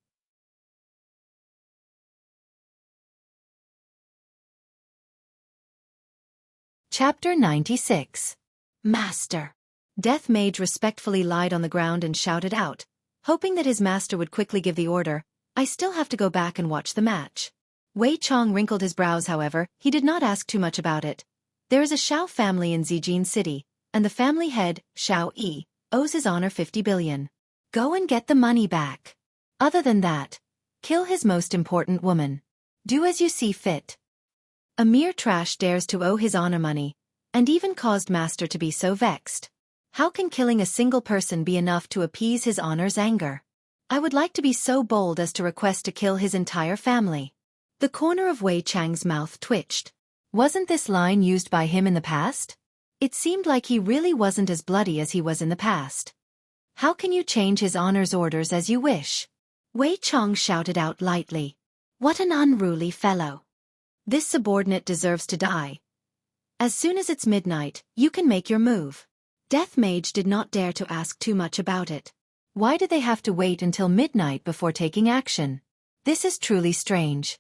Chapter 96. Master. Death Mage respectfully lied on the ground and shouted out, hoping that his master would quickly give the order, I still have to go back and watch the match. Wei Chong wrinkled his brows. However, he did not ask too much about it. There is a Xiao family in Zijin City, and the family head, Xiao Yi, owes his honor 50 billion. Go and get the money back. Other than that, kill his most important woman. Do as you see fit. A mere trash dares to owe his honor money, and even caused master to be so vexed. How can killing a single person be enough to appease his honor's anger? I would like to be so bold as to request to kill his entire family. The corner of Wei Chang's mouth twitched. Wasn't this line used by him in the past? It seemed like he really wasn't as bloody as he was in the past. How can you change his honor's orders as you wish? Wei Chang shouted out lightly. What an unruly fellow. This subordinate deserves to die. As soon as it's midnight, you can make your move. Death Mage did not dare to ask too much about it. Why did they have to wait until midnight before taking action? This is truly strange.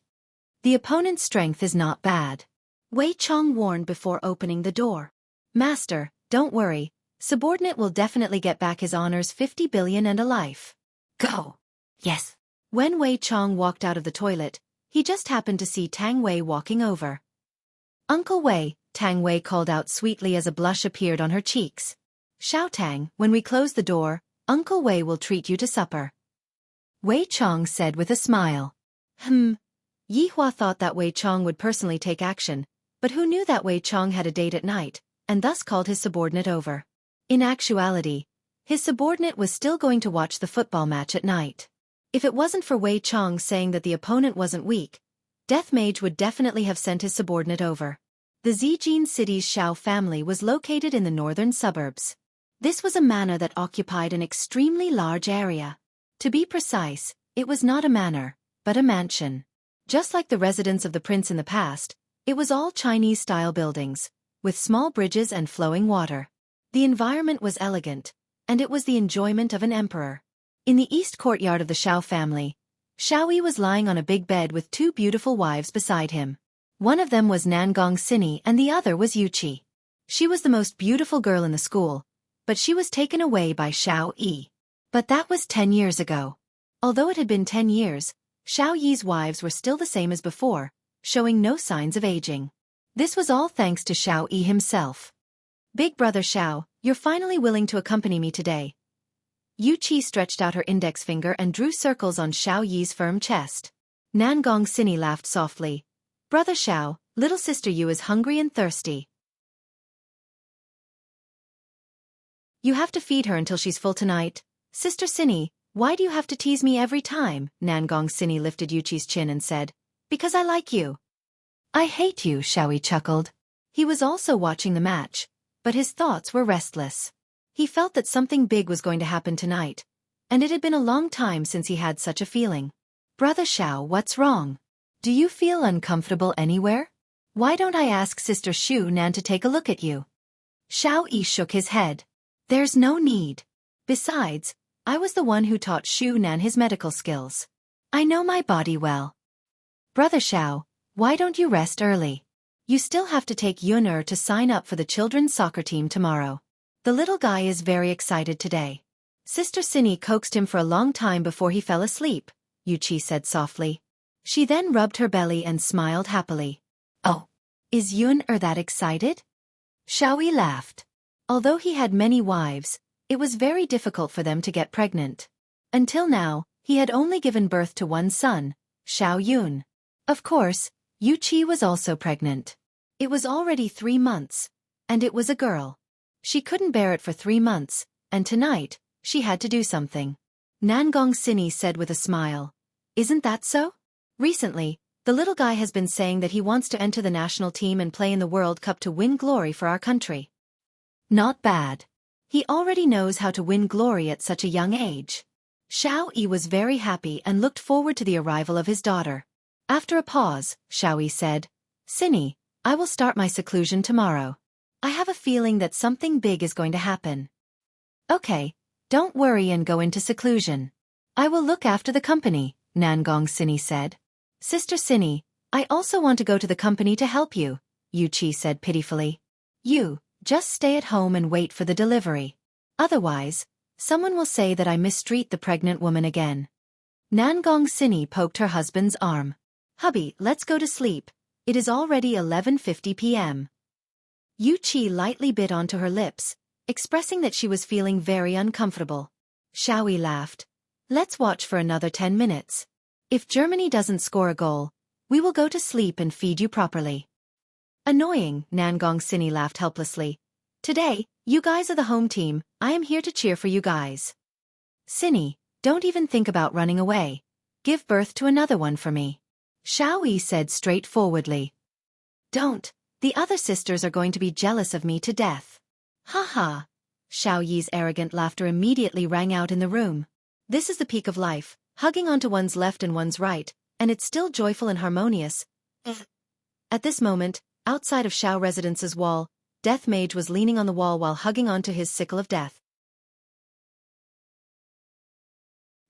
The opponent's strength is not bad. Wei Chong warned before opening the door. Master, don't worry. Subordinate will definitely get back his honors 50 billion and a life. Go. Yes. When Wei Chong walked out of the toilet, he just happened to see Tang Wei walking over. Uncle Wei, Tang Wei called out sweetly as a blush appeared on her cheeks. Xiao Tang, when we close the door, Uncle Wei will treat you to supper. Wei Chong said with a smile. Yihua thought that Wei Chong would personally take action, but who knew that Wei Chong had a date at night, and thus called his subordinate over. In actuality, his subordinate was still going to watch the football match at night. If it wasn't for Wei Chong saying that the opponent wasn't weak, Death Mage would definitely have sent his subordinate over. The Zijin City's Xiao family was located in the northern suburbs. This was a manor that occupied an extremely large area. To be precise, it was not a manor, but a mansion. Just like the residence of the prince in the past, it was all Chinese-style buildings, with small bridges and flowing water. The environment was elegant, and it was the enjoyment of an emperor. In the east courtyard of the Xiao family, Xiao Yi was lying on a big bed with two beautiful wives beside him. One of them was Nangong Sini and the other was Yuqi. She was the most beautiful girl in the school, but she was taken away by Xiao Yi. But that was 10 years ago. Although it had been 10 years, Xiao Yi's wives were still the same as before, showing no signs of aging. This was all thanks to Xiao Yi himself. Big brother Xiao, you're finally willing to accompany me today. Yuqi stretched out her index finger and drew circles on Xiao Yi's firm chest. Nangong Sini laughed softly. Brother Xiao, little sister Yu is hungry and thirsty. You have to feed her until she's full tonight. Sister Sini, why do you have to tease me every time? Nangong Sini lifted Yuqi's chin and said, Because I like you. I hate you, Xiao Yi chuckled. He was also watching the match, but his thoughts were restless. He felt that something big was going to happen tonight, and it had been a long time since he had such a feeling. Brother Xiao, what's wrong? Do you feel uncomfortable anywhere? Why don't I ask Sister Shu Nan to take a look at you? Xiao Yi shook his head. There's no need. Besides, I was the one who taught Shu Nan his medical skills. I know my body well. Brother Xiao, why don't you rest early? You still have to take Yun to sign up for the children's soccer team tomorrow. The little guy is very excited today. Sister Cinny coaxed him for a long time before he fell asleep, Yuqi said softly. She then rubbed her belly and smiled happily. Oh, is Yun that excited? Xiaoyi laughed. Although he had many wives, it was very difficult for them to get pregnant. Until now, he had only given birth to one son, Xiao Yun. Of course, Yuqi was also pregnant. It was already 3 months, and it was a girl. She couldn't bear it for 3 months, and tonight, she had to do something. Nangong Cinny said with a smile. Isn't that so? Recently, the little guy has been saying that he wants to enter the national team and play in the World Cup to win glory for our country. Not bad. He already knows how to win glory at such a young age. Xiao Yi was very happy and looked forward to the arrival of his daughter. After a pause, Xiao Yi said, Cinny, I will start my seclusion tomorrow. I have a feeling that something big is going to happen. Okay, don't worry and go into seclusion. I will look after the company, Nangong Cinny said. Sister Cinny, I also want to go to the company to help you, Yuqi said pitifully. You, just stay at home and wait for the delivery. Otherwise, someone will say that I mistreat the pregnant woman again. Nangong Cinny poked her husband's arm. Hubby, let's go to sleep. It is already 11:50 p.m. Yuqi lightly bit onto her lips, expressing that she was feeling very uncomfortable. Xiaoyi laughed. Let's watch for another 10 minutes. If Germany doesn't score a goal, we will go to sleep and feed you properly. Annoying, Nangong Cinny laughed helplessly. Today, you guys are the home team, I am here to cheer for you guys. Cinny, don't even think about running away. Give birth to another one for me. Xiaoyi said straightforwardly. Don't, the other sisters are going to be jealous of me to death. Ha ha. Xiao Yi's arrogant laughter immediately rang out in the room. This is the peak of life, hugging onto one's left and one's right, and it's still joyful and harmonious. At this moment, outside of Xiao Residence's wall, Death Mage was leaning on the wall while hugging onto his sickle of death.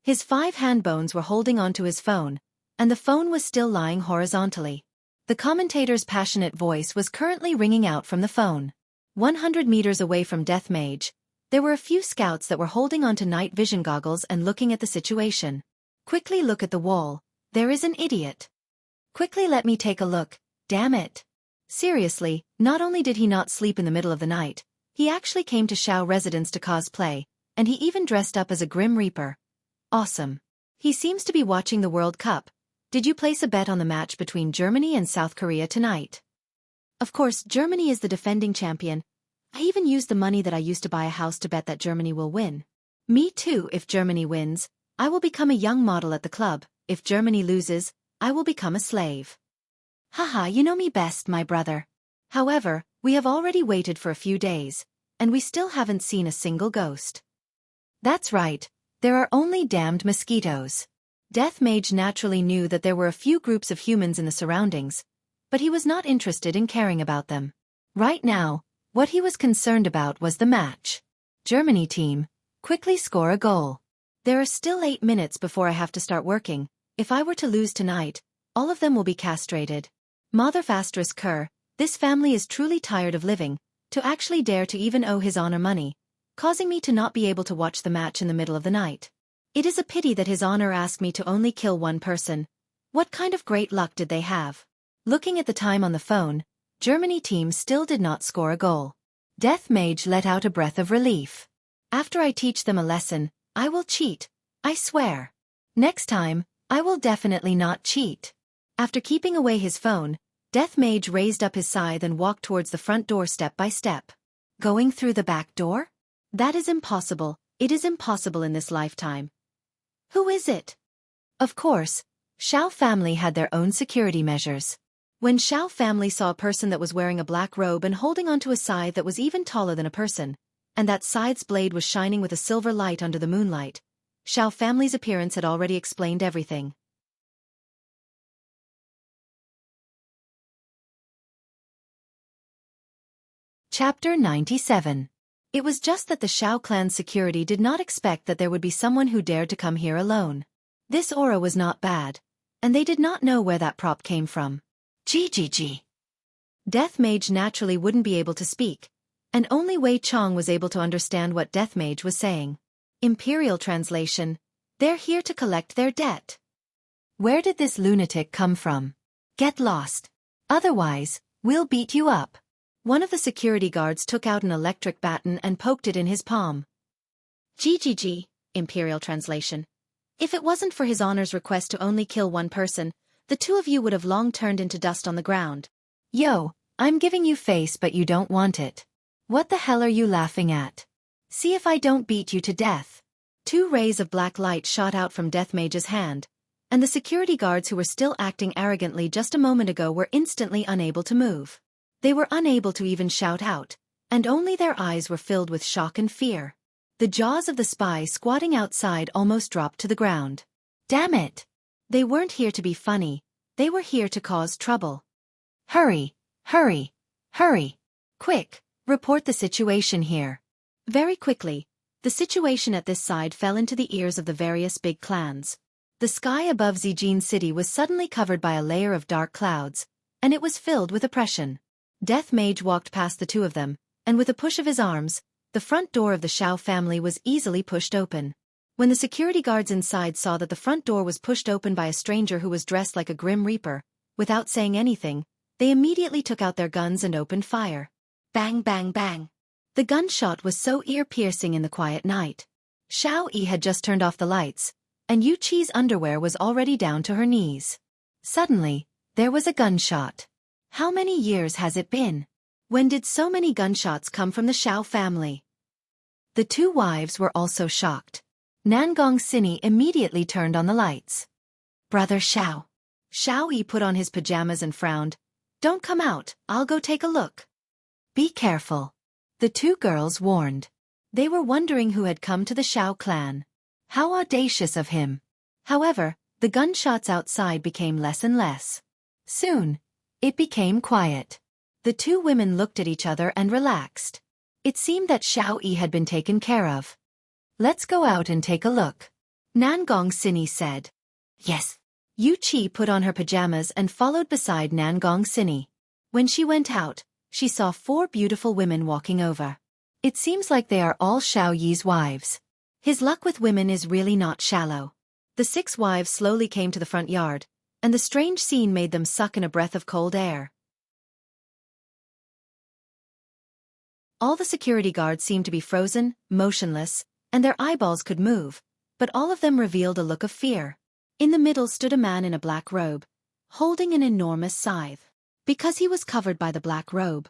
His 5 hand bones were holding onto his phone, and the phone was still lying horizontally. The commentator's passionate voice was currently ringing out from the phone. 100 meters away from Death Mage, there were a few scouts that were holding onto night vision goggles and looking at the situation. Quickly look at the wall, there is an idiot. Quickly let me take a look, damn it. Seriously, not only did he not sleep in the middle of the night, he actually came to Xiao Residence to cosplay, and he even dressed up as a Grim Reaper. Awesome. He seems to be watching the World Cup. Did you place a bet on the match between Germany and South Korea tonight? Of course, Germany is the defending champion. I even used the money that I used to buy a house to bet that Germany will win. Me too. If Germany wins, I will become a young model at the club. If Germany loses, I will become a slave. Haha, you know me best, my brother. However, we have already waited for a few days, and we still haven't seen a single ghost. That's right, there are only damned mosquitoes. Death Mage naturally knew that there were a few groups of humans in the surroundings, but he was not interested in caring about them. Right now, what he was concerned about was the match. Germany team, quickly score a goal. There are still 8 minutes before I have to start working. If I were to lose tonight, all of them will be castrated. Mother Fastress Kerr, this family is truly tired of living, to actually dare to even owe his honor money, causing me to not be able to watch the match in the middle of the night. It is a pity that his honor asked me to only kill one person. What kind of great luck did they have? Looking at the time on the phone, Germany team still did not score a goal. Death Mage let out a breath of relief. After I teach them a lesson, I will cheat, I swear. Next time, I will definitely not cheat. After keeping away his phone, Death Mage raised up his scythe and walked towards the front door step by step. Going through the back door? That is impossible, it is impossible in this lifetime. Who is it? Of course, Xiao family had their own security measures. When Xiao family saw a person that was wearing a black robe and holding onto a scythe that was even taller than a person, and that scythe's blade was shining with a silver light under the moonlight, Xiao family's appearance had already explained everything. Chapter 97. It was just that the Xiao clan's security did not expect that there would be someone who dared to come here alone. This aura was not bad. and they did not know where that prop came from. GGG. Death Mage naturally wouldn't be able to speak, and only Wei Chong was able to understand what Death Mage was saying. Imperial translation: they're here to collect their debt. Where did this lunatic come from? Get lost. Otherwise, we'll beat you up. One of the security guards took out an electric baton and poked it in his palm. GGG, Imperial translation. If it wasn't for His Honor's request to only kill one person, the two of you would have long turned into dust on the ground. Yo, I'm giving you face but you don't want it. What the hell are you laughing at? See if I don't beat you to death. Two rays of black light shot out from Death Mage's hand, and the security guards who were still acting arrogantly just a moment ago were instantly unable to move. They were unable to even shout out, and only their eyes were filled with shock and fear. The jaws of the spy squatting outside almost dropped to the ground. Damn it! They weren't here to be funny, they were here to cause trouble. Hurry, hurry, hurry. Quick, report the situation here. Very quickly, the situation at this side fell into the ears of the various big clans. The sky above Zijin City was suddenly covered by a layer of dark clouds, and it was filled with oppression. Death Mage walked past the two of them, and with a push of his arms, the front door of the Xiao family was easily pushed open. When the security guards inside saw that the front door was pushed open by a stranger who was dressed like a Grim Reaper, without saying anything, they immediately took out their guns and opened fire. Bang bang bang. The gunshot was so ear-piercing in the quiet night. Xiao Yi had just turned off the lights, and Yu Qi's underwear was already down to her knees. Suddenly, there was a gunshot. How many years has it been? When did so many gunshots come from the Xiao family? The two wives were also shocked. Nangong Sini immediately turned on the lights. Brother Xiao. Xiao Yi put on his pajamas and frowned. Don't come out, I'll go take a look. Be careful. The two girls warned. They were wondering who had come to the Xiao clan. How audacious of him. However, the gunshots outside became less and less. Soon, it became quiet. The two women looked at each other and relaxed. It seemed that Xiao Yi had been taken care of. Let's go out and take a look. Nangong Sini said. Yes. Yu Qi put on her pajamas and followed beside Nangong Sini. When she went out, she saw 4 beautiful women walking over. It seems like they are all Xiao Yi's wives. His luck with women is really not shallow. The 6 wives slowly came to the front yard, and the strange scene made them suck in a breath of cold air. All the security guards seemed to be frozen, motionless, and their eyeballs could move, but all of them revealed a look of fear. In the middle stood a man in a black robe, holding an enormous scythe. Because he was covered by the black robe,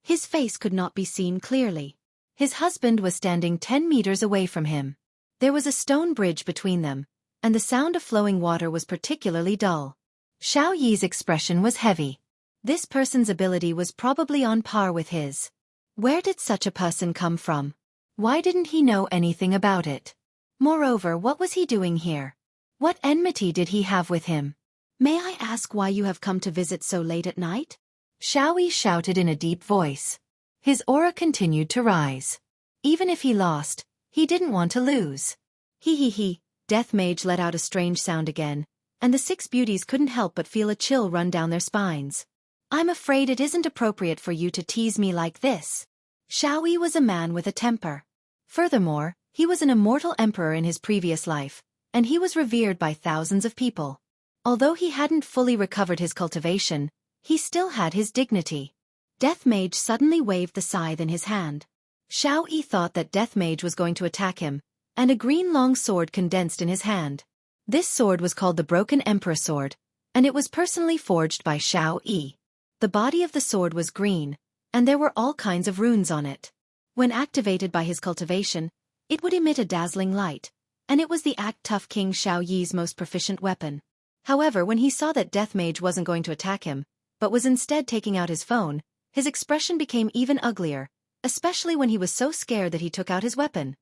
his face could not be seen clearly. His husband was standing 10 meters away from him. There was a stone bridge between them, and the sound of flowing water was particularly dull. Xiao Yi's expression was heavy. This person's ability was probably on par with his. Where did such a person come from? Why didn't he know anything about it? Moreover, what was he doing here? What enmity did he have with him? May I ask why you have come to visit so late at night? Xiao Yi shouted in a deep voice. His aura continued to rise. Even if he lost, he didn't want to lose. He. Death Mage let out a strange sound again, and the 6 beauties couldn't help but feel a chill run down their spines. I'm afraid it isn't appropriate for you to tease me like this. Xiao Yi was a man with a temper. Furthermore, he was an immortal emperor in his previous life, and he was revered by thousands of people. Although he hadn't fully recovered his cultivation, he still had his dignity. Death Mage suddenly waved the scythe in his hand. Xiao Yi thought that Death Mage was going to attack him, and a green long sword condensed in his hand. This sword was called the Broken Emperor Sword, and it was personally forged by Xiao Yi. The body of the sword was green, and there were all kinds of runes on it. When activated by his cultivation, it would emit a dazzling light, and it was the Act-Tough King Xiao Yi's most proficient weapon. However, when he saw that Death Mage wasn't going to attack him, but was instead taking out his phone, his expression became even uglier, especially when he was so scared that he took out his weapon.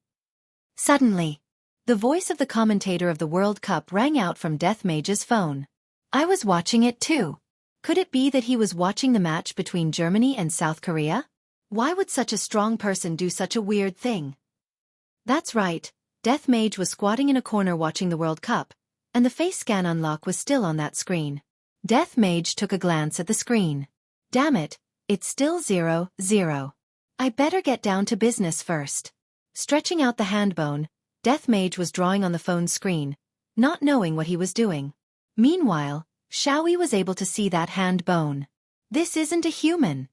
Suddenly, the voice of the commentator of the World Cup rang out from Death Mage's phone. I was watching it too. Could it be that he was watching the match between Germany and South Korea? Why would such a strong person do such a weird thing? That's right, Death Mage was squatting in a corner watching the World Cup, and the face scan unlock was still on that screen. Death Mage took a glance at the screen. Damn it, it's still 0, 0. I better get down to business first. Stretching out the hand bone, Death Mage was drawing on the phone's screen, not knowing what he was doing. Meanwhile, Xiaoyi was able to see that hand bone. This isn't a human.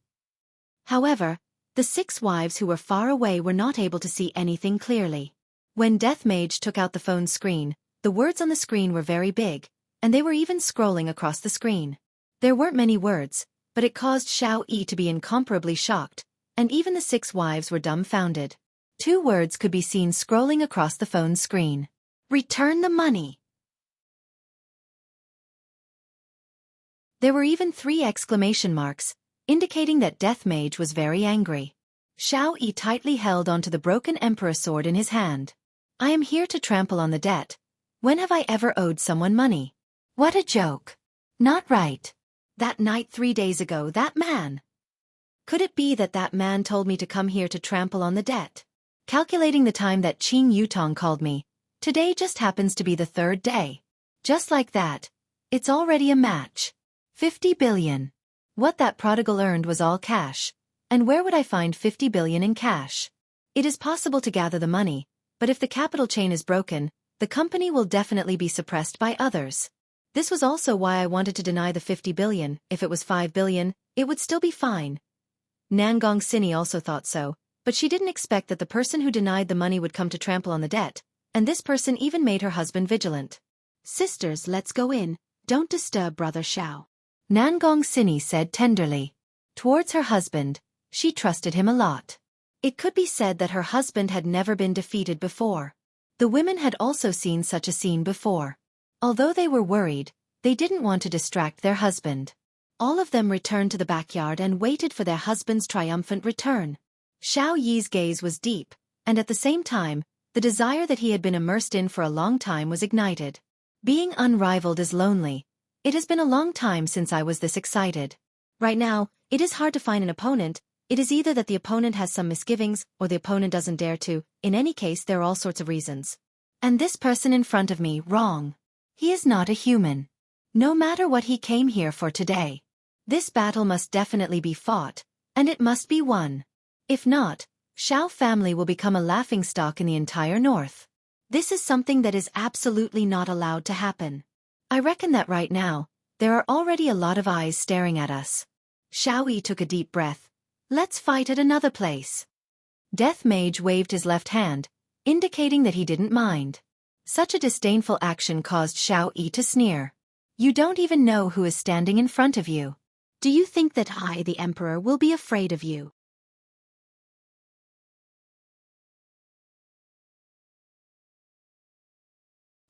However, the 6 wives who were far away were not able to see anything clearly. When Death Mage took out the phone's screen, the words on the screen were very big, and they were even scrolling across the screen. There weren't many words, but it caused Xiaoyi to be incomparably shocked, and even the 6 wives were dumbfounded. 2 words could be seen scrolling across the phone's screen. Return the money. There were even 3 exclamation marks, indicating that Death Mage was very angry. Xiaoyi tightly held onto the broken Emperor sword in his hand. I am here to trample on the debt. When have I ever owed someone money? What a joke. Not right. That night 3 days ago, that man. Could it be that that man told me to come here to trample on the debt? Calculating the time that Qing Yutong called me, today just happens to be the 3rd day. Just like that, it's already a match. 50 billion. What that prodigal earned was all cash. And where would I find 50 billion in cash? It is possible to gather the money, but if the capital chain is broken, the company will definitely be suppressed by others. This was also why I wanted to deny the 50 billion. If it was 5 billion, it would still be fine. Nangong Sini also thought so, but she didn't expect that the person who denied the money would come to trample on the debt, and this person even made her husband vigilant. Sisters, let's go in. Don't disturb Brother Xiao. Nangong Sini said tenderly. Towards her husband, she trusted him a lot. It could be said that her husband had never been defeated before. The women had also seen such a scene before. Although they were worried, they didn't want to distract their husband. All of them returned to the backyard and waited for their husband's triumphant return. Xiao Yi's gaze was deep, and at the same time, the desire that he had been immersed in for a long time was ignited. Being unrivaled is lonely. It has been a long time since I was this excited. Right now, it is hard to find an opponent. It is either that the opponent has some misgivings, or the opponent doesn't dare to. In any case, there are all sorts of reasons. And this person in front of me, wrong. He is not a human. No matter what he came here for today. This battle must definitely be fought, and it must be won. If not, Xiao family will become a laughingstock in the entire north. This is something that is absolutely not allowed to happen. I reckon that right now, there are already a lot of eyes staring at us. Xiaoyi took a deep breath. Let's fight at another place. Death Mage waved his left hand, indicating that he didn't mind. Such a disdainful action caused Xiaoyi to sneer. You don't even know who is standing in front of you. Do you think that I, the Emperor, will be afraid of you?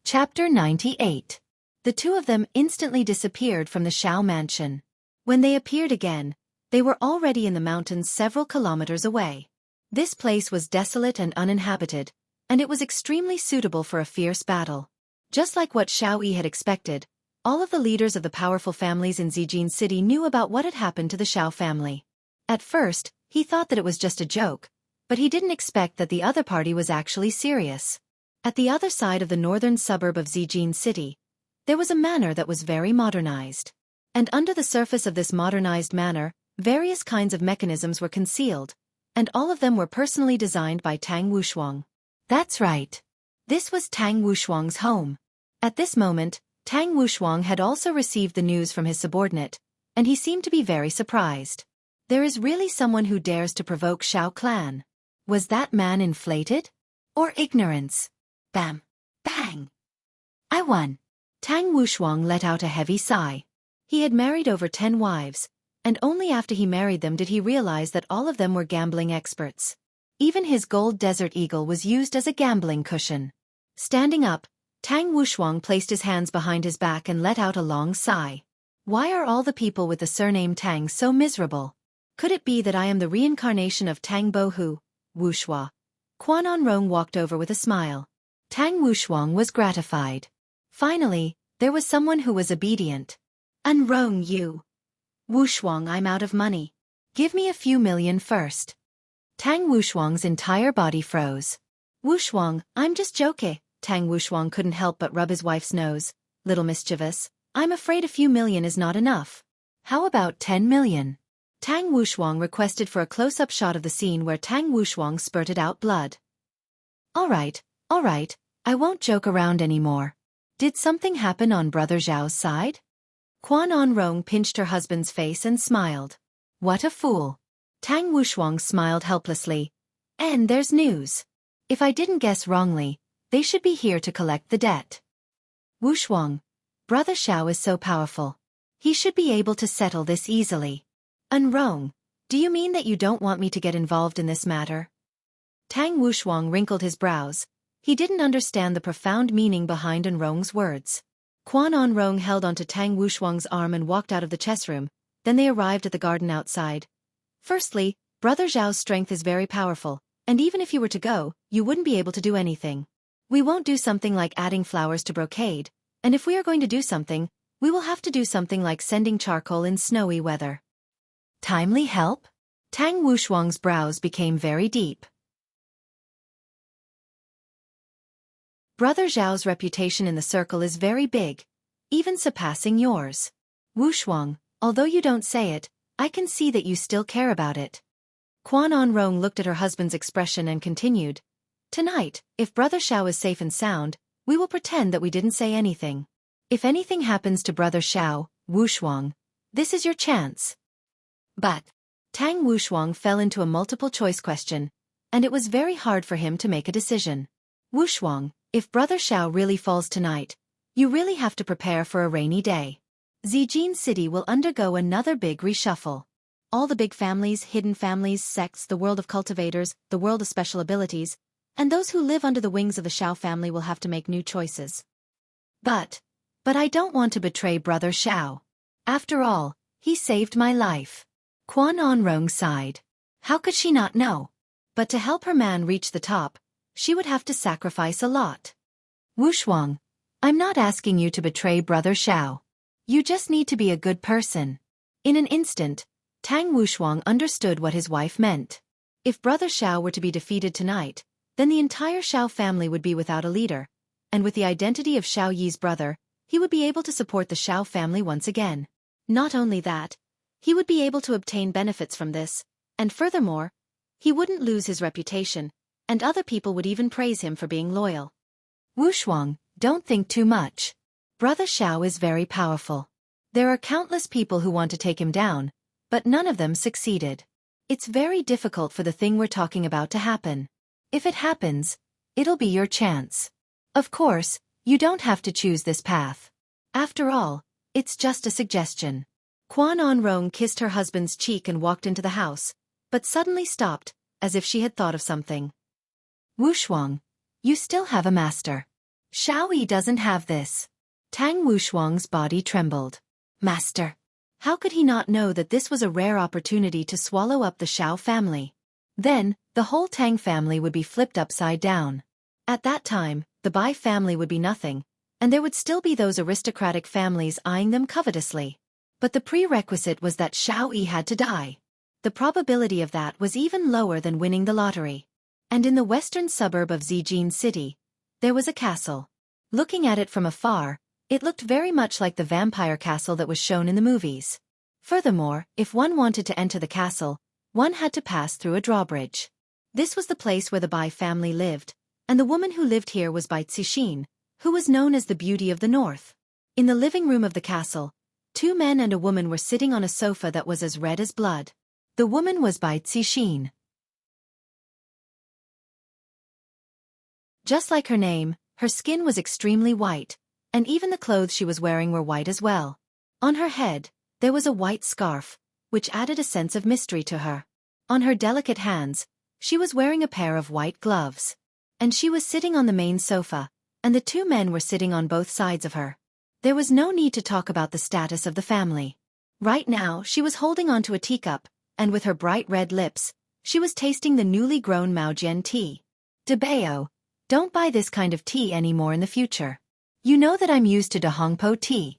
Chapter 98. The 2 of them instantly disappeared from the Xiao mansion. When they appeared again, they were already in the mountains several kilometers away. This place was desolate and uninhabited, and it was extremely suitable for a fierce battle. Just like what Xiaoyi had expected, all of the leaders of the powerful families in Zijin City knew about what had happened to the Xiao family. At first, he thought that it was just a joke, but he didn't expect that the other party was actually serious. At the other side of the northern suburb of Zijin City, there was a manor that was very modernized. And under the surface of this modernized manor, various kinds of mechanisms were concealed, and all of them were personally designed by Tang Wushuang. That's right. This was Tang Wushuang's home. At this moment, Tang Wushuang had also received the news from his subordinate, and he seemed to be very surprised. There is really someone who dares to provoke Xiao clan. Was that man inflated? Or ignorance? Bam! Bang! I won. Tang Wushuang let out a heavy sigh. He had married over 10 wives, and only after he married them did he realize that all of them were gambling experts. Even his gold desert eagle was used as a gambling cushion. Standing up, Tang Wushuang placed his hands behind his back and let out a long sigh. Why are all the people with the surname Tang so miserable? Could it be that I am the reincarnation of Tang Bohu, Wuxia? Quan Anrong walked over with a smile. Tang Wushuang was gratified. Finally, there was someone who was obedient. Anrong, you. Wushuang, I'm out of money. Give me a few million first. Tang Wushuang's entire body froze. Wushuang, I'm just joking. Tang Wushuang couldn't help but rub his wife's nose. Little mischievous, I'm afraid a few million is not enough. How about 10 million? Tang Wushuang requested for a close-up shot of the scene where Tang Wushuang spurted out blood. All right, I won't joke around anymore. Did something happen on Brother Zhao's side? Quan On-rong pinched her husband's face and smiled. What a fool. Tang Wushuang smiled helplessly. And there's news. If I didn't guess wrongly, they should be here to collect the debt. Wushuang, Brother Xiao is so powerful. He should be able to settle this easily. Un-rong, do you mean that you don't want me to get involved in this matter? Tang Wushuang wrinkled his brows. He didn't understand the profound meaning behind Un-rong's words. Quan On-rong held onto Tang Wushuang's arm and walked out of the chess room. Then they arrived at the garden outside. Firstly, Brother Zhao's strength is very powerful, and even if you were to go, you wouldn't be able to do anything. We won't do something like adding flowers to brocade, and if we are going to do something, we will have to do something like sending charcoal in snowy weather. Timely help? Tang Wushuang's brows became very deep. Brother Zhao's reputation in the circle is very big, even surpassing yours. Wushuang, although you don't say it, I can see that you still care about it. Quan On-rong looked at her husband's expression and continued. Tonight, if Brother Xiao is safe and sound, we will pretend that we didn't say anything. If anything happens to Brother Xiao, Wushuang, this is your chance. But Tang Wushuang fell into a multiple-choice question, and it was very hard for him to make a decision. Wushuang, if Brother Xiao really falls tonight, you really have to prepare for a rainy day. Zijin City will undergo another big reshuffle. All the big families, hidden families, sects, the world of cultivators, the world of special abilities, and those who live under the wings of the Xiao family will have to make new choices. But I don't want to betray Brother Xiao. After all, he saved my life. Quan On-rong sighed. How could she not know? But to help her man reach the top, she would have to sacrifice a lot. Wushuang, I'm not asking you to betray Brother Xiao. You just need to be a good person. In an instant, Tang Wushuang understood what his wife meant. If Brother Xiao were to be defeated tonight, then the entire Xiao family would be without a leader, and with the identity of Xiao Yi's brother, he would be able to support the Xiao family once again. Not only that, he would be able to obtain benefits from this, and furthermore, he wouldn't lose his reputation, and other people would even praise him for being loyal. Wushuang, don't think too much. Brother Xiao is very powerful. There are countless people who want to take him down, but none of them succeeded. It's very difficult for the thing we're talking about to happen. If it happens, it'll be your chance. Of course, you don't have to choose this path. After all, it's just a suggestion. Quan On-rong kissed her husband's cheek and walked into the house, but suddenly stopped, as if she had thought of something. Wushuang, you still have a master. Xiao Yi doesn't have this. Tang Wushuang's body trembled. Master. How could he not know that this was a rare opportunity to swallow up the Xiao family? Then, the whole Tang family would be flipped upside down. At that time, the Bai family would be nothing, and there would still be those aristocratic families eyeing them covetously. But the prerequisite was that Xiao Yi had to die. The probability of that was even lower than winning the lottery. And in the western suburb of Zijin City, there was a castle. Looking at it from afar, it looked very much like the vampire castle that was shown in the movies. Furthermore, if one wanted to enter the castle, one had to pass through a drawbridge. This was the place where the Bai family lived, and the woman who lived here was Bai Cixin, who was known as the Beauty of the North. In the living room of the castle, 2 men and a woman were sitting on a sofa that was as red as blood. The woman was Bai Cixin. Just like her name, her skin was extremely white, and even the clothes she was wearing were white as well. On her head, there was a white scarf, which added a sense of mystery to her. On her delicate hands, she was wearing a pair of white gloves. And she was sitting on the main sofa, and the 2 men were sitting on both sides of her. There was no need to talk about the status of the family. Right now, she was holding onto a teacup, and with her bright red lips, she was tasting the newly grown Maojian tea. Debao, don't buy this kind of tea anymore in the future. You know that I'm used to Dahongpo tea.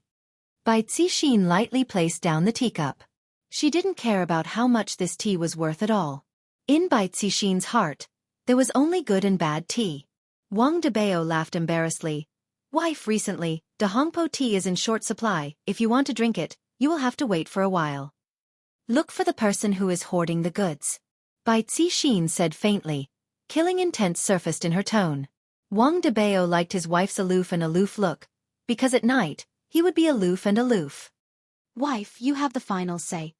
Bai Cixin lightly placed down the teacup. She didn't care about how much this tea was worth at all. In Bai Cixin's heart, there was only good and bad tea. Wang Debao laughed embarrassedly. Wife, recently, de Hongpo tea is in short supply. If you want to drink it, you will have to wait for a while. Look for the person who is hoarding the goods. Bai Cixin said faintly. Killing intent surfaced in her tone. Wang Debao liked his wife's aloof look, because at night, he would be aloof. Wife, you have the final say.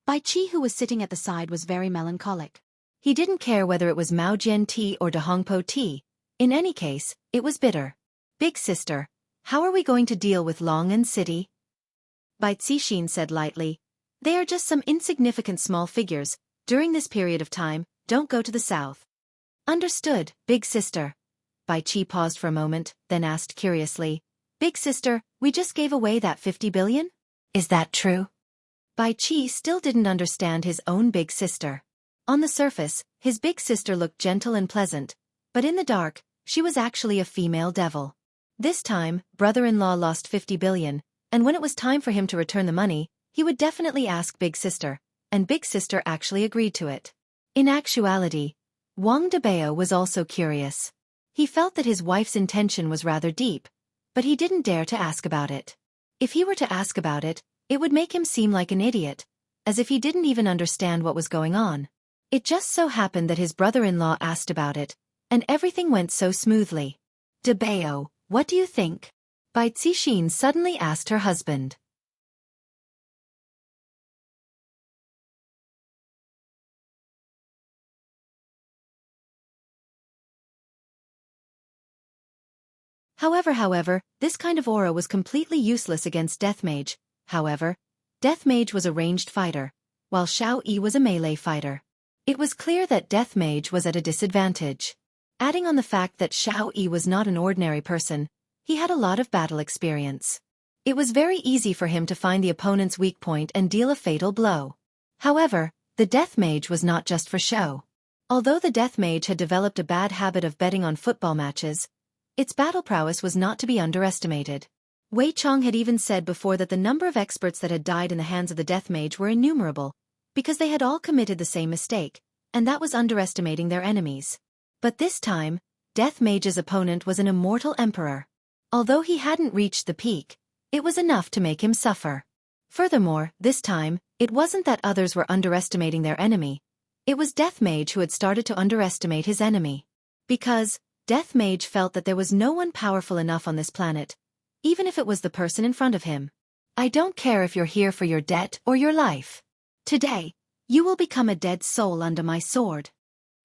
Bai Qi, who was sitting at the side, was very melancholic. He didn't care whether it was Maojian tea or de Hongpo tea. In any case, it was bitter. Big sister, how are we going to deal with Long and City? Bai Cixin said lightly. They are just some insignificant small figures. During this period of time, don't go to the south. Understood, big sister. Bai Qi paused for a moment, then asked curiously. Big sister, we just gave away that 50 billion? Is that true? Bai Qi still didn't understand his own big sister. On the surface, his big sister looked gentle and pleasant, but in the dark, she was actually a female devil. This time, brother-in-law lost 50 billion, and when it was time for him to return the money, he would definitely ask big sister, and big sister actually agreed to it. In actuality, Wang Debao was also curious. He felt that his wife's intention was rather deep, but he didn't dare to ask about it. If he were to ask about it, it would make him seem like an idiot, as if he didn't even understand what was going on. It just so happened that his brother-in-law asked about it, and everything went so smoothly. Debao, what do you think? Bai Cixin suddenly asked her husband. However, this kind of aura was completely useless against Death Mage. However, Death Mage was a ranged fighter, while Xiao Yi was a melee fighter. It was clear that Death Mage was at a disadvantage. Adding on the fact that Xiao Yi was not an ordinary person, he had a lot of battle experience. It was very easy for him to find the opponent's weak point and deal a fatal blow. However, the Death Mage was not just for show. Although the Death Mage had developed a bad habit of betting on football matches, its battle prowess was not to be underestimated. Wei Chong had even said before that the number of experts that had died in the hands of the Death Mage were innumerable, because they had all committed the same mistake, and that was underestimating their enemies. But this time, Death Mage's opponent was an immortal emperor. Although he hadn't reached the peak, it was enough to make him suffer. Furthermore, this time, it wasn't that others were underestimating their enemy. It was Death Mage who had started to underestimate his enemy. Because Death Mage felt that there was no one powerful enough on this planet, even if it was the person in front of him. I don't care if you're here for your debt or your life. Today, you will become a dead soul under my sword.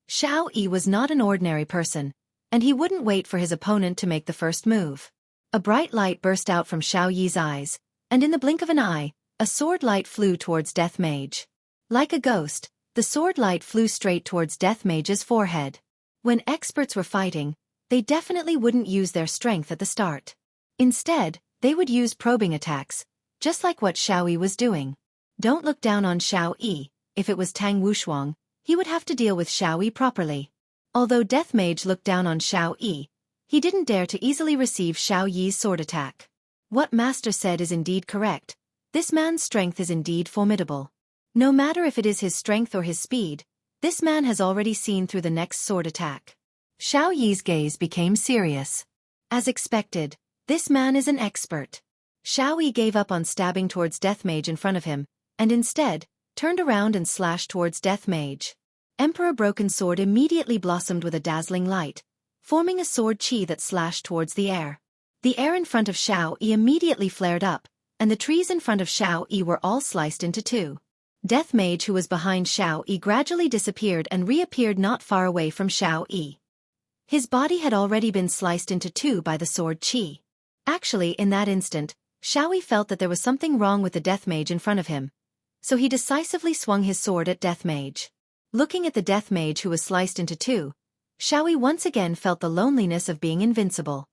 Xiao Yi was not an ordinary person, and he wouldn't wait for his opponent to make the first move. A bright light burst out from Xiao Yi's eyes, and in the blink of an eye, a sword light flew towards Death Mage. Like a ghost, the sword light flew straight towards Death Mage's forehead. When experts were fighting, they definitely wouldn't use their strength at the start. Instead, they would use probing attacks, just like what Xiao Yi was doing. Don't look down on Xiao Yi. If it was Tang Wushuang, he would have to deal with Xiao Yi properly. Although Death Mage looked down on Xiao Yi, he didn't dare to easily receive Xiao Yi's sword attack. What Master said is indeed correct. This man's strength is indeed formidable. No matter if it is his strength or his speed, this man has already seen through the next sword attack. Xiao Yi's gaze became serious. As expected, this man is an expert. Xiao Yi gave up on stabbing towards Death Mage in front of him, and instead, turned around and slashed towards Death Mage. Emperor Broken Sword immediately blossomed with a dazzling light, forming a sword chi that slashed towards the air. The air in front of Xiao Yi immediately flared up, and the trees in front of Xiao Yi were all sliced into two. Death Mage, who was behind Xiao Yi, gradually disappeared and reappeared not far away from Xiao Yi. His body had already been sliced into two by the sword chi. Actually, in that instant, Xiao Yi felt that there was something wrong with the Death Mage in front of him, so he decisively swung his sword at Death Mage. Looking at the Death Mage who was sliced into two, Xiao Yi once again felt the loneliness of being invincible.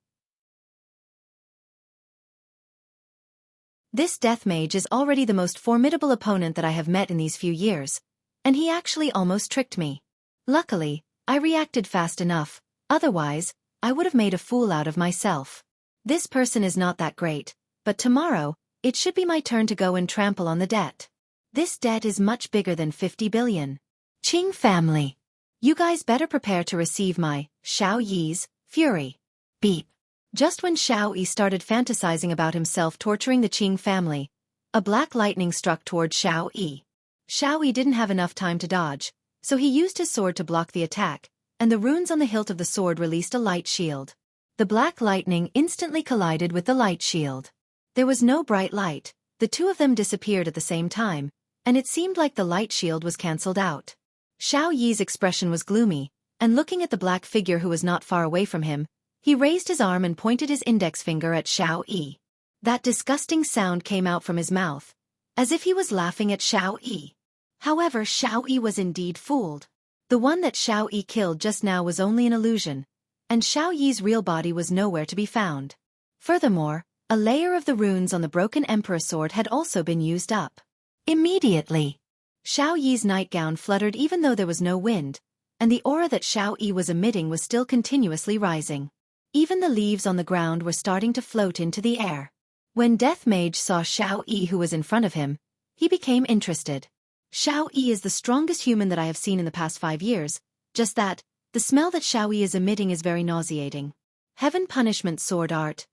This Death Mage is already the most formidable opponent that I have met in these few years, and he actually almost tricked me. Luckily, I reacted fast enough, otherwise, I would have made a fool out of myself. This person is not that great, but tomorrow, it should be my turn to go and trample on the debt. This debt is much bigger than 50 billion. Qing family. You guys better prepare to receive my, Xiao Yi's, Fury. Beep. Just when Xiao Yi started fantasizing about himself torturing the Qing family, a black lightning struck toward Xiao Yi. Xiao Yi didn't have enough time to dodge, so he used his sword to block the attack, and the runes on the hilt of the sword released a light shield. The black lightning instantly collided with the light shield. There was no bright light, the two of them disappeared at the same time, and it seemed like the light shield was cancelled out. Xiao Yi's expression was gloomy, and looking at the black figure who was not far away from him, he raised his arm and pointed his index finger at Xiao Yi. That disgusting sound came out from his mouth, as if he was laughing at Xiao Yi. However, Xiao Yi was indeed fooled. The one that Xiao Yi killed just now was only an illusion, and Xiao Yi's real body was nowhere to be found. Furthermore, a layer of the runes on the broken emperor sword had also been used up. Immediately, Xiao Yi's nightgown fluttered even though there was no wind, and the aura that Xiao Yi was emitting was still continuously rising. Even the leaves on the ground were starting to float into the air. When Death Mage saw Xiao Yi who was in front of him, he became interested. Xiao Yi is the strongest human that I have seen in the past 5 years, just that, the smell that Xiao Yi is emitting is very nauseating. Heaven Punishment Sword Art.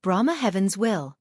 Brahma Heaven's Will.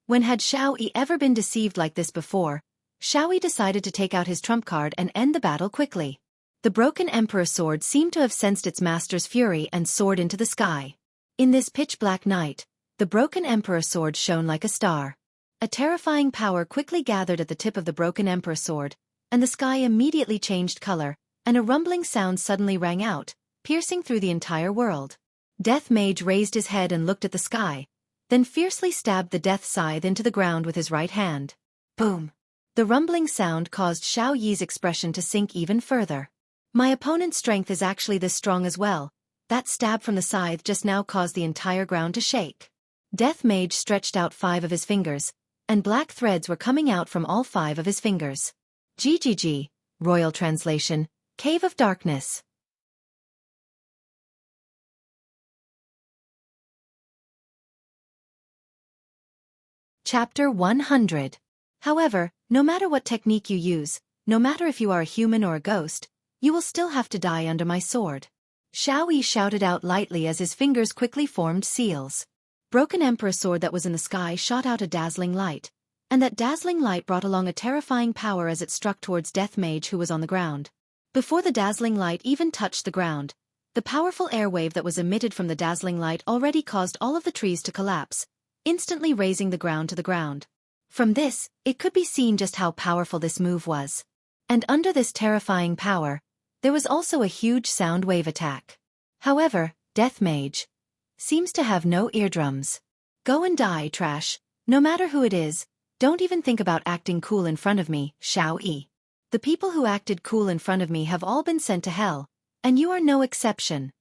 When had Xiao Yi ever been deceived like this before, Xiao Yi decided to take out his trump card and end the battle quickly. The broken Emperor sword seemed to have sensed its master's fury and soared into the sky. In this pitch-black night, the broken Emperor sword shone like a star. A terrifying power quickly gathered at the tip of the broken Emperor sword, and the sky immediately changed color, and a rumbling sound suddenly rang out, piercing through the entire world. Death Mage raised his head and looked at the sky, then fiercely stabbed the death scythe into the ground with his right hand. Boom! The rumbling sound caused Xiao Yi's expression to sink even further. My opponent's strength is actually this strong as well. That stab from the scythe just now caused the entire ground to shake. Death Mage stretched out 5 of his fingers, and black threads were coming out from all 5 of his fingers. GGG, Royal Translation, Cave of Darkness. Chapter 100. However, no matter what technique you use, no matter if you are a human or a ghost, you will still have to die under my sword. Xiao Yi shouted out lightly as his fingers quickly formed seals. Broken Emperor sword that was in the sky shot out a dazzling light, and that dazzling light brought along a terrifying power as it struck towards Death Mage who was on the ground. Before the dazzling light even touched the ground, the powerful airwave that was emitted from the dazzling light already caused all of the trees to collapse, instantly raising the ground to the ground. From this, it could be seen just how powerful this move was. And under this terrifying power, there was also a huge sound wave attack. However, Death Mage seems to have no eardrums. Go and die, trash. No matter who it is, don't even think about acting cool in front of me, Xiao Yi. The people who acted cool in front of me have all been sent to hell, and you are no exception.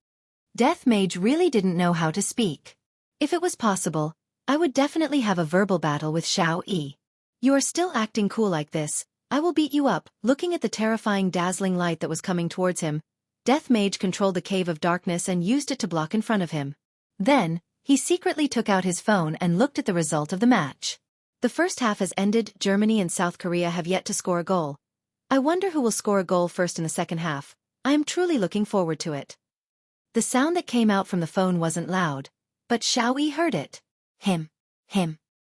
Death Mage really didn't know how to speak. If it was possible, I would definitely have a verbal battle with Xiao Yi. You are still acting cool like this, I will beat you up. Looking at the terrifying dazzling light that was coming towards him, Death Mage controlled the Cave of Darkness and used it to block in front of him. Then, he secretly took out his phone and looked at the result of the match. The first half has ended. Germany and South Korea have yet to score a goal. I wonder who will score a goal first in the second half. I am truly looking forward to it. The sound that came out from the phone wasn't loud, but Xiao Yi heard it. Him.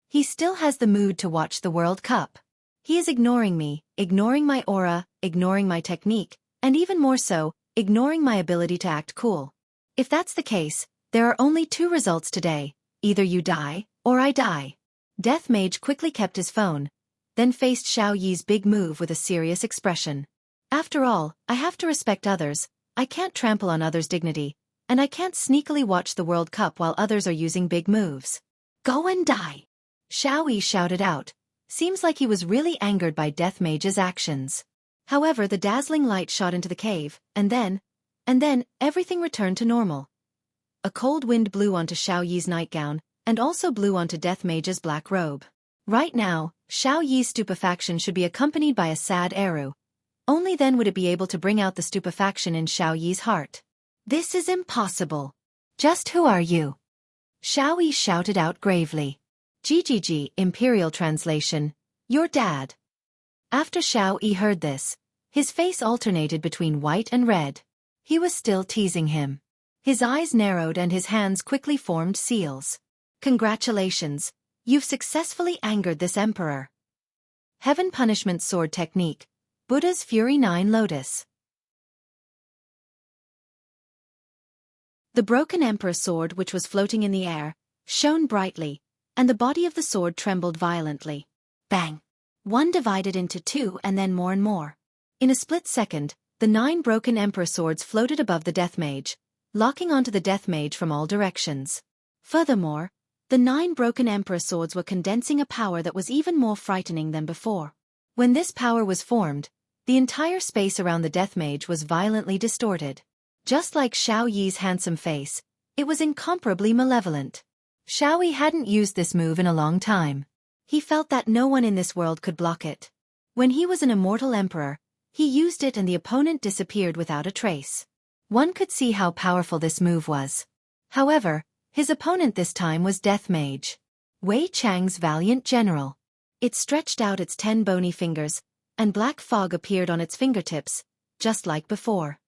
He still has the mood to watch the World Cup. He is ignoring me, ignoring my aura, ignoring my technique, and even more so, ignoring my ability to act cool. If that's the case, there are only 2 results today. Either you die, or I die. Death Mage quickly kept his phone, then faced Xiao Yi's big move with a serious expression. After all, I have to respect others, I can't trample on others' dignity, and I can't sneakily watch the World Cup while others are using big moves. Go and die! Xiao Yi shouted out. Seems like he was really angered by Death Mage's actions. However, the dazzling light shot into the cave, and then, everything returned to normal. A cold wind blew onto Xiao Yi's nightgown, and also blew onto Death Mage's black robe. Right now, Xiao Yi's stupefaction should be accompanied by a sad eru. Only then would it be able to bring out the stupefaction in Xiao Yi's heart. This is impossible. Just who are you? Xiao Yi shouted out gravely. GGG, Imperial Translation, your dad. After Xiao Yi heard this, his face alternated between white and red. He was still teasing him. His eyes narrowed and his hands quickly formed seals. Congratulations, you've successfully angered this emperor. Heaven Punishment Sword Technique, Buddha's Fury 9 Lotus. The broken emperor's sword, which was floating in the air, shone brightly, and the body of the sword trembled violently. Bang! One divided into two and then more and more. In a split second, the 9 broken emperor swords floated above the death mage, locking onto the death mage from all directions. Furthermore, the 9 broken emperor swords were condensing a power that was even more frightening than before. When this power was formed, the entire space around the death mage was violently distorted. Just like Xiao Yi's handsome face, it was incomparably malevolent. Xiao Yi hadn't used this move in a long time. He felt that no one in this world could block it. When he was an immortal emperor, he used it and the opponent disappeared without a trace. One could see how powerful this move was. However, his opponent this time was Death Mage, Wei Chang's valiant general. It stretched out its 10 bony fingers, and black fog appeared on its fingertips, just like before.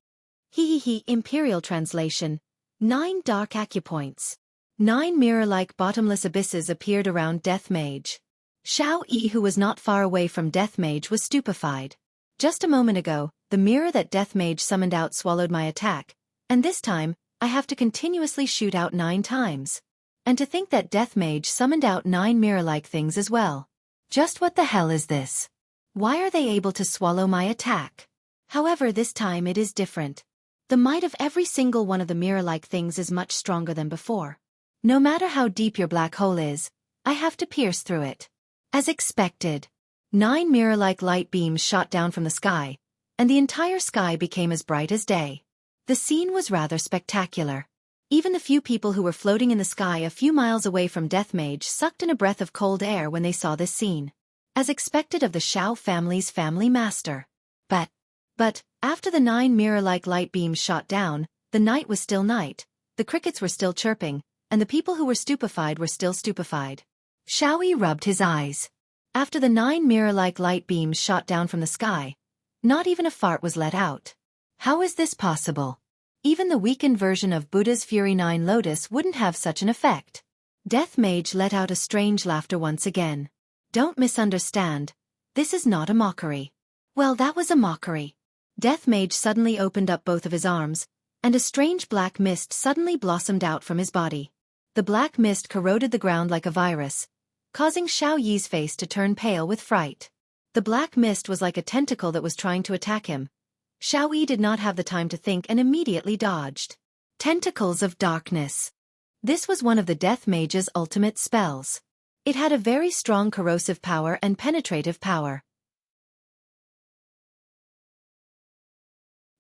Imperial translation. 9 dark acupoints. 9 mirror-like bottomless abysses appeared around Death Mage. Xiao Yi, who was not far away from Death Mage, was stupefied. Just a moment ago, the mirror that Death Mage summoned out swallowed my attack, and this time, I have to continuously shoot out 9 times. And to think that Death Mage summoned out 9 mirror-like things as well. Just what the hell is this? Why are they able to swallow my attack? However, this time it is different. The might of every single one of the mirror-like things is much stronger than before. No matter how deep your black hole is, I have to pierce through it. As expected, 9 mirror-like light beams shot down from the sky, and the entire sky became as bright as day. The scene was rather spectacular. Even the few people who were floating in the sky a few miles away from Death Mage sucked in a breath of cold air when they saw this scene. As expected of the Xiao family's family master. But, after the 9 mirror-like light beams shot down, the night was still night, the crickets were still chirping, and the people who were stupefied were still stupefied. Xiao Yi rubbed his eyes. After the 9 mirror-like light beams shot down from the sky, not even a fart was let out. How is this possible? Even the weakened version of Buddha's Fury 9 Lotus wouldn't have such an effect. Death Mage let out a strange laughter once again. Don't misunderstand. This is not a mockery. Well, that was a mockery. Death Mage suddenly opened up both of his arms, and a strange black mist suddenly blossomed out from his body. The black mist corroded the ground like a virus, causing Xiao Yi's face to turn pale with fright. The black mist was like a tentacle that was trying to attack him. Xiao Yi did not have the time to think and immediately dodged. Tentacles of Darkness. This was one of the Death Mage's ultimate spells. It had a very strong corrosive power and penetrative power.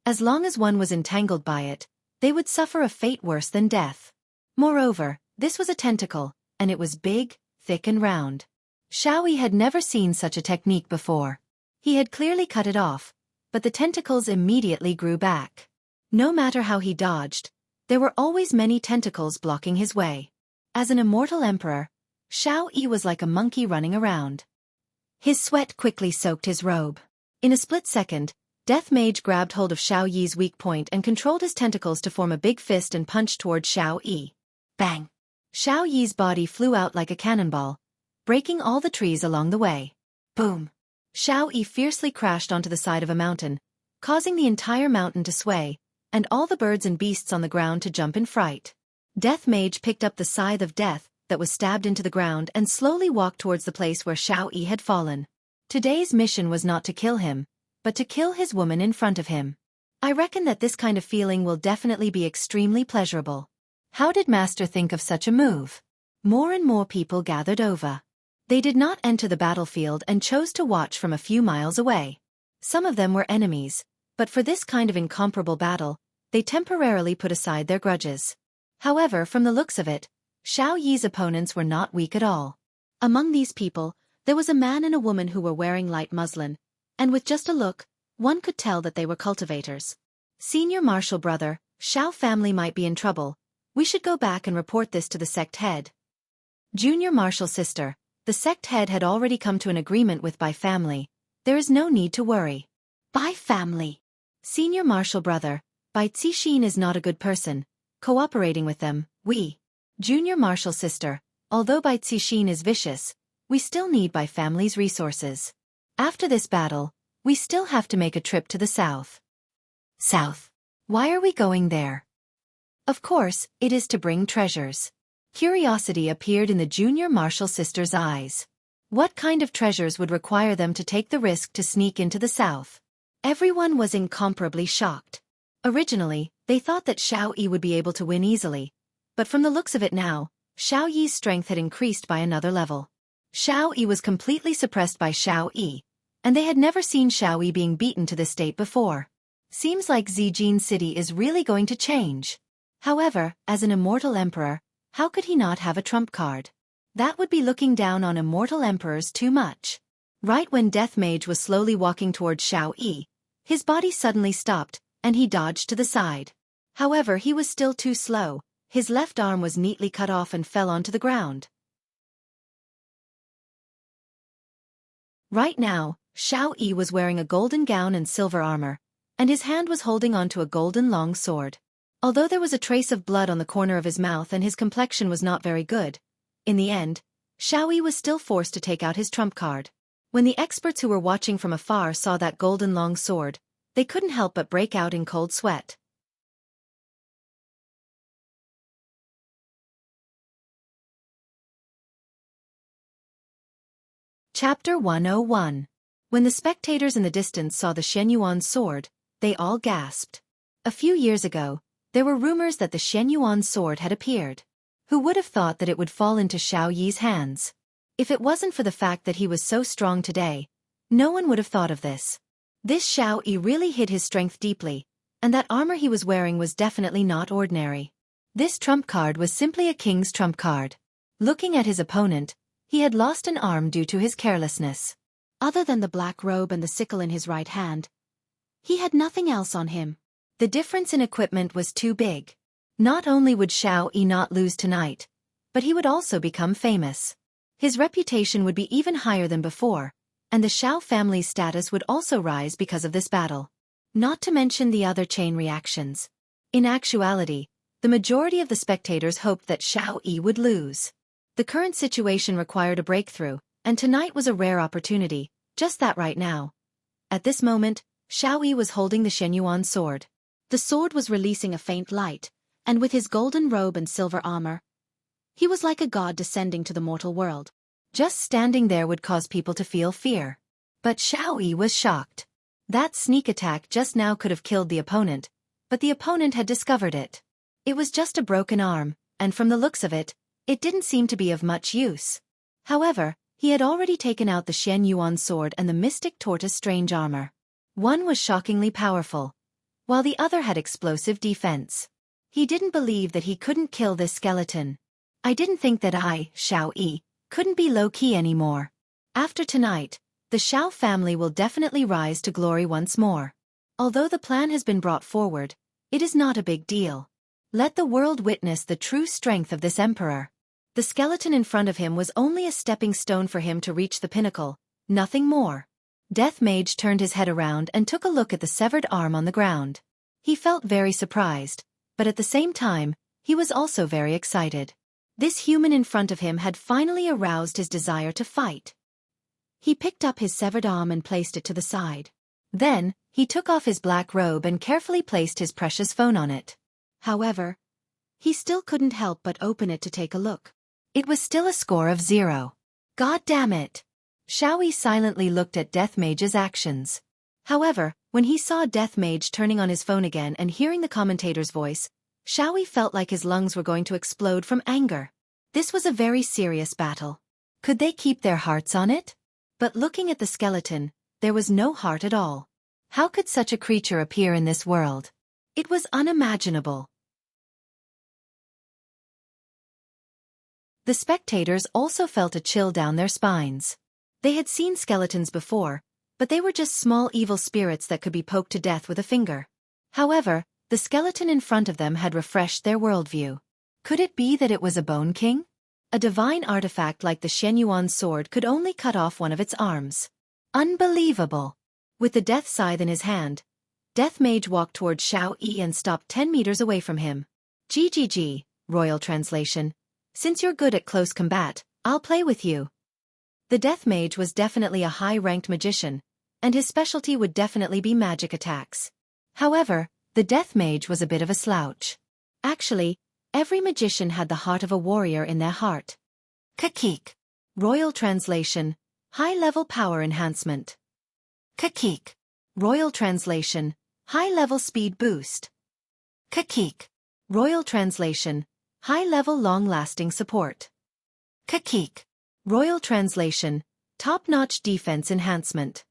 As long as one was entangled by it, they would suffer a fate worse than death. Moreover, this was a tentacle, and it was big, thick and round. Xiao Yi had never seen such a technique before. He had clearly cut it off, but the tentacles immediately grew back. No matter how he dodged, there were always many tentacles blocking his way. As an immortal emperor, Xiao Yi was like a monkey running around. His sweat quickly soaked his robe. In a split second, Death Mage grabbed hold of Xiao Yi's weak point and controlled his tentacles to form a big fist and punch toward Xiao Yi. Bang! Xiao Yi's body flew out like a cannonball, breaking all the trees along the way. Boom! Xiao Yi fiercely crashed onto the side of a mountain, causing the entire mountain to sway, and all the birds and beasts on the ground to jump in fright. Death Mage picked up the scythe of death that was stabbed into the ground and slowly walked towards the place where Xiao Yi had fallen. Today's mission was not to kill him, but to kill his woman in front of him. I reckon that this kind of feeling will definitely be extremely pleasurable. How did Master think of such a move? More and more people gathered over. They did not enter the battlefield and chose to watch from a few miles away. Some of them were enemies, but for this kind of incomparable battle, they temporarily put aside their grudges. However, from the looks of it, Xiao Yi's opponents were not weak at all. Among these people, there was a man and a woman who were wearing light muslin, and with just a look, one could tell that they were cultivators. Senior Marshal Brother, Xiao family might be in trouble. We should go back and report this to the sect head. Junior Marshal Sister, the sect head had already come to an agreement with Bai family. There is no need to worry. Bai family. Senior Marshal Brother, Bai Zixin is not a good person. cooperating with them. We, junior martial sister, although Bai Cixin is vicious, we still need Bai family's resources. After this battle, we still have to make a trip to the south. South. Why are we going there? Of course, it is to bring treasures. Curiosity appeared in the junior martial sister's eyes. What kind of treasures would require them to take the risk to sneak into the south? Everyone was incomparably shocked. Originally, they thought that Xiao Yi would be able to win easily, but from the looks of it now, Xiao Yi's strength had increased by another level. Xiao Yi was completely suppressed by Xiao Yi, and they had never seen Xiao Yi being beaten to this state before. Seems like Zijin City is really going to change. However, as an immortal emperor, how could he not have a trump card? That would be looking down on immortal emperors too much. Right when Death Mage was slowly walking towards Xiao Yi, his body suddenly stopped, and he dodged to the side. However, he was still too slow. His left arm was neatly cut off and fell onto the ground. Right now, Xiao Yi was wearing a golden gown and silver armor, and his hand was holding onto a golden long sword. Although there was a trace of blood on the corner of his mouth and his complexion was not very good, in the end, Xiao Yi was still forced to take out his trump card. When the experts who were watching from afar saw that golden long sword, they couldn't help but break out in cold sweat. Chapter 101. When the spectators in the distance saw the Shenyuan sword, they all gasped. A few years ago, there were rumors that the Shenyuan sword had appeared. Who would have thought that it would fall into Xiao Yi's hands? If it wasn't for the fact that he was so strong today, no one would have thought of this. This Xiao Yi really hid his strength deeply, and that armor he was wearing was definitely not ordinary. This trump card was simply a king's trump card. Looking at his opponent, he had lost an arm due to his carelessness. Other than the black robe and the sickle in his right hand, he had nothing else on him. The difference in equipment was too big. Not only would Xiao Yi not lose tonight, but he would also become famous. His reputation would be even higher than before, and the Xiao family's status would also rise because of this battle. Not to mention the other chain reactions. In actuality, the majority of the spectators hoped that Xiao Yi would lose. The current situation required a breakthrough, and tonight was a rare opportunity, just that right now. At this moment, Xiao Yi was holding the Shenyuan sword. The sword was releasing a faint light, and with his golden robe and silver armor, he was like a god descending to the mortal world. Just standing there would cause people to feel fear. But Xiao Yi was shocked. That sneak attack just now could have killed the opponent, but the opponent had discovered it. It was just a broken arm, and from the looks of it, it didn't seem to be of much use. However, he had already taken out the Shen Yuan sword and the Mystic Tortoise strange armor. One was shockingly powerful, while the other had explosive defense. He didn't believe that he couldn't kill this skeleton. I didn't think that I, Xiao Yi, couldn't be low-key anymore. After tonight, the Xiao family will definitely rise to glory once more. Although the plan has been brought forward, it is not a big deal. Let the world witness the true strength of this emperor. The skeleton in front of him was only a stepping stone for him to reach the pinnacle, nothing more. Death Mage turned his head around and took a look at the severed arm on the ground. He felt very surprised, but at the same time, he was also very excited. This human in front of him had finally aroused his desire to fight. He picked up his severed arm and placed it to the side. Then, he took off his black robe and carefully placed his precious phone on it. However, he still couldn't help but open it to take a look. It was still a score of 0. God damn it! Xiao Yi silently looked at Death Mage's actions. However, when he saw Death Mage turning on his phone again and hearing the commentator's voice, Xiao Yi felt like his lungs were going to explode from anger. This was a very serious battle. Could they keep their hearts on it? But looking at the skeleton, there was no heart at all. How could such a creature appear in this world? It was unimaginable. The spectators also felt a chill down their spines. They had seen skeletons before, but they were just small evil spirits that could be poked to death with a finger. However, the skeleton in front of them had refreshed their worldview. Could it be that it was a Bone King? A divine artifact like the Shenyuan sword could only cut off one of its arms. Unbelievable! With the death scythe in his hand, Death Mage walked towards Xiao Yi and stopped 10 meters away from him. GGG, Royal Translation. Since you're good at close combat, I'll play with you. The Death Mage was definitely a high-ranked magician, and his specialty would definitely be magic attacks. However, the Death Mage was a bit of a slouch. Actually, every magician had the heart of a warrior in their heart. Kakik. Royal Translation. High-level power enhancement. Kakik. Royal Translation. High-level speed boost. Kakik. Royal Translation. High-level long-lasting support. Kakik. Royal Translation. Top-notch defense enhancement.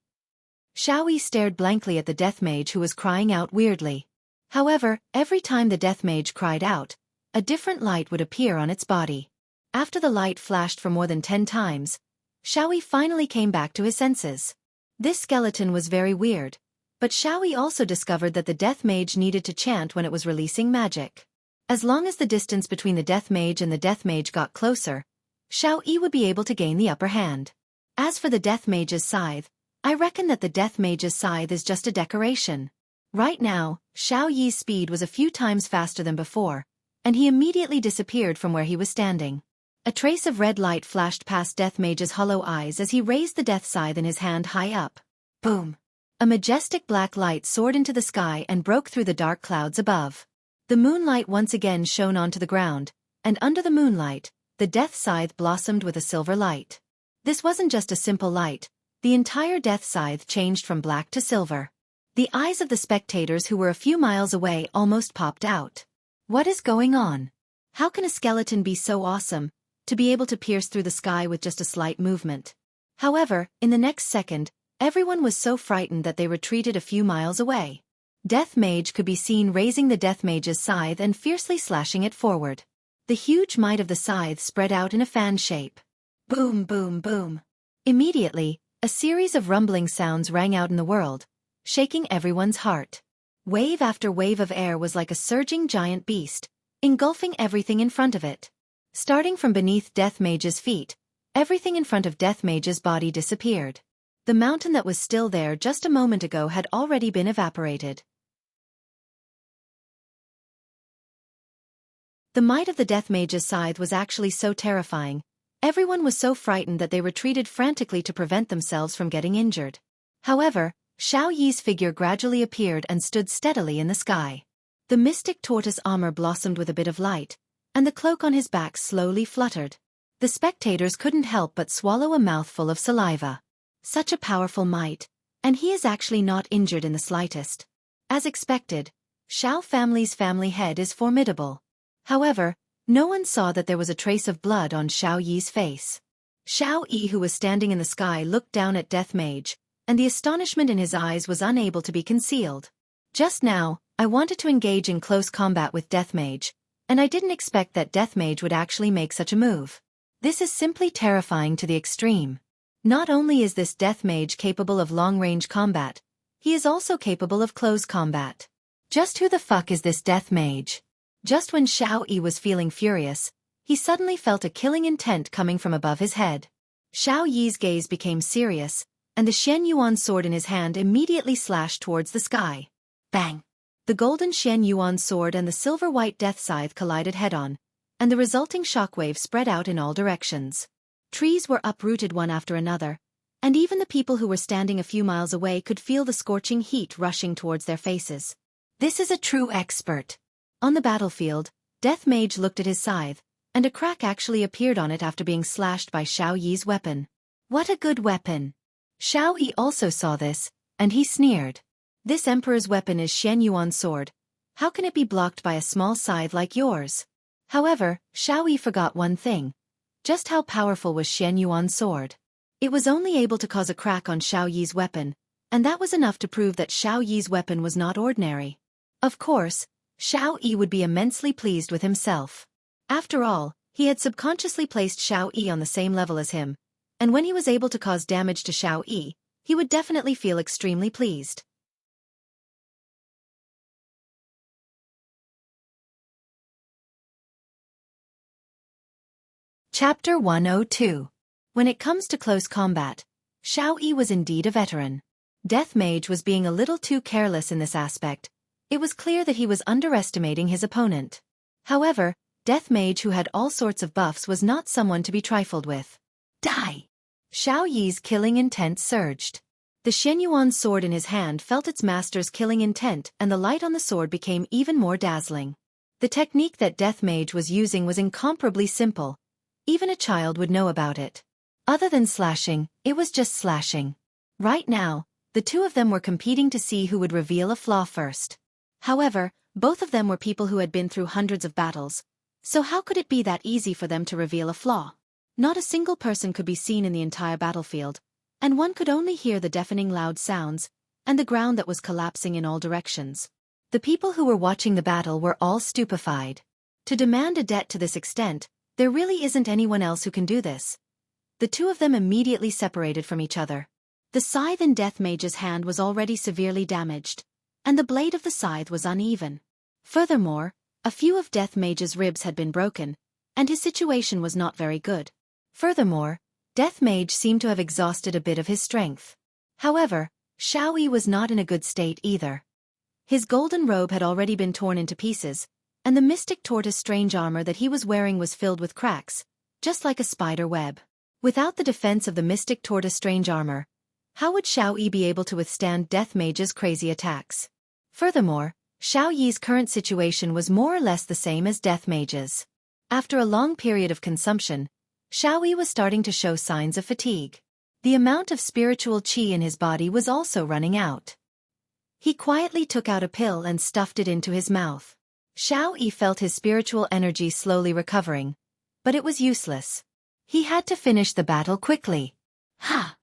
Xiaoyi stared blankly at the Death Mage who was crying out weirdly. However, every time the Death Mage cried out, a different light would appear on its body. After the light flashed for more than 10 times, Xiaoyi finally came back to his senses. This skeleton was very weird, but Xiaoyi also discovered that the Death Mage needed to chant when it was releasing magic. As long as the distance between the Death Mage and the Death Mage got closer, Xiaoyi would be able to gain the upper hand. As for the Death Mage's scythe, I reckon that the Death Mage's scythe is just a decoration. Right now, Xiaoyi's speed was a few times faster than before, and he immediately disappeared from where he was standing. A trace of red light flashed past Death Mage's hollow eyes as he raised the Death Scythe in his hand high up. Boom! A majestic black light soared into the sky and broke through the dark clouds above. The moonlight once again shone onto the ground, and under the moonlight, the Death Scythe blossomed with a silver light. This wasn't just a simple light, the entire Death Scythe changed from black to silver. The eyes of the spectators who were a few miles away almost popped out. What is going on? How can a skeleton be so awesome, to be able to pierce through the sky with just a slight movement? However, in the next second, everyone was so frightened that they retreated a few miles away. Death Mage could be seen raising the Death Mage's scythe and fiercely slashing it forward. The huge might of the scythe spread out in a fan shape. Boom, boom, boom. Immediately, a series of rumbling sounds rang out in the world, shaking everyone's heart. Wave after wave of air was like a surging giant beast, engulfing everything in front of it. Starting from beneath Death Mage's feet, everything in front of Death Mage's body disappeared. The mountain that was still there just a moment ago had already been evaporated. The might of the Death Mage's scythe was actually so terrifying. Everyone was so frightened that they retreated frantically to prevent themselves from getting injured. However, Xiaoyi's figure gradually appeared and stood steadily in the sky. The mystic tortoise armor blossomed with a bit of light, and the cloak on his back slowly fluttered. The spectators couldn't help but swallow a mouthful of saliva. Such a powerful might, and he is actually not injured in the slightest. As expected, Xiao family's family head is formidable. However, no one saw that there was a trace of blood on Xiaoyi's face. Xiaoyi, who was standing in the sky, looked down at Death Mage, and the astonishment in his eyes was unable to be concealed. Just now, I wanted to engage in close combat with Death Mage, and I didn't expect that Death Mage would actually make such a move. This is simply terrifying to the extreme. Not only is this Death Mage capable of long-range combat, he is also capable of close combat. Just who the fuck is this Death Mage? Just when Xiaoyi was feeling furious, he suddenly felt a killing intent coming from above his head. Xiaoyi's gaze became serious, and the Xian Yuan sword in his hand immediately slashed towards the sky. Bang! The golden Xian Yuan sword and the silver-white Death Scythe collided head-on, and the resulting shockwave spread out in all directions. Trees were uprooted one after another, and even the people who were standing a few miles away could feel the scorching heat rushing towards their faces. This is a true expert. On the battlefield, Death Mage looked at his scythe, and a crack actually appeared on it after being slashed by Xiaoyi's weapon. What a good weapon! Xiaoyi also saw this, and he sneered. This emperor's weapon is Xian Yuan's sword. How can it be blocked by a small scythe like yours? However, Xiaoyi forgot one thing. Just how powerful was Xian Yuan's sword? It was only able to cause a crack on Xiaoyi's weapon, and that was enough to prove that Xiaoyi's weapon was not ordinary. Of course, Xiaoyi would be immensely pleased with himself. After all, he had subconsciously placed Xiaoyi on the same level as him, and when he was able to cause damage to Xiaoyi, he would definitely feel extremely pleased. Chapter 102. When it comes to close combat, Xiaoyi was indeed a veteran. Death Mage was being a little too careless in this aspect. It was clear that he was underestimating his opponent. However, Death Mage, who had all sorts of buffs, was not someone to be trifled with. Die! Xiao Yi's killing intent surged. The Shenyuan sword in his hand felt its master's killing intent, and the light on the sword became even more dazzling. The technique that Death Mage was using was incomparably simple. Even a child would know about it. Other than slashing, it was just slashing. Right now, the two of them were competing to see who would reveal a flaw first. However, both of them were people who had been through hundreds of battles, so how could it be that easy for them to reveal a flaw? Not a single person could be seen in the entire battlefield, and one could only hear the deafening loud sounds, and the ground that was collapsing in all directions. The people who were watching the battle were all stupefied. To demand a debt to this extent, there really isn't anyone else who can do this. The two of them immediately separated from each other. The scythe in Death Mage's hand was already severely damaged, and the blade of the scythe was uneven. Furthermore, a few of Death Mage's ribs had been broken, and his situation was not very good. Furthermore, Death Mage seemed to have exhausted a bit of his strength. However, Xiao Yi was not in a good state either. His golden robe had already been torn into pieces, and the mystic tortoise strange armor that he was wearing was filled with cracks, just like a spider web. Without the defense of the mystic tortoise strange armor, how would Xiao Yi be able to withstand Death Mage's crazy attacks? Furthermore, Xiao Yi's current situation was more or less the same as Death Mage's. After a long period of consumption, Xiao Yi was starting to show signs of fatigue. The amount of spiritual qi in his body was also running out. He quietly took out a pill and stuffed it into his mouth. Xiao Yi felt his spiritual energy slowly recovering, but it was useless. He had to finish the battle quickly. Ha!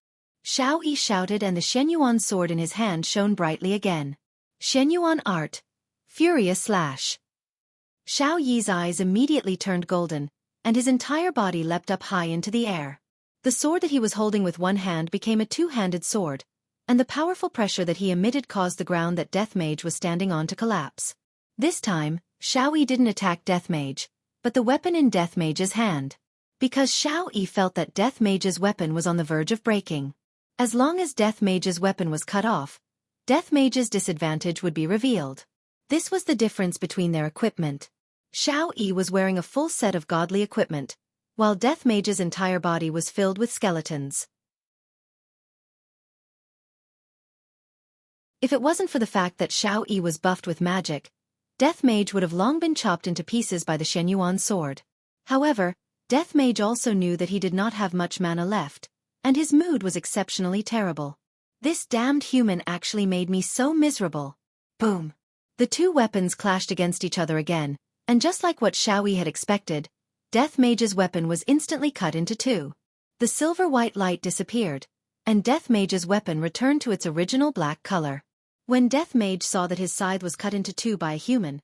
Xiao Yi shouted, and the Shenyuan sword in his hand shone brightly again. Shenyuan art. Furious slash. Xiao Yi's eyes immediately turned golden, and his entire body leapt up high into the air. The sword that he was holding with one hand became a two-handed sword, and the powerful pressure that he emitted caused the ground that Death Mage was standing on to collapse. This time, Xiao Yi didn't attack Death Mage, but the weapon in Death Mage's hand. Because Xiao Yi felt that Death Mage's weapon was on the verge of breaking. As long as Death Mage's weapon was cut off, Death Mage's disadvantage would be revealed. This was the difference between their equipment. Xiao Yi was wearing a full set of godly equipment, while Death Mage's entire body was filled with skeletons. If it wasn't for the fact that Xiao Yi was buffed with magic, Death Mage would have long been chopped into pieces by the Shenyuan sword. However, Death Mage also knew that he did not have much mana left, and his mood was exceptionally terrible. This damned human actually made me so miserable. Boom! The two weapons clashed against each other again, and just like what Xiao Yi had expected, Death Mage's weapon was instantly cut into two. The silver-white light disappeared, and Death Mage's weapon returned to its original black color. When Death Mage saw that his scythe was cut into two by a human,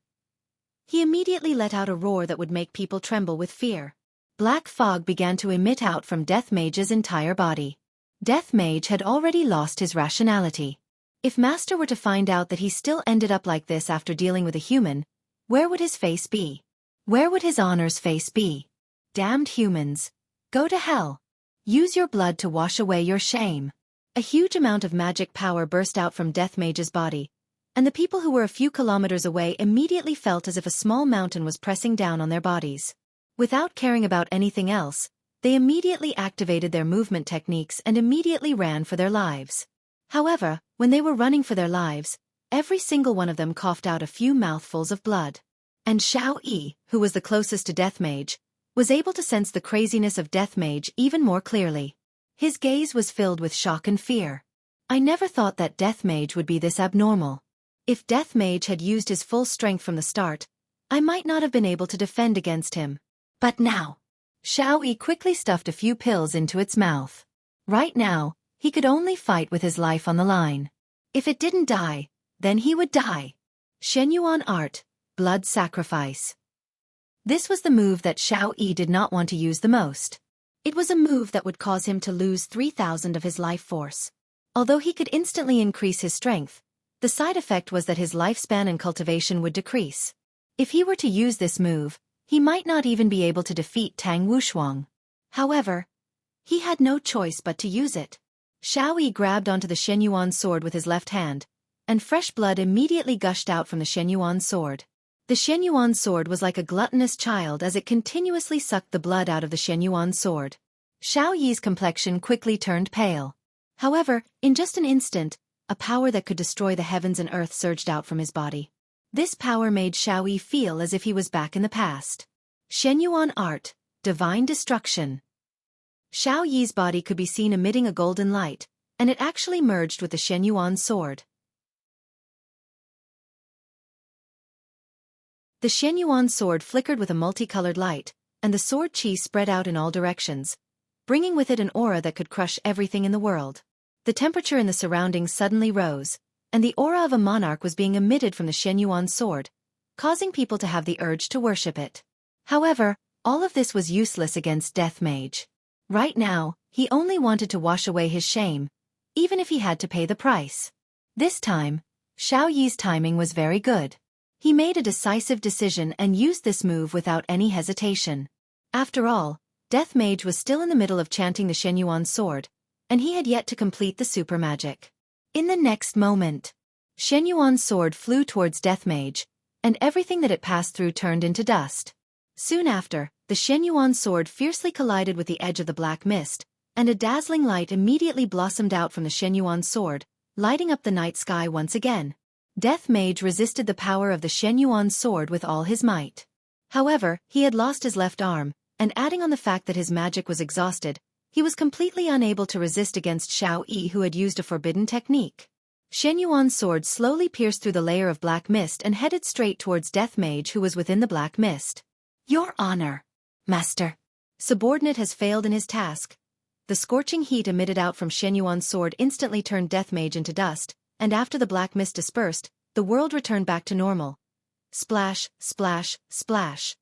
he immediately let out a roar that would make people tremble with fear. Black fog began to emit out from Death Mage's entire body. Death Mage had already lost his rationality. If Master were to find out that he still ended up like this after dealing with a human, where would his face be? Where would his honor's face be? Damned humans! Go to hell! Use your blood to wash away your shame. A huge amount of magic power burst out from Death Mage's body, and the people who were a few kilometers away immediately felt as if a small mountain was pressing down on their bodies. Without caring about anything else, they immediately activated their movement techniques and immediately ran for their lives. However, when they were running for their lives, every single one of them coughed out a few mouthfuls of blood. And Xiao Yi, who was the closest to Death Mage, was able to sense the craziness of Death Mage even more clearly. His gaze was filled with shock and fear. I never thought that Death Mage would be this abnormal. If Death Mage had used his full strength from the start, I might not have been able to defend against him. But now, Xiao Yi quickly stuffed a few pills into its mouth. Right now, he could only fight with his life on the line. If it didn't die, then he would die. Shenyuan art, blood sacrifice. This was the move that Xiao Yi did not want to use the most. It was a move that would cause him to lose 3,000 of his life force. Although he could instantly increase his strength, the side effect was that his lifespan and cultivation would decrease. If he were to use this move, he might not even be able to defeat Tang Wushuang. However, he had no choice but to use it. Xiao Yi grabbed onto the Shenyuan sword with his left hand, and fresh blood immediately gushed out from the Shenyuan sword. The Shenyuan sword was like a gluttonous child as it continuously sucked the blood out of the Shenyuan sword. Xiao Yi's complexion quickly turned pale. However, in just an instant, a power that could destroy the heavens and earth surged out from his body. This power made Xiao Yi feel as if he was back in the past. Shenyuan art, divine destruction. Xiao Yi's body could be seen emitting a golden light, and it actually merged with the Shenyuan sword. The Shenyuan sword flickered with a multicolored light, and the sword chi spread out in all directions, bringing with it an aura that could crush everything in the world. The temperature in the surroundings suddenly rose, and the aura of a monarch was being emitted from the Shenyuan sword, causing people to have the urge to worship it. However, all of this was useless against Death Mage. Right now, he only wanted to wash away his shame, even if he had to pay the price. This time, Xiao Yi's timing was very good. He made a decisive decision and used this move without any hesitation. After all, Death Mage was still in the middle of chanting the Shenyuan sword, and he had yet to complete the super magic. In the next moment, Shenyuan's sword flew towards Death Mage, and everything that it passed through turned into dust. Soon after, the Shenyuan sword fiercely collided with the edge of the black mist, and a dazzling light immediately blossomed out from the Shenyuan sword, lighting up the night sky once again. Death Mage resisted the power of the Shenyuan sword with all his might. However, he had lost his left arm, and adding on the fact that his magic was exhausted, he was completely unable to resist against Xiao Yi, who had used a forbidden technique. Shenyuan's sword slowly pierced through the layer of black mist and headed straight towards Death Mage, who was within the black mist. "Your honor, master." Subordinate has failed in his task. The scorching heat emitted out from Shenyuan's sword instantly turned Death Mage into dust, and after the black mist dispersed, the world returned back to normal. Splash, splash, splash.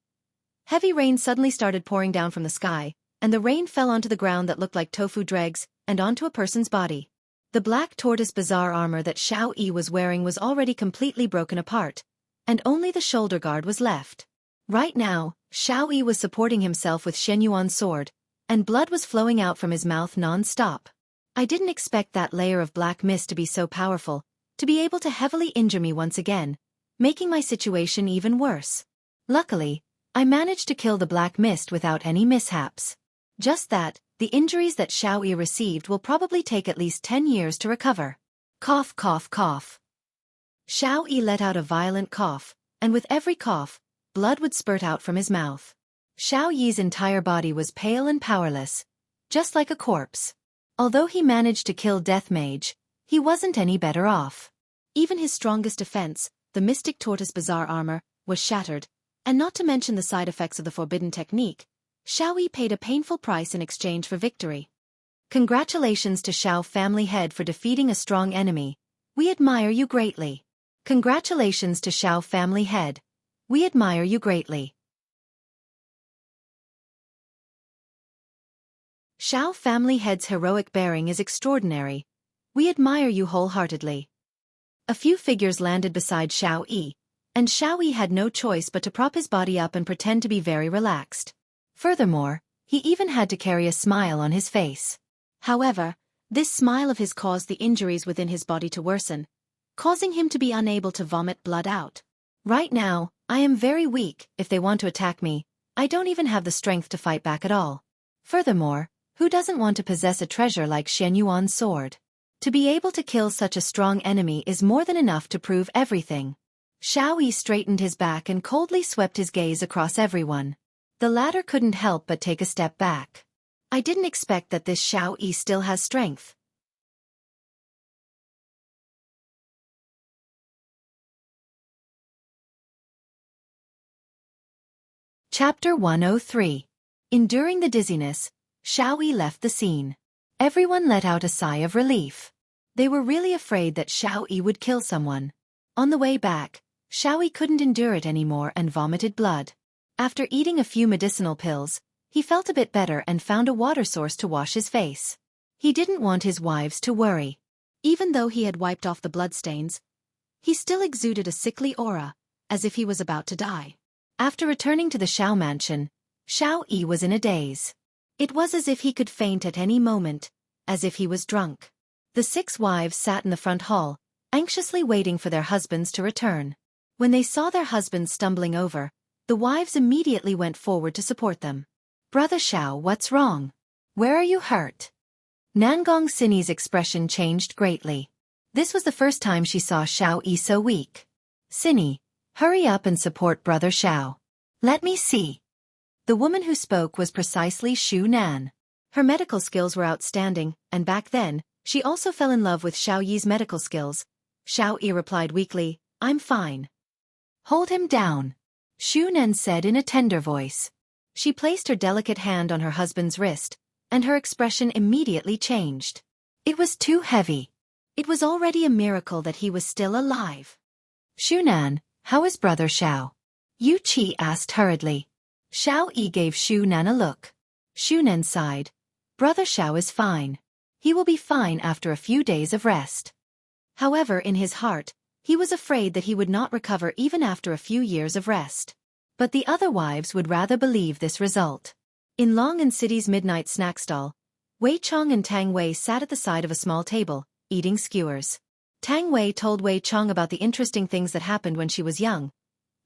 Heavy rain suddenly started pouring down from the sky, and the rain fell onto the ground that looked like tofu dregs, and onto a person's body. The black tortoise bizarre armor that Xiao Yi was wearing was already completely broken apart, and only the shoulder guard was left. Right now, Xiao Yi was supporting himself with Shenyuan's sword, and blood was flowing out from his mouth non-stop. I didn't expect that layer of black mist to be so powerful, to be able to heavily injure me once again, making my situation even worse. Luckily, I managed to kill the black mist without any mishaps. Just that, the injuries that Xiao Yi received will probably take at least 10 years to recover. Cough, cough, cough. Xiao Yi let out a violent cough, and with every cough, blood would spurt out from his mouth. Xiao Yi's entire body was pale and powerless, just like a corpse. Although he managed to kill Death Mage, he wasn't any better off. Even his strongest defense, the Mystic Tortoise Bizarre Armor, was shattered, and not to mention the side effects of the forbidden technique, Xiao Yi paid a painful price in exchange for victory. Congratulations to Xiao family head for defeating a strong enemy. We admire you greatly. Congratulations to Xiao family head. We admire you greatly. Xiao family head's heroic bearing is extraordinary. We admire you wholeheartedly. A few figures landed beside Xiao Yi, and Xiao Yi had no choice but to prop his body up and pretend to be very relaxed. Furthermore, he even had to carry a smile on his face. However, this smile of his caused the injuries within his body to worsen, causing him to be unable to vomit blood out. Right now, I am very weak. If they want to attack me, I don't even have the strength to fight back at all. Furthermore, who doesn't want to possess a treasure like Shenyuan's sword? To be able to kill such a strong enemy is more than enough to prove everything. Xiao Yi straightened his back and coldly swept his gaze across everyone. The latter couldn't help but take a step back. I didn't expect that this Xiao Yi still has strength. Chapter 103. Enduring the dizziness, Xiao Yi left the scene. Everyone let out a sigh of relief. They were really afraid that Xiao Yi would kill someone. On the way back, Xiao Yi couldn't endure it anymore and vomited blood. After eating a few medicinal pills, he felt a bit better and found a water source to wash his face. He didn't want his wives to worry. Even though he had wiped off the bloodstains, he still exuded a sickly aura, as if he was about to die. After returning to the Xiao mansion, Xiao Yi was in a daze. It was as if he could faint at any moment, as if he was drunk. The 6 wives sat in the front hall, anxiously waiting for their husbands to return. When they saw their husbands stumbling over, the wives immediately went forward to support them. Brother Xiao, what's wrong? Where are you hurt? Nangong Sini's expression changed greatly. This was the first time she saw Xiao Yi so weak. Sini, hurry up and support Brother Xiao. Let me see. The woman who spoke was precisely Xu Nan. Her medical skills were outstanding, and back then, she also fell in love with Xiao Yi's medical skills. Xiao Yi replied weakly, I'm fine. Hold him down, Xu Nan said in a tender voice. She placed her delicate hand on her husband's wrist, and her expression immediately changed. It was too heavy. It was already a miracle that he was still alive. Xu Nan, how is Brother Xiao? Yu Qi asked hurriedly. Xiao Yi gave Xu Nan a look. Xu Nan sighed. Brother Xiao is fine. He will be fine after a few days of rest. However, in his heart, he was afraid that he would not recover even after a few years of rest. But the other wives would rather believe this result. In Long and City's midnight snack stall, Wei Chong and Tang Wei sat at the side of a small table, eating skewers. Tang Wei told Wei Chong about the interesting things that happened when she was young,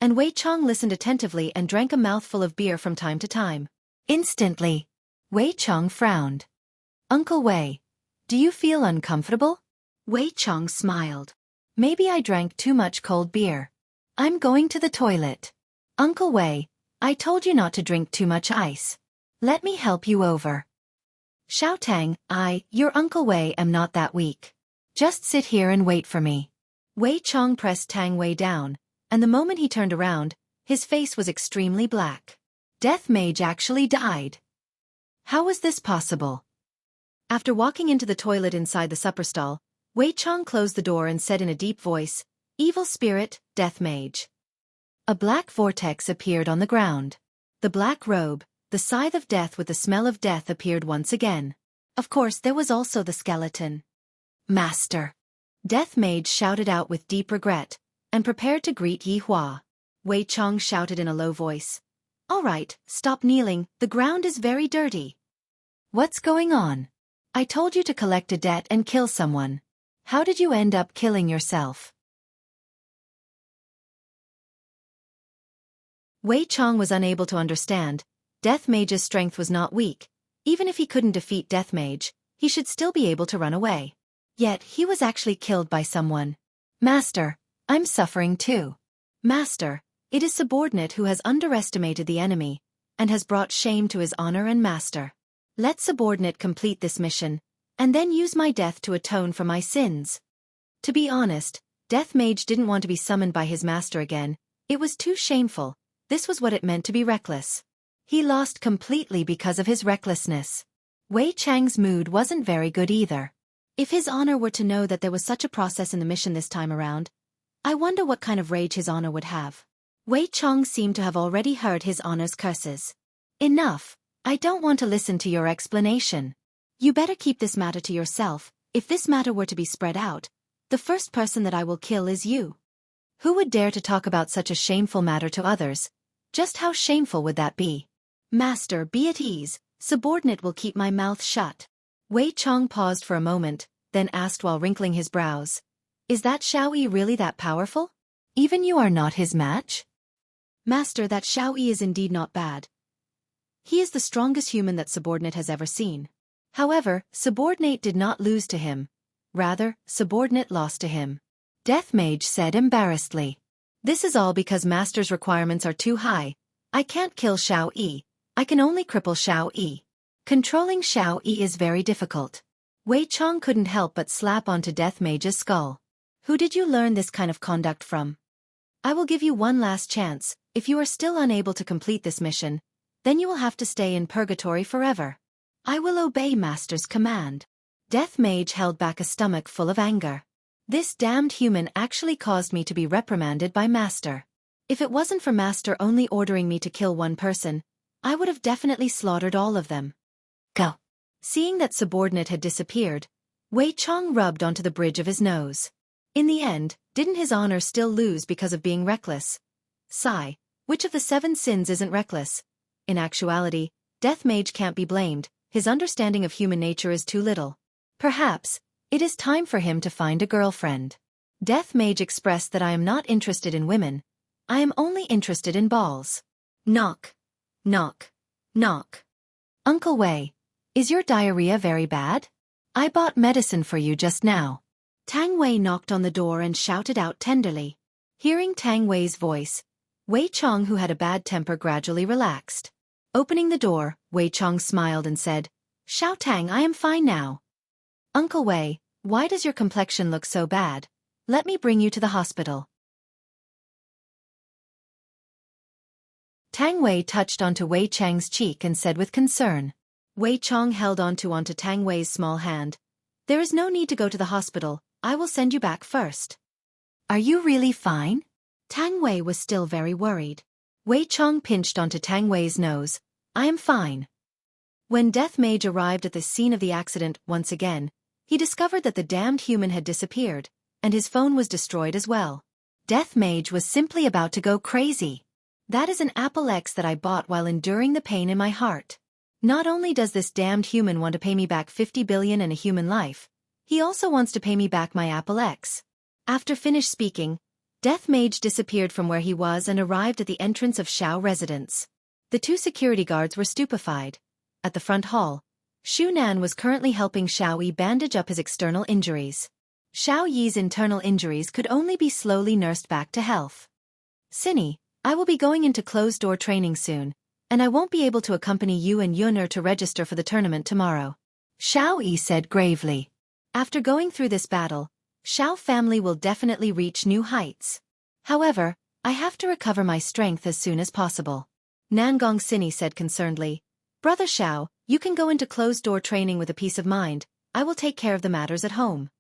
and Wei Chong listened attentively and drank a mouthful of beer from time to time. Instantly, Wei Chong frowned. Uncle Wei, do you feel uncomfortable? Wei Chong smiled. Maybe I drank too much cold beer. I'm going to the toilet. Uncle Wei, I told you not to drink too much ice. Let me help you over. Xiao Tang, your Uncle Wei, am not that weak. Just sit here and wait for me. Wei Chong pressed Tang Wei down, and the moment he turned around, his face was extremely black. Death Mage actually died. How was this possible? After walking into the toilet inside the supper stall, Wei Chong closed the door and said in a deep voice, Evil spirit, Death Mage. A black vortex appeared on the ground. The black robe, the scythe of death with the smell of death appeared once again. Of course, there was also the skeleton. Master. Death Mage shouted out with deep regret, and prepared to greet Yi Hua. Wei Chong shouted in a low voice. All right, stop kneeling, the ground is very dirty. What's going on? I told you to collect a debt and kill someone. How did you end up killing yourself? Wei Chong was unable to understand. Death Mage's strength was not weak. Even if he couldn't defeat Death Mage, he should still be able to run away. Yet, he was actually killed by someone. Master, I'm suffering too. Master, it is Subordinate who has underestimated the enemy, and has brought shame to his honor and master. Let Subordinate complete this mission, and then use my death to atone for my sins. To be honest, Death Mage didn't want to be summoned by his master again. It was too shameful. This was what it meant to be reckless. He lost completely because of his recklessness. Wei Chang's mood wasn't very good either. If his honor were to know that there was such a process in the mission this time around, I wonder what kind of rage his honor would have. Wei Chong seemed to have already heard his honor's curses. Enough. I don't want to listen to your explanation. You better keep this matter to yourself. If this matter were to be spread out, the first person that I will kill is you. Who would dare to talk about such a shameful matter to others? Just how shameful would that be? Master, be at ease. Subordinate will keep my mouth shut. Wei Chong paused for a moment, then asked while wrinkling his brows. Is that Xiao Yi really that powerful? Even you are not his match? Master, that Xiao Yi is indeed not bad. He is the strongest human that Subordinate has ever seen. However, Subordinate did not lose to him. Rather, Subordinate lost to him. Death Mage said embarrassedly. This is all because Master's requirements are too high. I can't kill Xiao Yi. I can only cripple Xiao Yi. Controlling Xiao Yi is very difficult. Wei Chong couldn't help but slap onto Death Mage's skull. Who did you learn this kind of conduct from? I will give you one last chance. If you are still unable to complete this mission, then you will have to stay in purgatory forever. I will obey Master's command. Death Mage held back a stomach full of anger. This damned human actually caused me to be reprimanded by Master. If it wasn't for Master only ordering me to kill one person, I would have definitely slaughtered all of them. Go. Seeing that Subordinate had disappeared, Wei Chong rubbed onto the bridge of his nose. In the end, didn't his honor still lose because of being reckless? Sigh, which of the 7 sins isn't reckless? In actuality, Death Mage can't be blamed. His understanding of human nature is too little. Perhaps, it is time for him to find a girlfriend. Death Mage expressed that I am not interested in women. I am only interested in balls. Knock. Knock. Knock. Uncle Wei, is your diarrhea very bad? I bought medicine for you just now. Tang Wei knocked on the door and shouted out tenderly. Hearing Tang Wei's voice, Wei Chong, who had a bad temper, gradually relaxed. Opening the door, Wei Chong smiled and said, Xiao Tang, I am fine now. Uncle Wei, why does your complexion look so bad? Let me bring you to the hospital. Tang Wei touched onto Wei Chang's cheek and said with concern. Wei Chong held onto Tang Wei's small hand. There is no need to go to the hospital, I will send you back first. Are you really fine? Tang Wei was still very worried. Wei Chong pinched onto Tang Wei's nose. I am fine. When Death Mage arrived at the scene of the accident once again, he discovered that the damned human had disappeared, and his phone was destroyed as well. Death Mage was simply about to go crazy. That is an Apple X that I bought while enduring the pain in my heart. Not only does this damned human want to pay me back 50 billion and a human life, he also wants to pay me back my Apple X. After finished speaking, Death Mage disappeared from where he was and arrived at the entrance of Xiao residence. The two security guards were stupefied. At the front hall, Xu Nan was currently helping Xiao Yi bandage up his external injuries. Xiao Yi's internal injuries could only be slowly nursed back to health. Cinny, I will be going into closed-door training soon, and I won't be able to accompany you and Yuner to register for the tournament tomorrow. Xiao Yi said gravely. After going through this battle, Xiao family will definitely reach new heights. However, I have to recover my strength as soon as possible. Nangong Cinny said concernedly. Brother Xiao, you can go into closed-door training with a peace of mind. I will take care of the matters at home.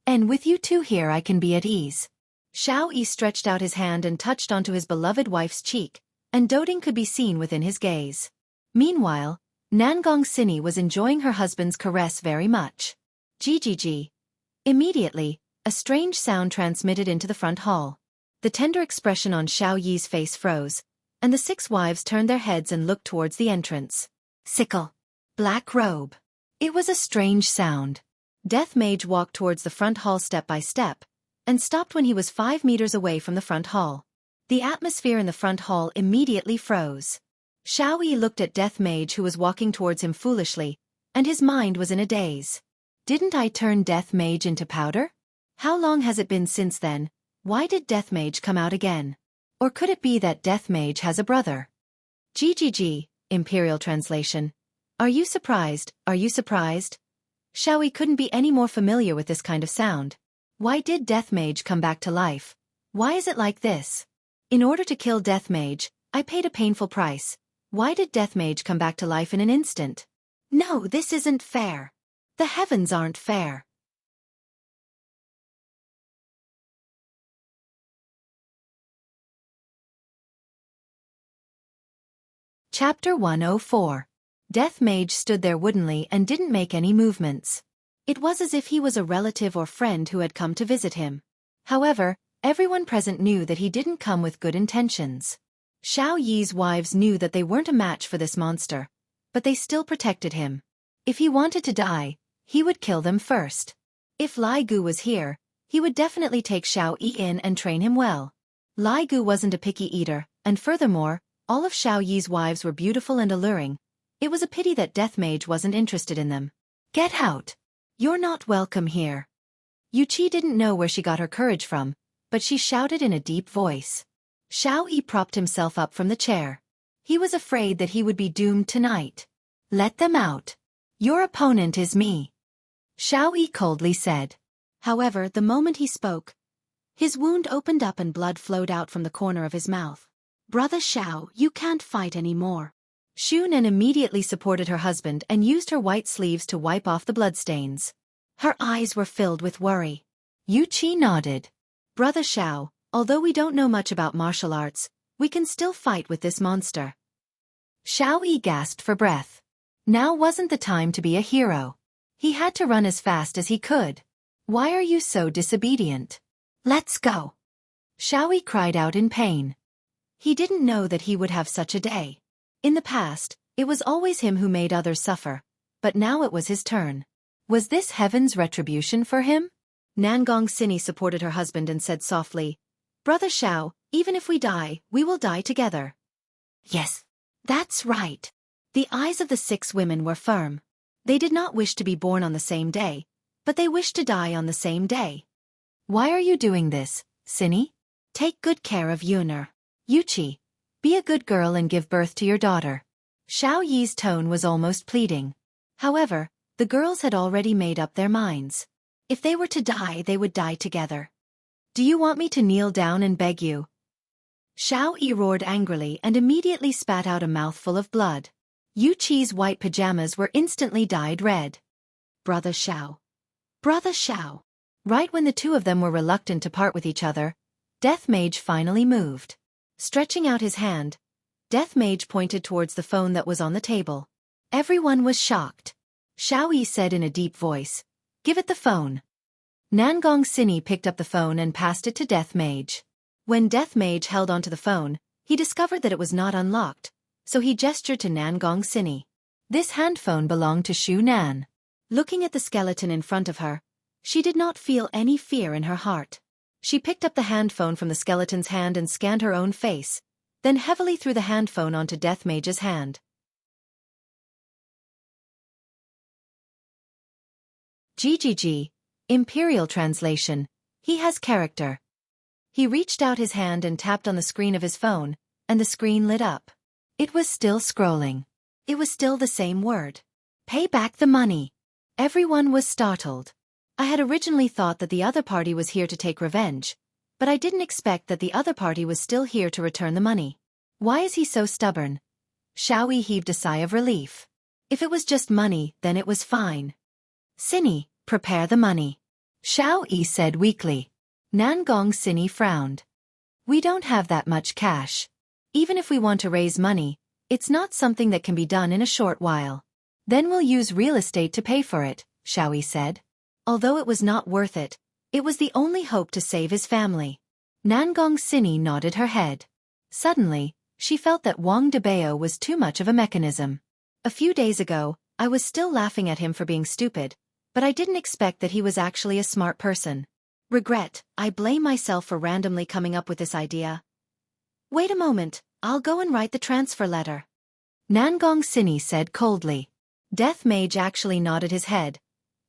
And with you two here I can be at ease. Xiao Yi stretched out his hand and touched onto his beloved wife's cheek, and doting could be seen within his gaze. Meanwhile, Nangong Cinny was enjoying her husband's caress very much. Gg. Immediately, a strange sound transmitted into the front hall. The tender expression on Xiao Yi's face froze, and the 6 wives turned their heads and looked towards the entrance. Sickle. Black robe. It was a strange sound. Death Mage walked towards the front hall step by step, and stopped when he was 5 meters away from the front hall. The atmosphere in the front hall immediately froze. Xiao Yi looked at Death Mage, who was walking towards him foolishly, and his mind was in a daze. Didn't I turn Death Mage into powder? How long has it been since then? Why did Death Mage come out again? Or could it be that Death Mage has a brother? GGG, Imperial Translation. Are you surprised? Are you surprised? Xiao Yi couldn't be any more familiar with this kind of sound. Why did Death Mage come back to life? Why is it like this? In order to kill Death Mage, I paid a painful price. Why did Death Mage come back to life in an instant? No, this isn't fair. The heavens aren't fair. Chapter 104. Death Mage stood there woodenly and didn't make any movements. It was as if he was a relative or friend who had come to visit him. However, everyone present knew that he didn't come with good intentions. Xiao Yi's wives knew that they weren't a match for this monster, but they still protected him. If he wanted to die, he would kill them first. If Lai Gu was here, he would definitely take Xiao Yi in and train him well. Lai Gu wasn't a picky eater, and furthermore, all of Xiao Yi's wives were beautiful and alluring. It was a pity that Death Mage wasn't interested in them. Get out! You're not welcome here. Yu Qi didn't know where she got her courage from, but she shouted in a deep voice. Xiao Yi propped himself up from the chair. He was afraid that he would be doomed tonight. Let them out. Your opponent is me. Xiao Yi coldly said. However, the moment he spoke, his wound opened up and blood flowed out from the corner of his mouth. Brother Xiao, you can't fight anymore. Xu Nan immediately supported her husband and used her white sleeves to wipe off the bloodstains. Her eyes were filled with worry. Yu Qi nodded. Brother Xiao, although we don't know much about martial arts, we can still fight with this monster. Xiao Yi gasped for breath. Now wasn't the time to be a hero. He had to run as fast as he could. Why are you so disobedient? Let's go. Xiao Yi cried out in pain. He didn't know that he would have such a day. In the past, it was always him who made others suffer, but now it was his turn. Was this heaven's retribution for him? Nangong Sini supported her husband and said softly, "Brother Xiao, even if we die, we will die together." "Yes, that's right." The eyes of the 6 women were firm. They did not wish to be born on the same day, but they wished to die on the same day. "Why are you doing this, Sini? Take good care of Yuner. Yuchi, be a good girl and give birth to your daughter." Xiao Yi's tone was almost pleading. However, the girls had already made up their minds. If they were to die, they would die together. "Do you want me to kneel down and beg you?" Xiao Yi roared angrily and immediately spat out a mouthful of blood. Yuchi's white pajamas were instantly dyed red. "Brother Xiao. Brother Xiao." Right when the two of them were reluctant to part with each other, Death Mage finally moved. Stretching out his hand, Death Mage pointed towards the phone that was on the table. Everyone was shocked. Xiao Yi said in a deep voice, "Give it the phone." Nangong Sini picked up the phone and passed it to Death Mage. When Death Mage held onto the phone, he discovered that it was not unlocked, so he gestured to Nangong Sini. This handphone belonged to Shu Nan. Looking at the skeleton in front of her, she did not feel any fear in her heart. She picked up the handphone from the skeleton's hand and scanned her own face, then heavily threw the handphone onto Death Mage's hand. GGG. Imperial translation. He has character. He reached out his hand and tapped on the screen of his phone, and the screen lit up. It was still scrolling. It was still the same word. "Pay back the money." Everyone was startled. I had originally thought that the other party was here to take revenge, but I didn't expect that the other party was still here to return the money. Why is he so stubborn? Xiao Yi heaved a sigh of relief. If it was just money, then it was fine. "Sini, prepare the money," Xiao Yi said weakly. Nangong Sini frowned. "We don't have that much cash. Even if we want to raise money, it's not something that can be done in a short while. Then we'll use real estate to pay for it," Xiao Yi said. Although it was not worth it, it was the only hope to save his family. Nangong Sini nodded her head. Suddenly, she felt that Wang Debao was too much of a mechanism. A few days ago, I was still laughing at him for being stupid, but I didn't expect that he was actually a smart person. Regret, I blame myself for randomly coming up with this idea. "Wait a moment, I'll go and write the transfer letter," Nangong Sini said coldly. Death Mage actually nodded his head,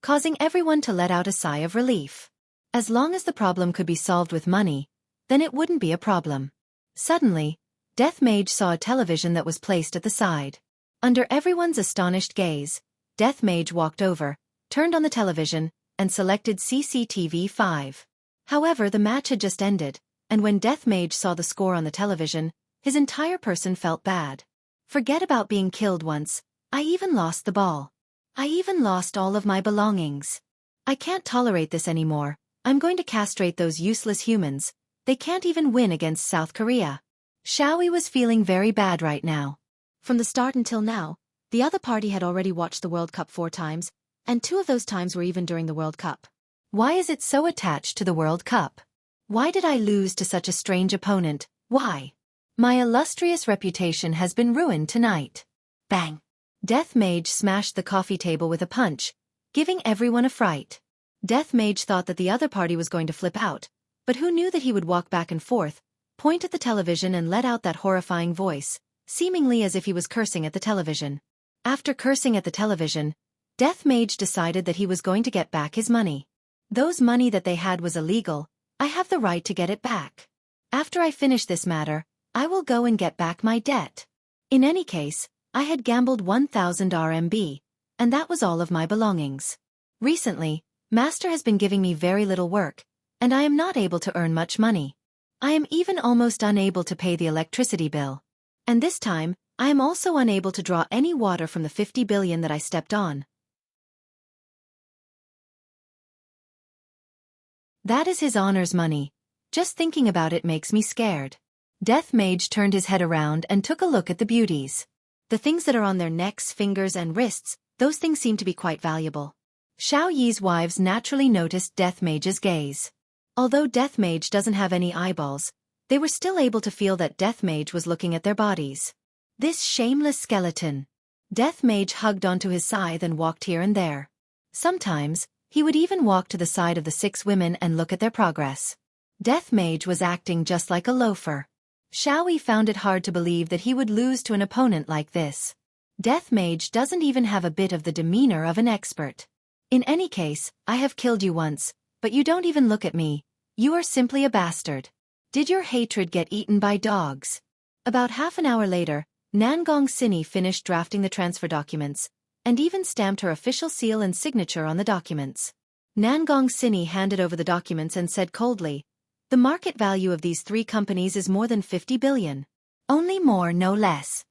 causing everyone to let out a sigh of relief. As long as the problem could be solved with money, then it wouldn't be a problem. Suddenly, Death Mage saw a television that was placed at the side. Under everyone's astonished gaze, Death Mage walked over, turned on the television, and selected CCTV 5. However, the match had just ended, and when Death Mage saw the score on the television, his entire person felt bad. Forget about being killed once, I even lost the ball. I even lost all of my belongings. I can't tolerate this anymore. I'm going to castrate those useless humans. They can't even win against South Korea. Xiao Yi was feeling very bad right now. From the start until now, the other party had already watched the World Cup 4 times, and 2 of those times were even during the World Cup. Why is it so attached to the World Cup? Why did I lose to such a strange opponent? Why? My illustrious reputation has been ruined tonight. Bang! Death Mage smashed the coffee table with a punch, giving everyone a fright. Death Mage thought that the other party was going to flip out, but who knew that he would walk back and forth, point at the television and let out that horrifying voice, seemingly as if he was cursing at the television. After cursing at the television, Death Mage decided that he was going to get back his money. Those money that they had was illegal. I have the right to get it back. After I finish this matter, I will go and get back my debt. In any case, I had gambled 1,000 RMB, and that was all of my belongings. Recently, Master has been giving me very little work, and I am not able to earn much money. I am even almost unable to pay the electricity bill. And this time, I am also unable to draw any water from the 50 billion that I stepped on. That is his honor's money. Just thinking about it makes me scared. Death Mage turned his head around and took a look at the beauties. The things that are on their necks, fingers, and wrists, those things seem to be quite valuable. Xiao Yi's wives naturally noticed Death Mage's gaze. Although Death Mage doesn't have any eyeballs, they were still able to feel that Death Mage was looking at their bodies. This shameless skeleton. Death Mage hugged onto his scythe and walked here and there. Sometimes, He would even walk to the side of the 6 women and look at their progress. Death Mage was acting just like a loafer. Xiao Yi found it hard to believe that he would lose to an opponent like this. Death Mage doesn't even have a bit of the demeanor of an expert. In any case, I have killed you once, but you don't even look at me. You are simply a bastard. Did your hatred get eaten by dogs? About half an hour later, Nangong Sini finished drafting the transfer documents, and even stamped her official seal and signature on the documents. Nangong Sini handed over the documents and said coldly, "The market value of these 3 companies is more than 50 billion. Only more, no less."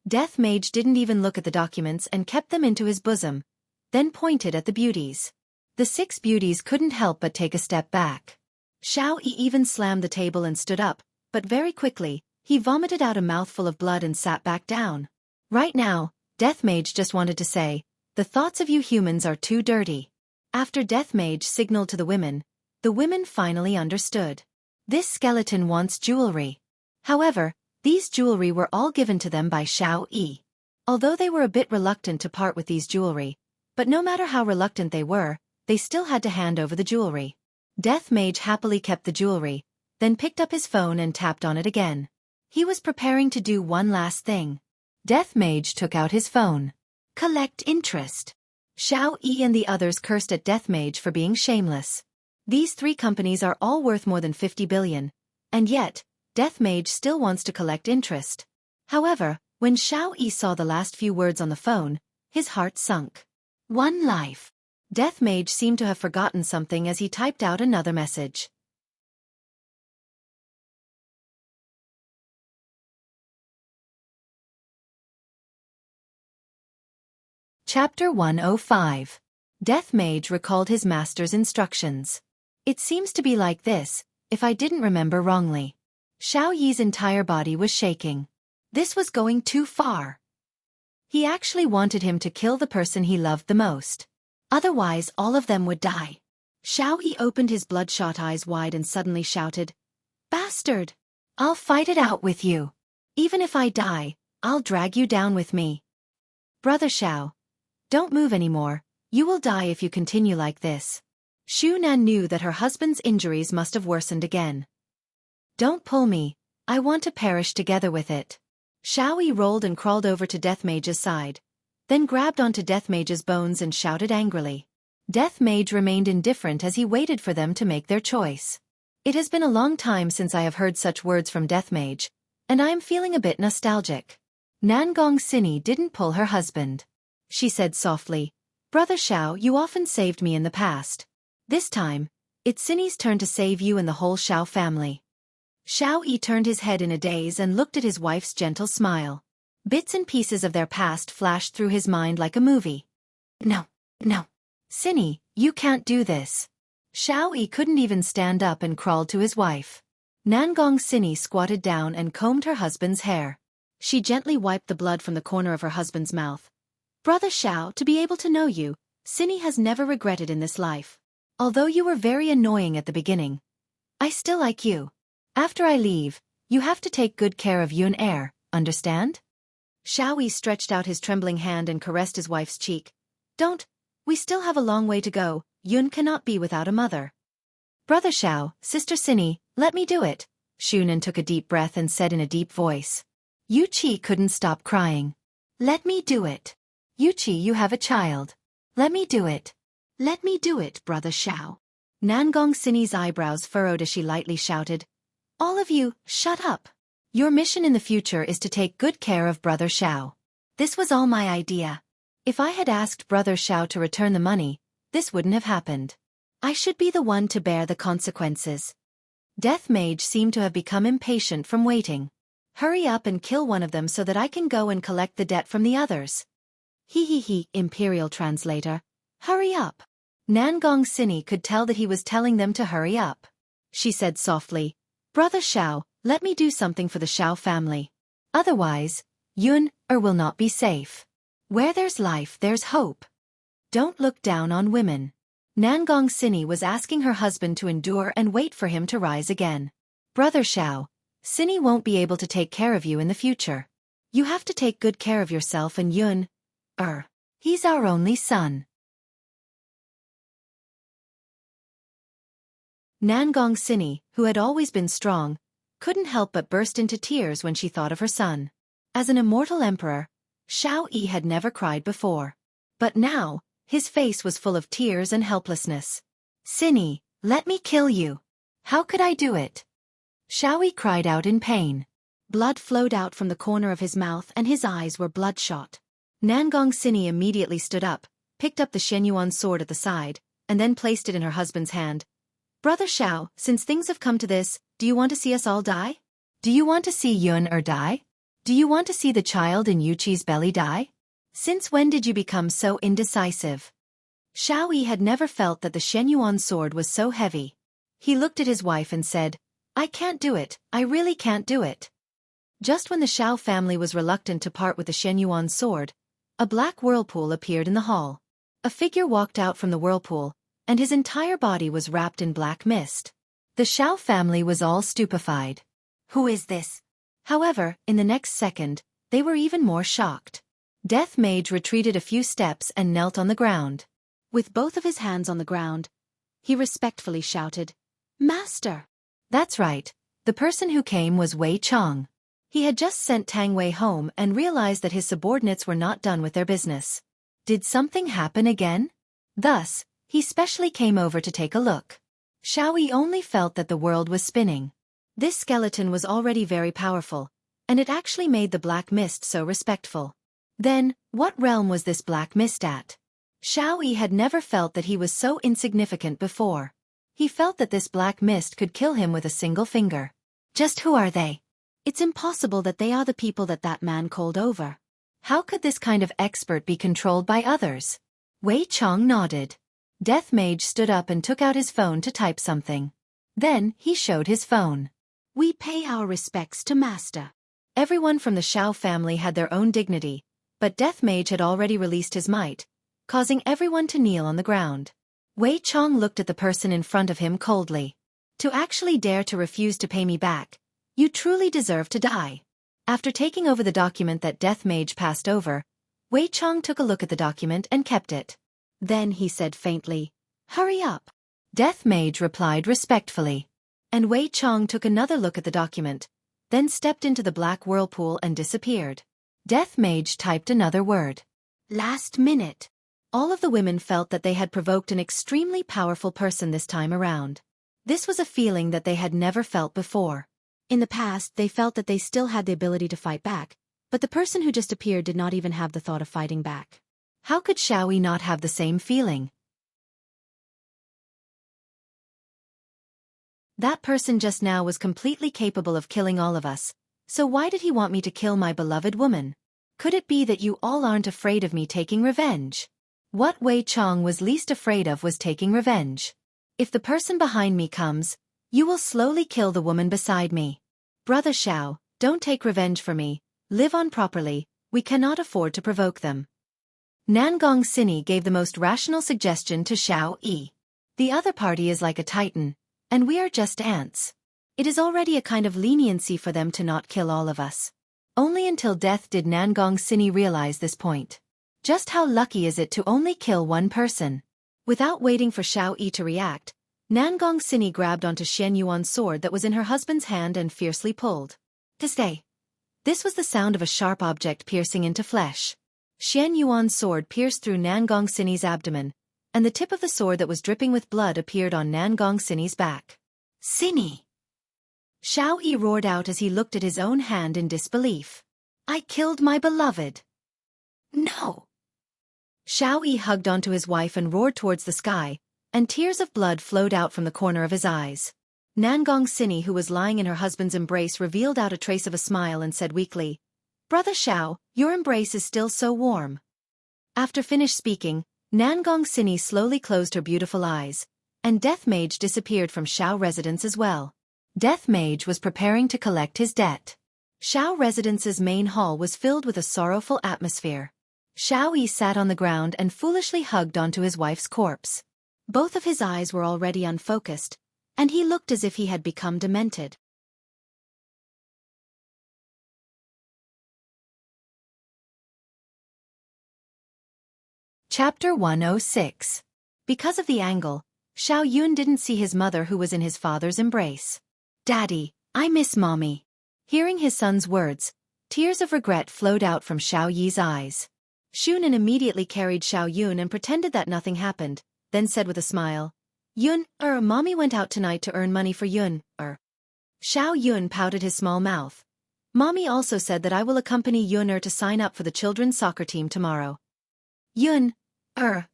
Death Mage didn't even look at the documents and kept them into his bosom, then pointed at the beauties. The 6 beauties couldn't help but take a step back. Xiao Yi even slammed the table and stood up, but very quickly, he vomited out a mouthful of blood and sat back down. Right now, Death Mage just wanted to say, "The thoughts of you humans are too dirty." After Death Mage signaled to the women finally understood. This skeleton wants jewelry. However, these jewelry were all given to them by Xiao Yi. Although they were a bit reluctant to part with these jewelry, but no matter how reluctant they were, they still had to hand over the jewelry. Death Mage happily kept the jewelry, then picked up his phone and tapped on it again. He was preparing to do one last thing. Death Mage took out his phone. Collect interest. Xiao Yi and the others cursed at Death Mage for being shameless. These 3 companies are all worth more than 50 billion, and yet, Death Mage still wants to collect interest. However, when Xiao Yi saw the last few words on the phone, his heart sunk. 1 life. Death Mage seemed to have forgotten something as he typed out another message. Chapter 105. Death Mage recalled his master's instructions. It seems to be like this, if I didn't remember wrongly. Xiao Yi's entire body was shaking. This was going too far. He actually wanted him to kill the person he loved the most. Otherwise all of them would die. Xiao Yi opened his bloodshot eyes wide and suddenly shouted, "Bastard! I'll fight it out with you. Even if I die, I'll drag you down with me. Brother Xiao, don't move anymore, you will die if you continue like this." Xu Nan knew that her husband's injuries must have worsened again. "Don't pull me, I want to perish together with it." Xiao Yi rolled and crawled over to Death Mage's side, then grabbed onto Death Mage's bones and shouted angrily. Death Mage remained indifferent as he waited for them to make their choice. It has been a long time since I have heard such words from Death Mage, and I am feeling a bit nostalgic. Nangong Sini didn't pull her husband. She said softly, "Brother Xiao, you often saved me in the past. This time, it's Sini's turn to save you and the whole Xiao family." Xiao Yi turned his head in a daze and looked at his wife's gentle smile. Bits and pieces of their past flashed through his mind like a movie. No. Sini, you can't do this." Xiao Yi couldn't even stand up and crawled to his wife. Nangong Sini squatted down and combed her husband's hair. She gently wiped the blood from the corner of her husband's mouth. "Brother Xiao, to be able to know you, Sini has never regretted in this life. Although you were very annoying at the beginning, I still like you. After I leave, you have to take good care of Yun Er, understand?" Xiao Yi stretched out his trembling hand and caressed his wife's cheek. "Don't, we still have a long way to go, Yun cannot be without a mother." "Brother Xiao, Sister Sini, let me do it." Shunan took a deep breath and said in a deep voice. Yu Qi couldn't stop crying. "Let me do it. Yu Qi, you have a child. Let me do it. Let me do it, Brother Xiao." Nangong Sini's eyebrows furrowed as she lightly shouted, "All of you, shut up. Your mission in the future is to take good care of Brother Xiao. This was all my idea. If I had asked Brother Xiao to return the money, this wouldn't have happened. I should be the one to bear the consequences." Death Mage seemed to have become impatient from waiting. "Hurry up and kill one of them so that I can go and collect the debt from the others." He, Imperial Translator. Hurry up. Nangong Sini could tell that he was telling them to hurry up. She said softly, "Brother Xiao, let me do something for the Xiao family. Otherwise, Yun Er will not be safe. Where there's life, there's hope. Don't look down on women." Nangong Sini was asking her husband to endure and wait for him to rise again. "Brother Xiao, Sini won't be able to take care of you in the future. You have to take good care of yourself and Yun Er. He's our only son." Nangong Sini, who had always been strong, couldn't help but burst into tears when she thought of her son. As an immortal emperor, Xiao Yi had never cried before. But now, his face was full of tears and helplessness. Sini, let me kill you. How could I do it? Xiao Yi cried out in pain. Blood flowed out from the corner of his mouth and his eyes were bloodshot. Nangong Sini immediately stood up, picked up the Shenyuan sword at the side, and then placed it in her husband's hand. Brother Xiao, since things have come to this, do you want to see us all die? Do you want to see Yun die? Do you want to see the child in Yuqi's belly die? Since when did you become so indecisive? Xiao Yi had never felt that the Shenyuan sword was so heavy. He looked at his wife and said, I can't do it, I really can't do it. Just when the Xiao family was reluctant to part with the Shenyuan sword, a black whirlpool appeared in the hall. A figure walked out from the whirlpool, and his entire body was wrapped in black mist. The Xiao family was all stupefied. Who is this? However, in the next second, they were even more shocked. Death Mage retreated a few steps and knelt on the ground. With both of his hands on the ground, he respectfully shouted, Master! That's right, the person who came was Wei Chong. He had just sent Tang Wei home and realized that his subordinates were not done with their business. Did something happen again? Thus, he specially came over to take a look. Xiao Yi only felt that the world was spinning. This skeleton was already very powerful, and it actually made the black mist so respectful. Then, what realm was this black mist at? Xiao Yi had never felt that he was so insignificant before. He felt that this black mist could kill him with a single finger. Just who are they? It's impossible that they are the people that man called over. How could this kind of expert be controlled by others? Wei Chong nodded. Death Mage stood up and took out his phone to type something. Then, he showed his phone. We pay our respects to Master. Everyone from the Xiao family had their own dignity, but Death Mage had already released his might, causing everyone to kneel on the ground. Wei Chong looked at the person in front of him coldly. To actually dare to refuse to pay me back, you truly deserve to die. After taking over the document that Death Mage passed over, Wei Chong took a look at the document and kept it. Then he said faintly, Hurry up. Death Mage replied respectfully. And Wei Chong took another look at the document, then stepped into the black whirlpool and disappeared. Death Mage typed another word. Last minute. All of the women felt that they had provoked an extremely powerful person this time around. This was a feeling that they had never felt before. In the past, they felt that they still had the ability to fight back, but the person who just appeared did not even have the thought of fighting back. How could Xiao Yi not have the same feeling? That person just now was completely capable of killing all of us, so why did he want me to kill my beloved woman? Could it be that you all aren't afraid of me taking revenge? What Wei Chong was least afraid of was taking revenge. If the person behind me comes, you will slowly kill the woman beside me. Brother Xiao, don't take revenge for me, live on properly, we cannot afford to provoke them. Nangong Sini gave the most rational suggestion to Xiao Yi. The other party is like a titan, and we are just ants. It is already a kind of leniency for them to not kill all of us. Only until death did Nangong Sini realize this point. Just how lucky is it to only kill one person? Without waiting for Xiao Yi to react, Nangong Sini grabbed onto Shen Yuan's sword that was in her husband's hand and fiercely pulled. To stay. This was the sound of a sharp object piercing into flesh. Shen Yuan's sword pierced through Nangong Sini's abdomen, and the tip of the sword that was dripping with blood appeared on Nangong Sini's back. Sini! Xiao Yi roared out as he looked at his own hand in disbelief. I killed my beloved. No! Xiao Yi hugged onto his wife and roared towards the sky, and tears of blood flowed out from the corner of his eyes. Nangong Sini, who was lying in her husband's embrace, revealed out a trace of a smile and said weakly, Brother Xiao, your embrace is still so warm. After finished speaking, Nangong Sini slowly closed her beautiful eyes, and Death Mage disappeared from Xiao residence as well. Death Mage was preparing to collect his debt. Xiao residence's main hall was filled with a sorrowful atmosphere. Xiao Yi sat on the ground and foolishly hugged onto his wife's corpse. Both of his eyes were already unfocused, and he looked as if he had become demented. Chapter 106. Because of the angle, Xiao Yun didn't see his mother who was in his father's embrace. "Daddy, I miss mommy." Hearing his son's words, tears of regret flowed out from Xiao Yi's eyes. Shunan immediately carried Xiao Yun and pretended that nothing happened, then said with a smile, "Yun, mommy went out tonight to earn money for Yun, Xiao Yun pouted his small mouth. "Mommy also said that I will accompany Yun to sign up for the children's soccer team tomorrow." "Yun,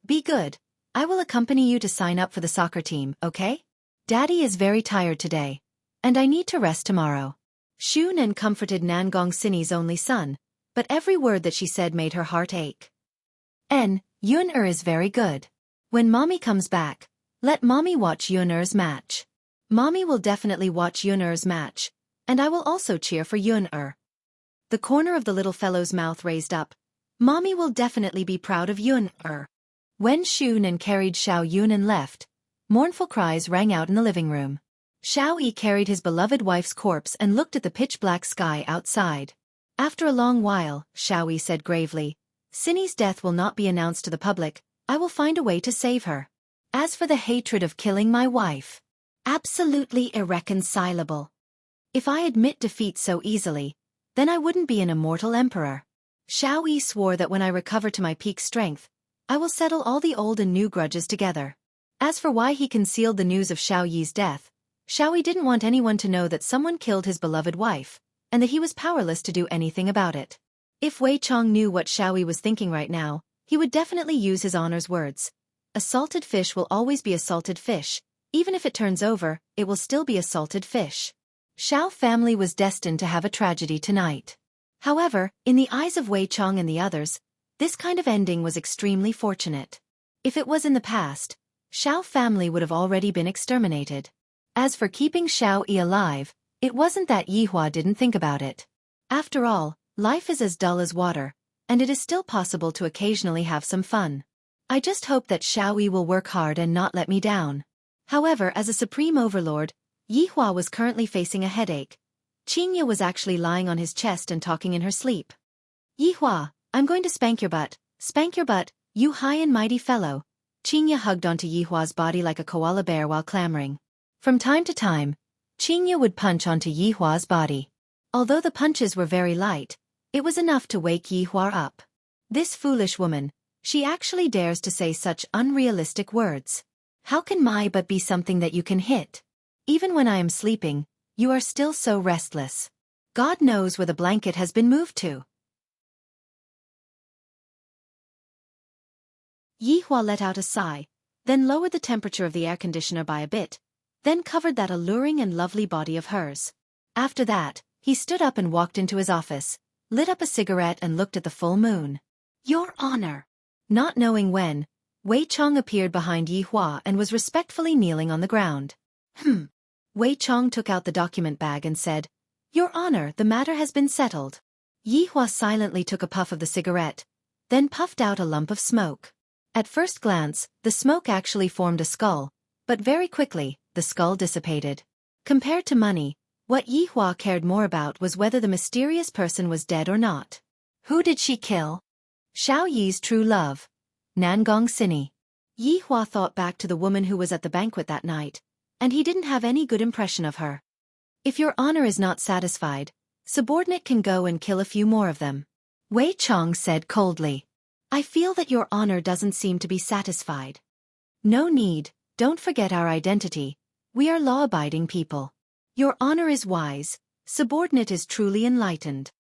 be good. I will accompany you to sign up for the soccer team, okay? Daddy is very tired today. And I need to rest tomorrow." Shunan comforted Nangong Sini's only son, but every word that she said made her heart ache. Yun is very good. When mommy comes back, let mommy watch Yun match. Mommy will definitely watch Yun match, and I will also cheer for Yun. The corner of the little fellow's mouth raised up. "Mommy will definitely be proud of Yun. When Shunan carried Xiao Yun and left, mournful cries rang out in the living room. Xiao Yi carried his beloved wife's corpse and looked at the pitch-black sky outside. After a long while, Xiao Yi said gravely, "Sini's death will not be announced to the public. I will find a way to save her. As for the hatred of killing my wife, absolutely irreconcilable. If I admit defeat so easily, then I wouldn't be an immortal emperor." Xiao Yi swore that when I recover to my peak strength, I will settle all the old and new grudges together. As for why he concealed the news of Xiao Yi's death, Xiao Yi didn't want anyone to know that someone killed his beloved wife, and that he was powerless to do anything about it. If Wei Chong knew what Xiao Yi was thinking right now, he would definitely use his honor's words. A salted fish will always be a salted fish. Even if it turns over, it will still be a salted fish. Xiao family was destined to have a tragedy tonight. However, in the eyes of Wei Chong and the others, this kind of ending was extremely fortunate. If it was in the past, Xiao family would have already been exterminated. As for keeping Xiao Yi alive, it wasn't that Yihua didn't think about it. After all, life is as dull as water, and it is still possible to occasionally have some fun. I just hope that Xiao Yi will work hard and not let me down. However, as a supreme overlord, Yihua was currently facing a headache. Qingya was actually lying on his chest and talking in her sleep. "Yihua, I'm going to spank your butt, you high and mighty fellow." Qingya hugged onto Yihua's body like a koala bear while clamoring. From time to time, Qingya would punch onto Yihua's body. Although the punches were very light, it was enough to wake Yihua up. This foolish woman, she actually dares to say such unrealistic words. How can my butt be something that you can hit? Even when I am sleeping, you are still so restless. God knows where the blanket has been moved to. Yihua let out a sigh, then lowered the temperature of the air conditioner by a bit, then covered that alluring and lovely body of hers. After that, he stood up and walked into his office, lit up a cigarette and looked at the full moon. "Your Honor." Not knowing when, Wei Chong appeared behind Yihua and was respectfully kneeling on the ground. Wei Chong took out the document bag and said, "Your Honor, the matter has been settled." Yihua silently took a puff of the cigarette, then puffed out a lump of smoke. At first glance, the smoke actually formed a skull, but very quickly, the skull dissipated. Compared to money, what Yihua cared more about was whether the mysterious person was dead or not. Who did she kill? Xiao Yi's true love, Nangong Sini. Yihua thought back to the woman who was at the banquet that night, and he didn't have any good impression of her. If your honor is not satisfied, subordinate can go and kill a few more of them. Wei Chong said coldly. I feel that your honor doesn't seem to be satisfied. No need, don't forget our identity. We are law-abiding people. Your honor is wise, subordinate is truly enlightened.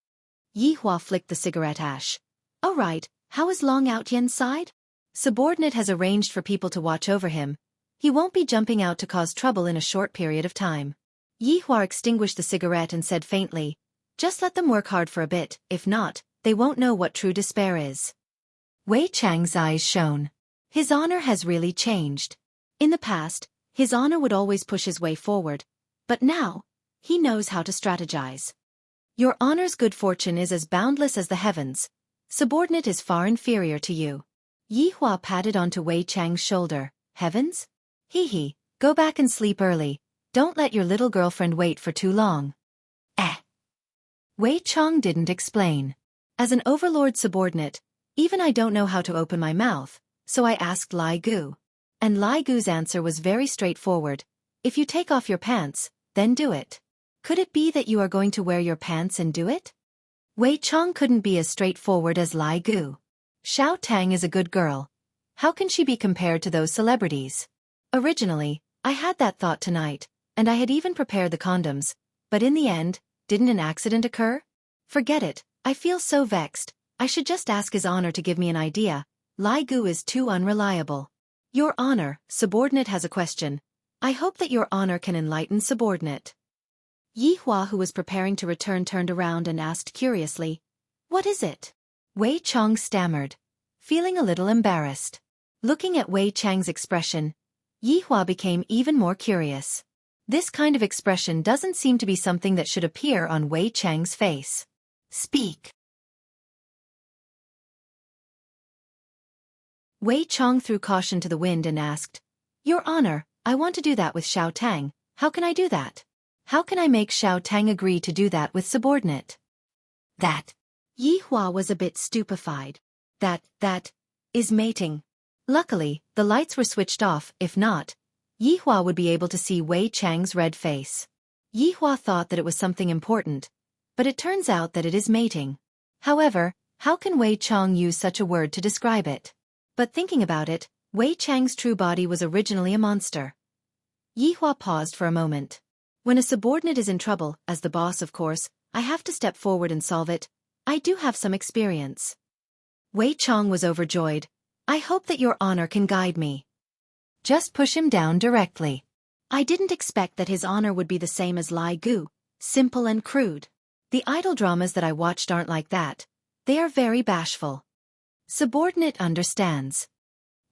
Yihua flicked the cigarette ash. All right, how is Long Out Yen's side? Subordinate has arranged for people to watch over him. He won't be jumping out to cause trouble in a short period of time. Yihua extinguished the cigarette and said faintly, just let them work hard for a bit, if not, they won't know what true despair is. Wei Chang's eyes shone. His honor has really changed. In the past, his honor would always push his way forward, but now, he knows how to strategize. Your honor's good fortune is as boundless as the heavens. Subordinate is far inferior to you. Yihua patted onto Wei Chang's shoulder. Heavens? Hee, go back and sleep early. Don't let your little girlfriend wait for too long. Wei Chang didn't explain. As an overlord subordinate, even I don't know how to open my mouth, so I asked Lai Gu. And Lai Gu's answer was very straightforward. If you take off your pants, then do it. Could it be that you are going to wear your pants and do it? Wei Chong couldn't be as straightforward as Lai Gu. Xiao Tang is a good girl. How can she be compared to those celebrities? Originally, I had that thought tonight, and I had even prepared the condoms, but in the end, didn't an accident occur? Forget it, I feel so vexed. I should just ask His Honor to give me an idea. Lai Gu is too unreliable. Your Honor, subordinate has a question. I hope that Your Honor can enlighten subordinate. Yi Hua, who was preparing to return, turned around and asked curiously, "What is it?" Wei Chong stammered, feeling a little embarrassed. Looking at Wei Chang's expression, Yi Hua became even more curious. This kind of expression doesn't seem to be something that should appear on Wei Chang's face. Speak. Wei Chong threw caution to the wind and asked, "Your Honor, I want to do that with Xiao Tang. How can I do that? How can I make Xiao Tang agree to do that with subordinate?" That. Yi Hua was a bit stupefied. That is mating. Luckily, the lights were switched off. If not, Yi Hua would be able to see Wei Chang's red face. Yi Hua thought that it was something important, but it turns out that it is mating. However, how can Wei Chong use such a word to describe it? But thinking about it, Wei Chang's true body was originally a monster. Yi Hua paused for a moment. When a subordinate is in trouble, as the boss of course, I have to step forward and solve it. I do have some experience. Wei Chong was overjoyed. I hope that Your Honor can guide me. Just push him down directly. I didn't expect that His Honor would be the same as Lai Gu, simple and crude. The idol dramas that I watched aren't like that. They are very bashful. Subordinate understands.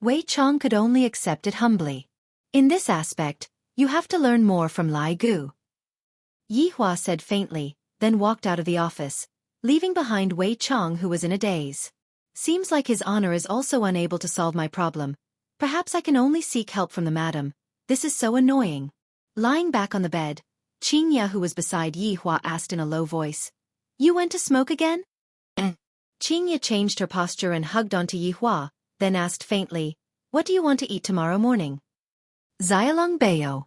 Wei Chong could only accept it humbly. In this aspect, you have to learn more from Lai Gu. Yi Hua said faintly, then walked out of the office, leaving behind Wei Chong, who was in a daze. Seems like His Honor is also unable to solve my problem. Perhaps I can only seek help from the madam. This is so annoying. Lying back on the bed, Qingya, who was beside Yi Hua, asked in a low voice, "You went to smoke again?" Qingya changed her posture and hugged onto Yi Hua, then asked faintly, "What do you want to eat tomorrow morning?" "Xiaolong Bao."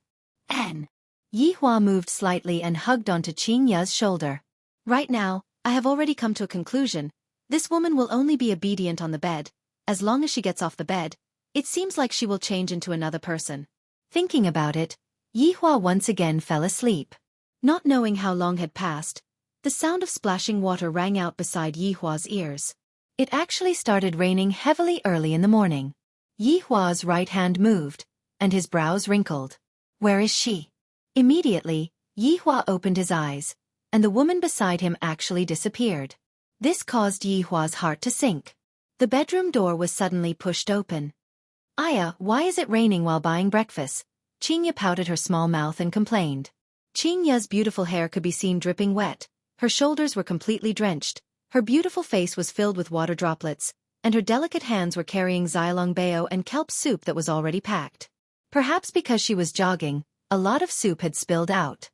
Yi Hua moved slightly and hugged onto Qingya's shoulder. "Right now, I have already come to a conclusion. This woman will only be obedient on the bed. As long as she gets off the bed, it seems like she will change into another person." Thinking about it, Yi Hua once again fell asleep. Not knowing how long had passed, the sound of splashing water rang out beside Yi Hua's ears. It actually started raining heavily early in the morning. Yi Hua's right hand moved, and his brows wrinkled. Where is she? Immediately, Yi Hua opened his eyes, and the woman beside him actually disappeared. This caused Yi Hua's heart to sink. The bedroom door was suddenly pushed open. "Aya, why is it raining while buying breakfast?" Qingya pouted her small mouth and complained. Qingya's beautiful hair could be seen dripping wet, her shoulders were completely drenched, her beautiful face was filled with water droplets, and her delicate hands were carrying Xiaolong Bao and kelp soup that was already packed. Perhaps because she was jogging, a lot of soup had spilled out.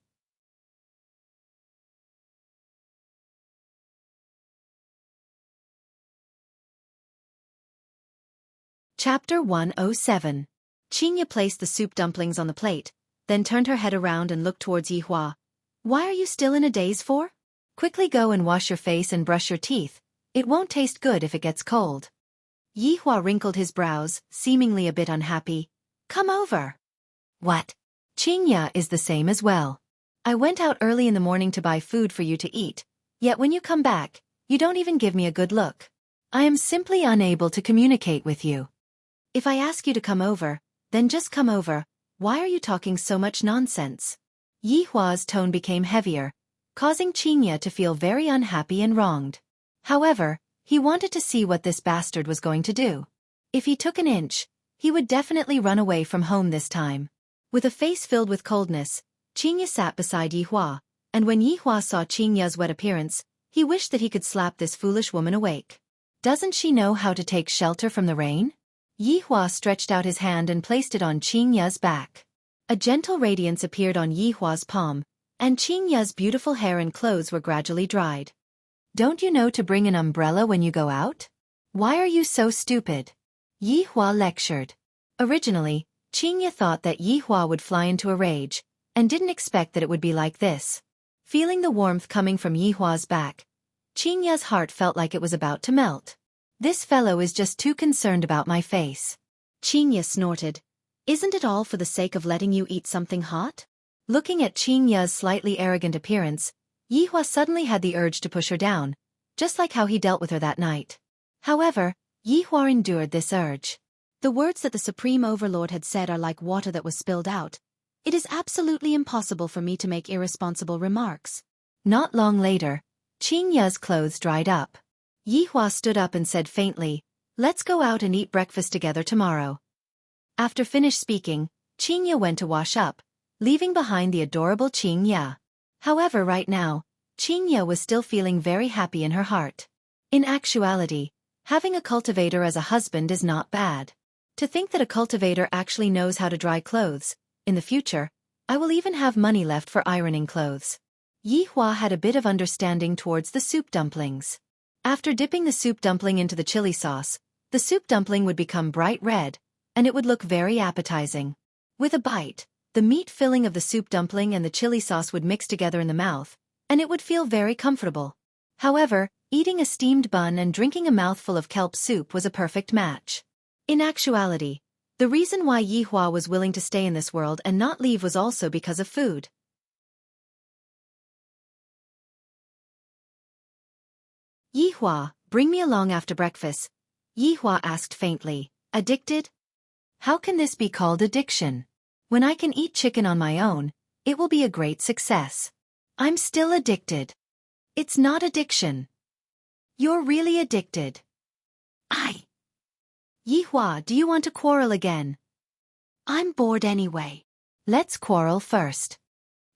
Chapter 107. Qingya placed the soup dumplings on the plate, then turned her head around and looked towards Yi Hua. "Why are you still in a daze for? Quickly go and wash your face and brush your teeth. It won't taste good if it gets cold." Yi Hua wrinkled his brows, seemingly a bit unhappy. "Come over." "What?" "Qingya is the same as well. I went out early in the morning to buy food for you to eat, yet when you come back, you don't even give me a good look. I am simply unable to communicate with you. If I ask you to come over, then just come over. Why are you talking so much nonsense?" Yi Hua's tone became heavier, causing Qingya to feel very unhappy and wronged. However, he wanted to see what this bastard was going to do. If he took an inch, he would definitely run away from home this time. With a face filled with coldness, Qingya sat beside Yi Hua, and when Yi Hua saw Qingya's wet appearance, he wished that he could slap this foolish woman awake. Doesn't she know how to take shelter from the rain? Yi Hua stretched out his hand and placed it on Qingya's back. A gentle radiance appeared on Yi Hua's palm, and Qingya's beautiful hair and clothes were gradually dried. "Don't you know to bring an umbrella when you go out? Why are you so stupid?" Yi Hua lectured. Originally, Qingye thought that Yihua would fly into a rage, and didn't expect that it would be like this. Feeling the warmth coming from Yihua's back, Qingye's heart felt like it was about to melt. This fellow is just too concerned about my face. Qingye snorted. Isn't it all for the sake of letting you eat something hot? Looking at Qingye's slightly arrogant appearance, Yihua suddenly had the urge to push her down, just like how he dealt with her that night. However, Yihua endured this urge. The words that the Supreme Overlord had said are like water that was spilled out. It is absolutely impossible for me to make irresponsible remarks. Not long later, Qingye's clothes dried up. Yihua stood up and said faintly, "Let's go out and eat breakfast together tomorrow." After finished speaking, Qingye went to wash up, leaving behind the adorable Qingye. However, right now, Qingye was still feeling very happy in her heart. In actuality, having a cultivator as a husband is not bad. To think that a cultivator actually knows how to dry clothes, in the future, I will even have money left for ironing clothes. Yihua had a bit of understanding towards the soup dumplings. After dipping the soup dumpling into the chili sauce, the soup dumpling would become bright red, and it would look very appetizing. With a bite, the meat filling of the soup dumpling and the chili sauce would mix together in the mouth, and it would feel very comfortable. However, eating a steamed bun and drinking a mouthful of kelp soup was a perfect match. In actuality, the reason why Yihua was willing to stay in this world and not leave was also because of food. Yihua, bring me along after breakfast, Yihua asked faintly. Addicted? How can this be called addiction? When I can eat chicken on my own, it will be a great success. I'm still addicted. It's not addiction. You're really addicted. Yihua, do you want to quarrel again? I'm bored anyway. Let's quarrel first.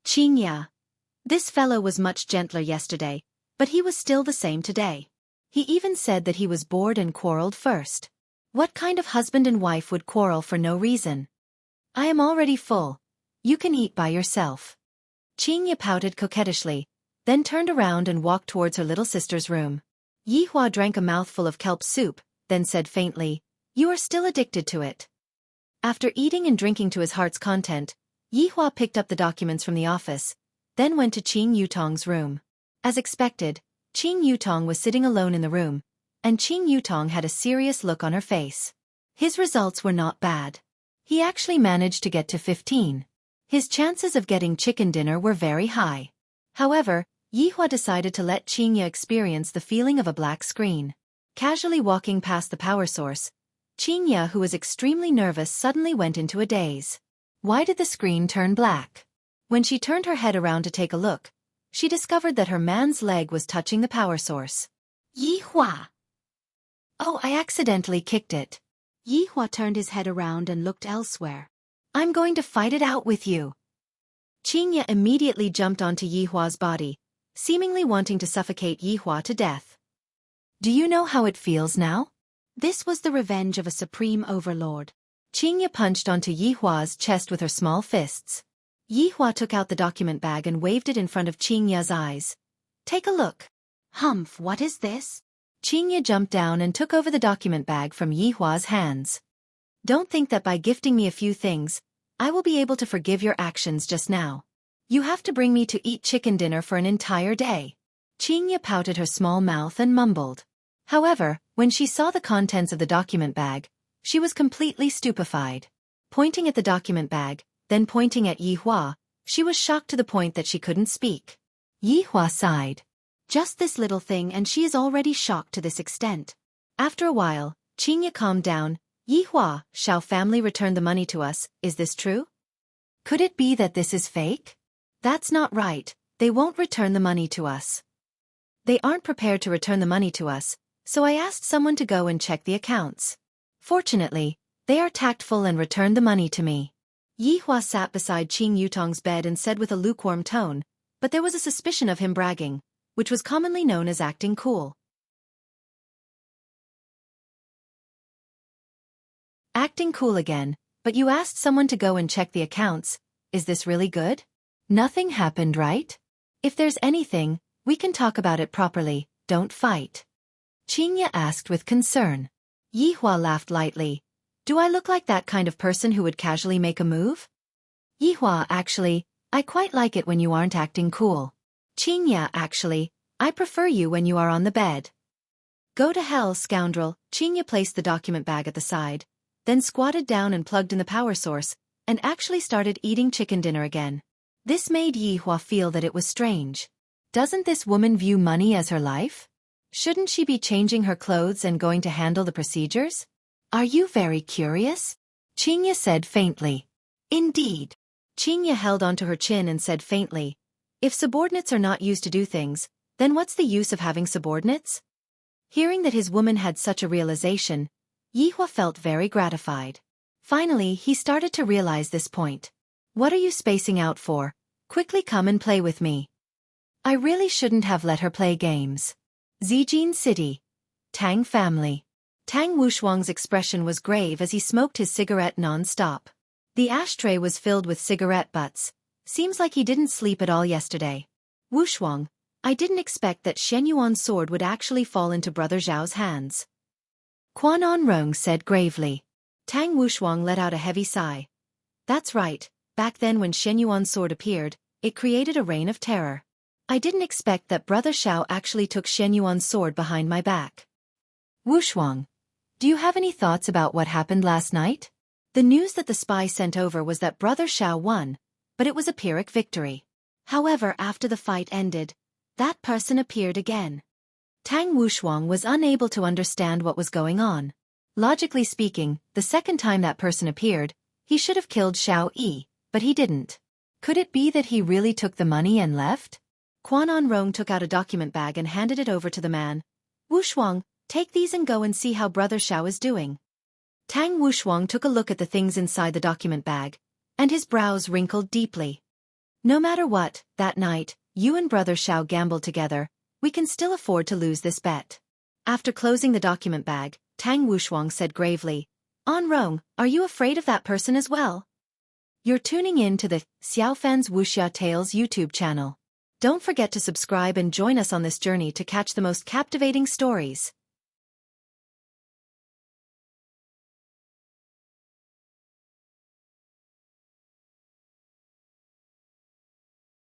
Qingye. This fellow was much gentler yesterday, but he was still the same today. He even said that he was bored and quarreled first. What kind of husband and wife would quarrel for no reason? I am already full. You can eat by yourself. Qingye pouted coquettishly, then turned around and walked towards her little sister's room. Yihua drank a mouthful of kelp soup, then said faintly, "You are still addicted to it." After eating and drinking to his heart's content, Yihua picked up the documents from the office, then went to Qing Yutong's room. As expected, Qing Yutong was sitting alone in the room, and Qing Yutong had a serious look on her face. His results were not bad. He actually managed to get to 15. His chances of getting chicken dinner were very high. However, Yihua decided to let Qingye experience the feeling of a black screen. Casually walking past the power source, Qingye, who was extremely nervous, suddenly went into a daze. Why did the screen turn black? When she turned her head around to take a look, she discovered that her man's leg was touching the power source. Yihua! Oh, I accidentally kicked it. Yihua turned his head around and looked elsewhere. I'm going to fight it out with you. Qingye immediately jumped onto Yihua's body, seemingly wanting to suffocate Yihua to death. Do you know how it feels now? This was the revenge of a supreme overlord. Qingye punched onto Yihua's chest with her small fists. Yihua took out the document bag and waved it in front of Qingye's eyes. Take a look. Humph, what is this? Qingye jumped down and took over the document bag from Yihua's hands. Don't think that by gifting me a few things, I will be able to forgive your actions just now. You have to bring me to eat chicken dinner for an entire day. Qingye pouted her small mouth and mumbled. However, when she saw the contents of the document bag, she was completely stupefied. Pointing at the document bag, then pointing at Yihua, she was shocked to the point that she couldn't speak. Yihua sighed. Just this little thing and she is already shocked to this extent. After a while, Qingye calmed down. Yihua, Xiao family returned the money to us, is this true? Could it be that this is fake? That's not right, they won't return the money to us. They aren't prepared to return the money to us, so I asked someone to go and check the accounts. Fortunately, they are tactful and returned the money to me. Yihua sat beside Qing Yutong's bed and said with a lukewarm tone, but there was a suspicion of him bragging, which was commonly known as acting cool. Acting cool again, but you asked someone to go and check the accounts, is this really good? Nothing happened, right? If there's anything, we can talk about it properly, don't fight. Qingye asked with concern. Yihua laughed lightly. Do I look like that kind of person who would casually make a move? Yihua, actually, I quite like it when you aren't acting cool. Qingya, actually, I prefer you when you are on the bed. Go to hell, scoundrel. Qingya placed the document bag at the side, then squatted down and plugged in the power source, and actually started eating chicken dinner again. This made Yihua feel that it was strange. Doesn't this woman view money as her life? Shouldn't she be changing her clothes and going to handle the procedures? Are you very curious? Qingya said faintly. Indeed. Qingya held onto her chin and said faintly, if subordinates are not used to do things, then what's the use of having subordinates? Hearing that his woman had such a realization, Yihua felt very gratified. Finally, he started to realize this point. What are you spacing out for? Quickly come and play with me. I really shouldn't have let her play games. Zijin City. Tang family. Tang Wushuang's expression was grave as he smoked his cigarette non-stop. The ashtray was filled with cigarette butts. Seems like he didn't sleep at all yesterday. Wushuang, I didn't expect that Shen Yuan's sword would actually fall into Brother Zhao's hands. Quan Onrong said gravely. Tang Wushuang let out a heavy sigh. That's right, back then when Shen Yuan's sword appeared, it created a reign of terror. I didn't expect that Brother Xiao actually took Shen Yuan's sword behind my back. Wushuang, do you have any thoughts about what happened last night? The news that the spy sent over was that Brother Xiao won, but it was a Pyrrhic victory. However, after the fight ended, that person appeared again. Tang Wushuang was unable to understand what was going on. Logically speaking, the second time that person appeared, he should have killed Xiao Yi, but he didn't. Could it be that he really took the money and left? Quan Onrong took out a document bag and handed it over to the man. Wushuang, take these and go and see how Brother Xiao is doing. Tang Wushuang took a look at the things inside the document bag, and his brows wrinkled deeply. No matter what, that night, you and Brother Xiao gambled together, we can still afford to lose this bet. After closing the document bag, Tang Wushuang said gravely, Onrong, are you afraid of that person as well? You're tuning in to the Xiaofan's Wuxia Tales YouTube channel. Don't forget to subscribe and join us on this journey to catch the most captivating stories.